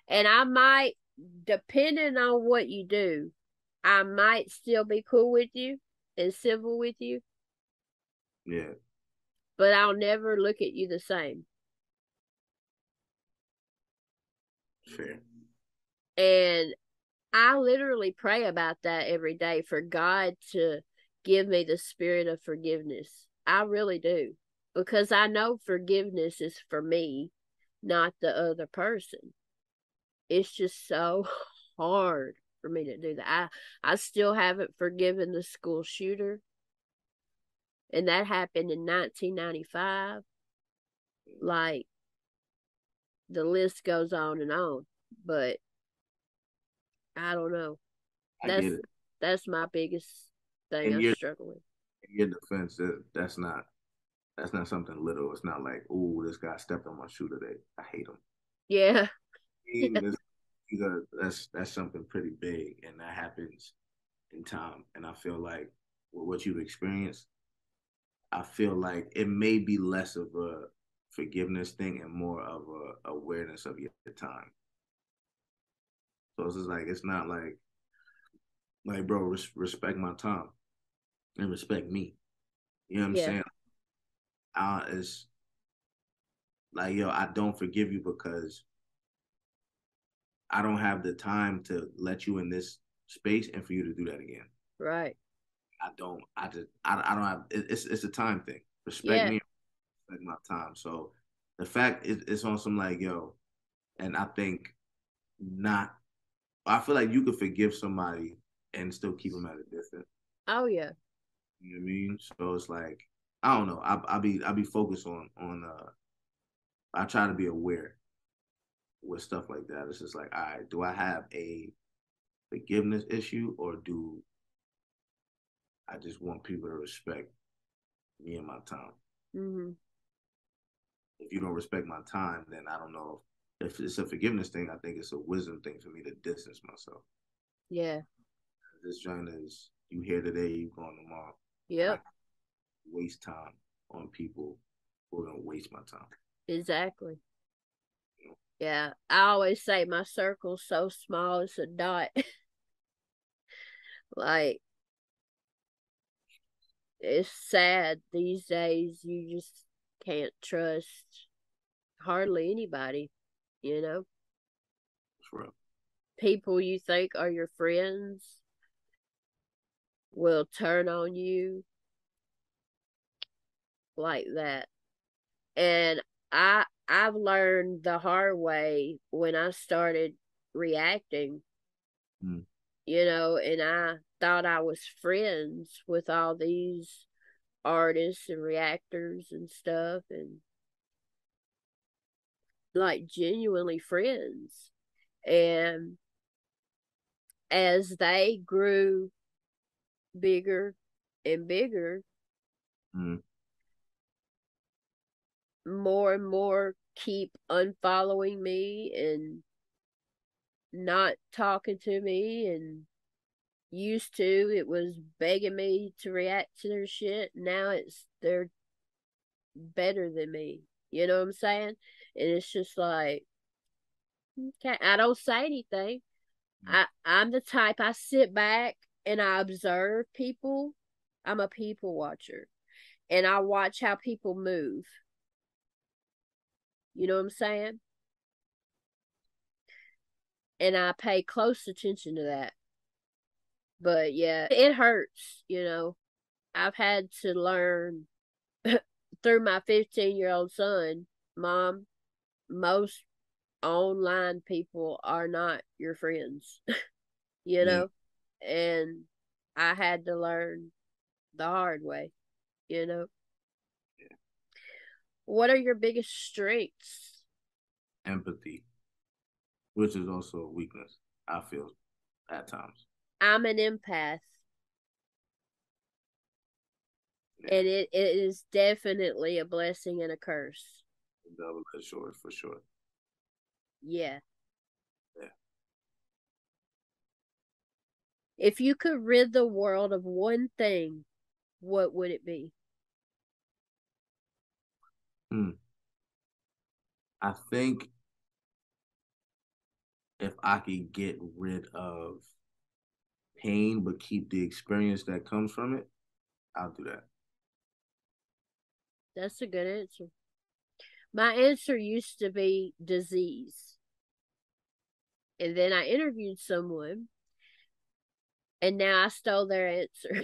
Speaker 1: And I might, depending on what you do, I might still be cool with you and civil with you,
Speaker 2: yeah,
Speaker 1: but I'll never look at you the same.
Speaker 2: fair.
Speaker 1: And I literally pray about that every day for God to give me the spirit of forgiveness. I really do. Because I know forgiveness is for me, not the other person. It's just so hard for me to do that. I still haven't forgiven the school shooter, and that happened in 1995. Like, the list goes on and on, but I don't know.
Speaker 2: I get
Speaker 1: That's
Speaker 2: it.
Speaker 1: that's my biggest thing
Speaker 2: In
Speaker 1: I
Speaker 2: your
Speaker 1: struggle with.
Speaker 2: in your defense, that's not something little. It's not like, oh, this guy stepped on my shoe today. I hate him.
Speaker 1: Yeah.
Speaker 2: This, that's something pretty big, and that happens in time. And I feel like with what you've experienced, I feel like it may be less of a forgiveness thing and more of a awareness of your time. So it's just like it's not like bro, respect my time and respect me. You know what I'm
Speaker 1: Yeah.
Speaker 2: saying? It's like yo, I don't forgive you because I don't have the time to let you in this space and for you to do that again.
Speaker 1: Right.
Speaker 2: I don't. I don't have. It's a time thing. Respect
Speaker 1: Yeah.
Speaker 2: me, respect my time. So the fact it's on some like yo, and I think not. I feel like you could forgive somebody and still keep them at a distance.
Speaker 1: Oh yeah.
Speaker 2: You know what I mean? So it's like I don't know. I be focused on. I try to be aware with stuff like that. It's just like, all right, do I have a forgiveness issue or do I just want people to respect me and my time?
Speaker 1: Mhm.
Speaker 2: If you don't respect my time, then I don't know if it's a forgiveness thing. I think it's a wisdom thing for me to distance myself.
Speaker 1: Yeah.
Speaker 2: This joint is you here today, you gone tomorrow, and I
Speaker 1: Yep.
Speaker 2: waste time on people who are gonna waste my time.
Speaker 1: Exactly.
Speaker 2: You know?
Speaker 1: Yeah. I always say my circle's so small it's a dot. Like, it's sad these days. You just can't trust hardly anybody, you know?
Speaker 2: For real.
Speaker 1: People you think are your friends will turn on you like that. And I've learned the hard way when I started reacting,
Speaker 2: Mm.
Speaker 1: and I thought I was friends with all these artists and reactors and stuff, and like genuinely friends. And as they grew bigger and bigger,
Speaker 2: Mm.
Speaker 1: more and more keep unfollowing me and not talking to me. And used to, it was begging me to react to their shit. Now it's they're better than me. You know what I'm saying? And it's just like, okay, I don't say anything.
Speaker 2: Mm.
Speaker 1: I'm the type, I sit back and I observe people. I'm a people watcher, and I watch how people move. You know what I'm saying? And I pay close attention to that. But yeah, it hurts. I've had to learn through my 15-year-old son, Mom, most online people are not your friends, you
Speaker 2: Yeah.
Speaker 1: know? And I had to learn the hard way.
Speaker 2: Yeah.
Speaker 1: What are your biggest strengths?
Speaker 2: Empathy, which is also a weakness, I feel at times.
Speaker 1: I'm an empath,
Speaker 2: Yeah.
Speaker 1: and it is definitely a blessing and a curse.
Speaker 2: Double-edged sword for sure.
Speaker 1: Yeah.
Speaker 2: Yeah.
Speaker 1: If you could rid the world of one thing, what would it be?
Speaker 2: Hmm. I think if I could get rid of pain but keep the experience that comes from it, I'll do that.
Speaker 1: That's a good answer. My answer used to be disease. And then I interviewed someone, and now I stole their answer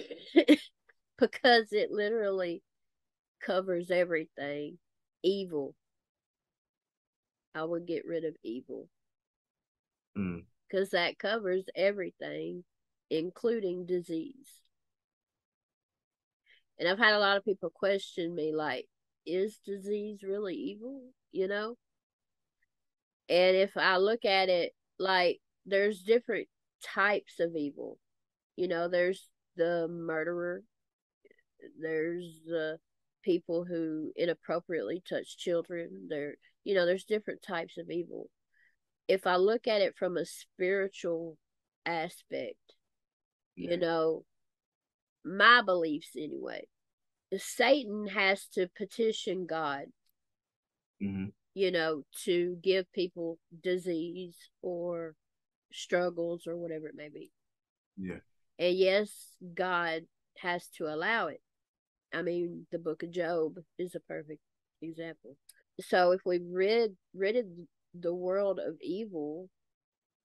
Speaker 1: because it literally covers everything. Evil. I would get rid of evil
Speaker 2: Mm.
Speaker 1: because that covers everything, including disease. And I've had a lot of people question me, like, is disease really evil? And if I look at it, like, there's different types of evil. There's the murderer, there's the people who inappropriately touch children. There's different types of evil. If I look at it from a spiritual aspect, you
Speaker 2: Yeah.
Speaker 1: know, my beliefs anyway, Satan has to petition God,
Speaker 2: Hmm.
Speaker 1: to give people disease or struggles or whatever it may be.
Speaker 2: Yeah.
Speaker 1: And yes, God has to allow it. I mean, the book of Job is a perfect example. So if we ridded the world of evil,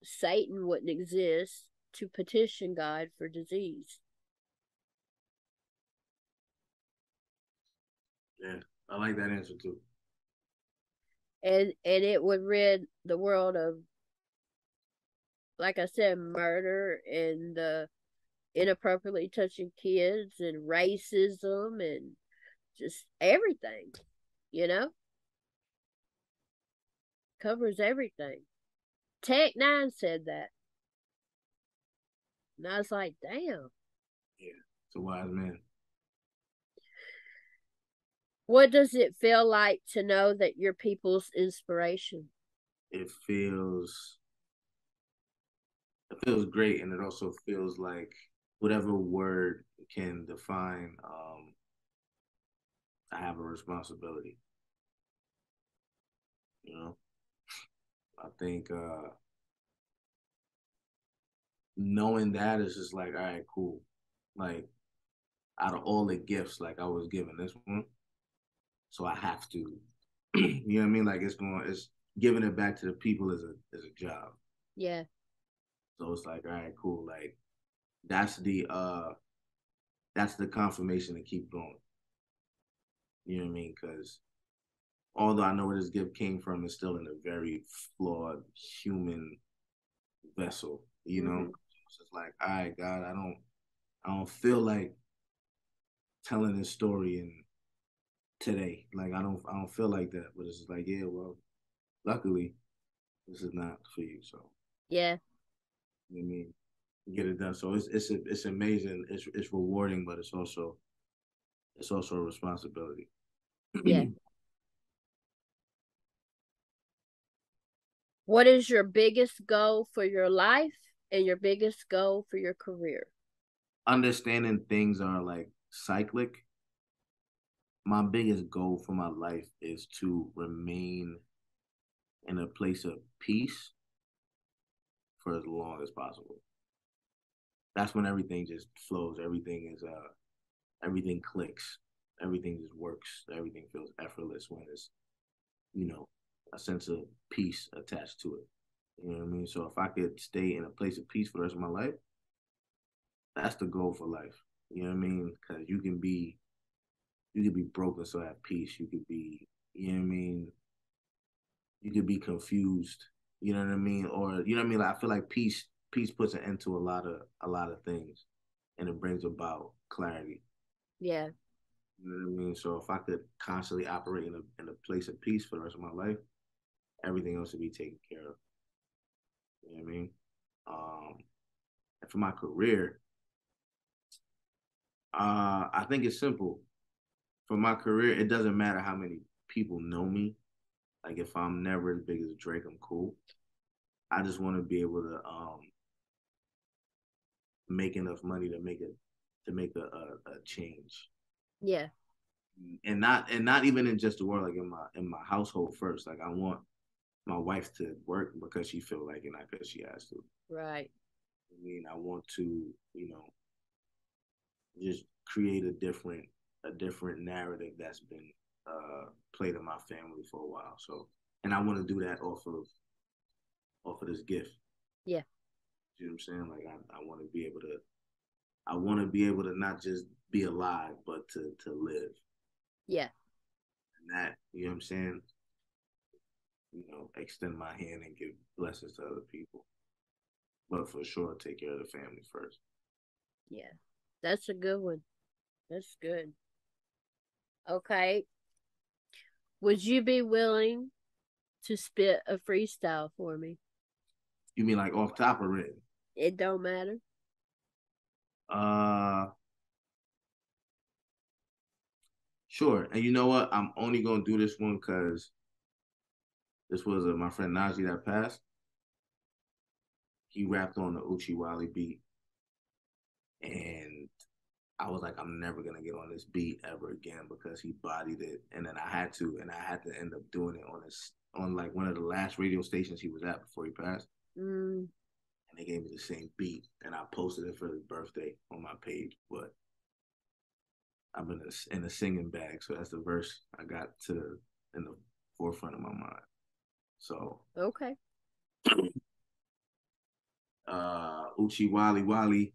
Speaker 1: Satan wouldn't exist to petition God for disease.
Speaker 2: Yeah. I like that answer too.
Speaker 1: And it would rid the world of, like I said, murder and the inappropriately touching kids and racism and just everything, you know? Covers everything. Tech Nine said that. And I was like, damn.
Speaker 2: Yeah. It's a wise man.
Speaker 1: What does it feel like to know that you're people's inspiration?
Speaker 2: It feels great, and it also feels like whatever word can define, I have a responsibility. You know, I think knowing that is just like, all right, cool. Like out of all the gifts, like I was given this one, so I have to. You know what I mean? Like it's giving it back to the people as a job.
Speaker 1: Yeah,
Speaker 2: So it's like, all right, cool. Like that's the uh that's the confirmation to keep going. You know what I mean? Because although I know where this gift came from, it's still in a very flawed human vessel. You know,
Speaker 1: mm-hmm.
Speaker 2: it's just like, all right, God, I don't feel like telling this story in today. Like I don't feel like that. But it's just like, yeah, well, luckily this is not for you. So
Speaker 1: Yeah,
Speaker 2: you know what I mean, get it done. So it's amazing. It's rewarding, but it's also a responsibility.
Speaker 1: yeah. What is your biggest goal for your life and your biggest goal for your career?
Speaker 2: Understanding things are like cyclic. My biggest goal for my life is to remain in a place of peace for as long as possible. That's when everything just flows. Everything clicks. Everything just works. Everything feels effortless when it's, you know. a sense of peace attached to it. You know what I mean? So if I could stay in a place of peace for the rest of my life, that's the goal for life. You know what I mean? Because you could be broke and still have peace. You could be, you know what I mean? You could be confused. You know what I mean? Or you know what I mean? Like, I feel like peace puts an end to a lot of things, and it brings about clarity.
Speaker 1: Yeah.
Speaker 2: You know what I mean? So if I could constantly operate in a place of peace for the rest of my life, everything else would be taken care of. You know what I mean? Um, and for my career, I think it's simple. For my career, it doesn't matter how many people know me. Like if I'm never as big as Drake, I'm cool. I just want to be able to make enough money to make a change,
Speaker 1: Yeah.
Speaker 2: and not even in just the world, like in my household first. Like I want my wife to work because she feel like it, not because she has to.
Speaker 1: Right.
Speaker 2: I mean, I want to, just create a different narrative that's been played in my family for a while. So, and I want to do that off of this gift.
Speaker 1: Yeah.
Speaker 2: You know what I'm saying? Like I want to be able to, I want to be able to not just be alive, but to live.
Speaker 1: Yeah.
Speaker 2: And that, you know what I'm saying? Extend my hand and give blessings to other people. But for sure, take care of the family first.
Speaker 1: Yeah. That's a good one. That's good. Okay. Would you be willing to spit a freestyle for me?
Speaker 2: You mean like off top of it?
Speaker 1: It don't matter.
Speaker 2: Uh, sure. And you know what? I'm only gonna do this one because this was my friend Najee that passed. He rapped on the Uchi Wally beat, and I was like, I'm never gonna get on this beat ever again because he bodied it, and then and I had to end up doing it on like one of the last radio stations he was at before he passed,
Speaker 1: Mm,
Speaker 2: and they gave me the same beat, and I posted it for his birthday on my page, but I'm in a singing bag, so that's the verse I got to in the forefront of my mind. So
Speaker 1: okay.
Speaker 2: Uchi Wally Wally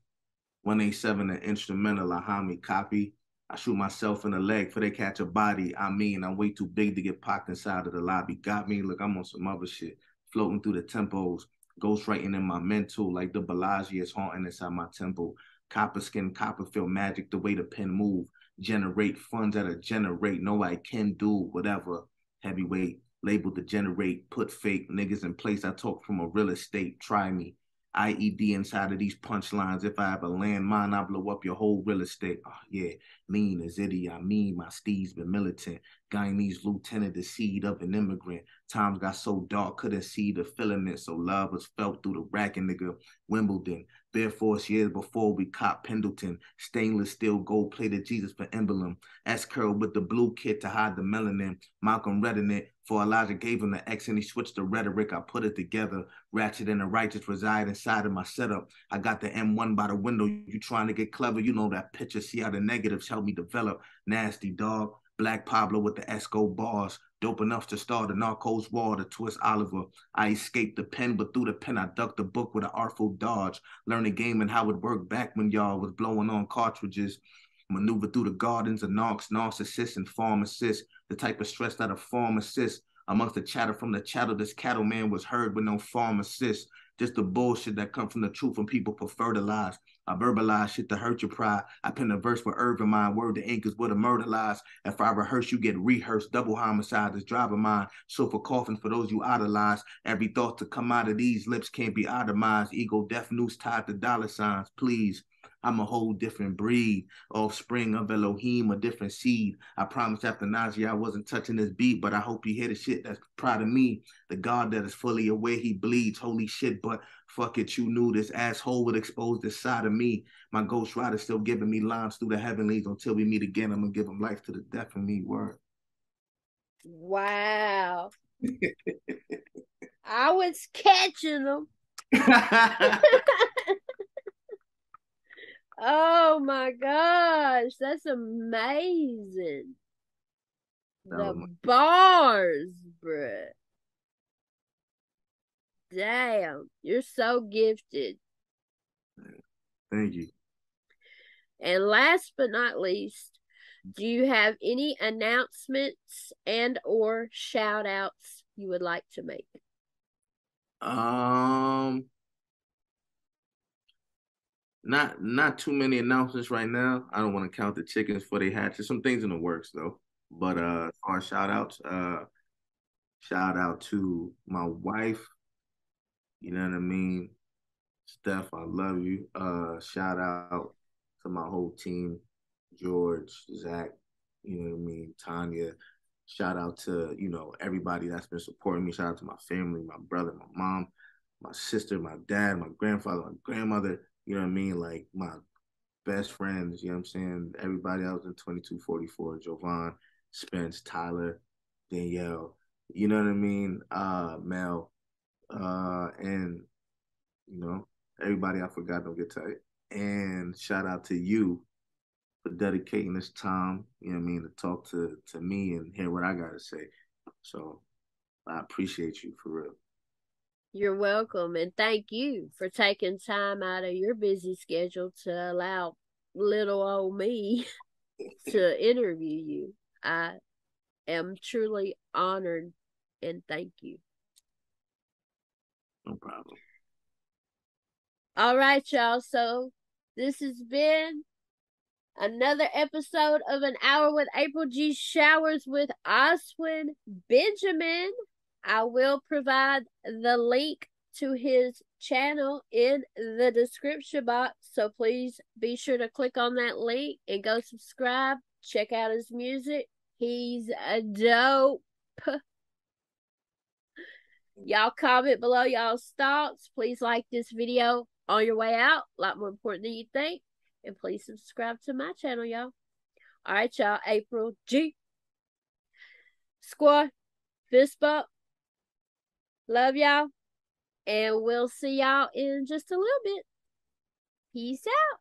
Speaker 2: 187 an instrumental, a homie copy. I shoot myself in the leg for they catch a body. I mean, I'm way too big to get popped inside of the lobby. Got me? Look, I'm on some other shit. Floating through the tempos. Ghostwriting in my mental like the Bellagio is haunting inside my temple. Copper skin, Copperfield magic, the way the pen move. Generate funds that are generate. No, I can do whatever. Heavyweight, labeled to generate. Put fake niggas in place. I talk from a real estate. Try me. IED inside of these punchlines. If I have a landmine, I blow up your whole real estate. Oh, yeah, mean as idiot. I mean, my steed's been militant. Guyanese lieutenant, the seed of an immigrant. Times got so dark, couldn't see the filament, so love was felt through the racking, nigga. Wimbledon, bare force years before we caught Pendleton. Stainless steel gold plated Jesus for emblem. S curl with the blue kit to hide the melanin. Malcolm read in it. For Elijah gave him the X and he switched the rhetoric. I put it together. Ratchet and the righteous reside inside of my setup. I got the M1 by the window. You trying to get clever? You know that picture. See how the negatives help me develop. Nasty dog. Black Pablo with the Esco bars. Dope enough to start the Narcos war to twist Oliver. I escaped the pen, but through the pen, I ducked the book with an artful dodge. Learned the game and how it worked back when y'all was blowing on cartridges. Maneuver through the gardens of narcissists, and pharmacists. The type of stress that a pharmacist amongst the chatter from the chattel, this cattleman was heard with no pharmacist. Just the bullshit that come from the truth when people prefer to lies. I verbalize shit to hurt your pride. I pen a verse for Irvin mine. Word to ink is where the murder lies. If I rehearse, you get rehearsed. Double homicide is driving mine. So for coffin for those you idolize. Every thought to come out of these lips can't be itemized. Ego death noose tied to dollar signs. Please. I'm a whole different breed, offspring of Elohim, a different seed. I promised after Najee I wasn't touching this beat, but I hope you hear the shit that's proud of me. The God that is fully aware he bleeds. Holy shit, but fuck it, you knew this asshole would expose this side of me. My ghost rider still giving me lines through the heavenlies. Until we meet again, I'm gonna give him life to the death of me. Word.
Speaker 1: Wow. I was catching them. Oh my gosh, that's amazing.
Speaker 2: That
Speaker 1: The
Speaker 2: was
Speaker 1: bars, bruh. Damn, you're so gifted.
Speaker 2: Thank you.
Speaker 1: And last but not least, do you have any announcements and or shout outs you would like to make?
Speaker 2: Um, not too many announcements right now. I don't want to count the chickens before they hatch. There's some things in the works though. But as far as shout outs, shout out to my wife, you know what I mean? Steph, I love you. Shout out to my whole team, George, Zach, you know what I mean, Tanya. Shout out to, everybody that's been supporting me. Shout out to my family, my brother, my mom, my sister, my dad, my grandfather, my grandmother, you know what I mean? Like my best friends, you know what I'm saying? Everybody else in 2244, Jovan, Spence, Tyler, Danielle, you know what I mean? Mel, and you know, everybody I forgot, don't get tight. And shout out to you for dedicating this time, you know what I mean, to talk to me and hear what I gotta say. So I appreciate you for real.
Speaker 1: You're welcome, and thank you for taking time out of your busy schedule to allow little old me to interview you. I am truly honored and thank you.
Speaker 2: No problem.
Speaker 1: All right, y'all. So this has been another episode of An Hour with April G. Showers with Oswin Benjamin. I will provide the link to his channel in the description box. So please be sure to click on that link and go subscribe. Check out his music. He's a dope. Y'all comment below y'all's thoughts. Please like this video on your way out. A lot more important than you think. And please subscribe to my channel, y'all. All right, y'all. April G. Squad. Fist bump. Love y'all. And we'll see y'all in just a little bit. Peace out.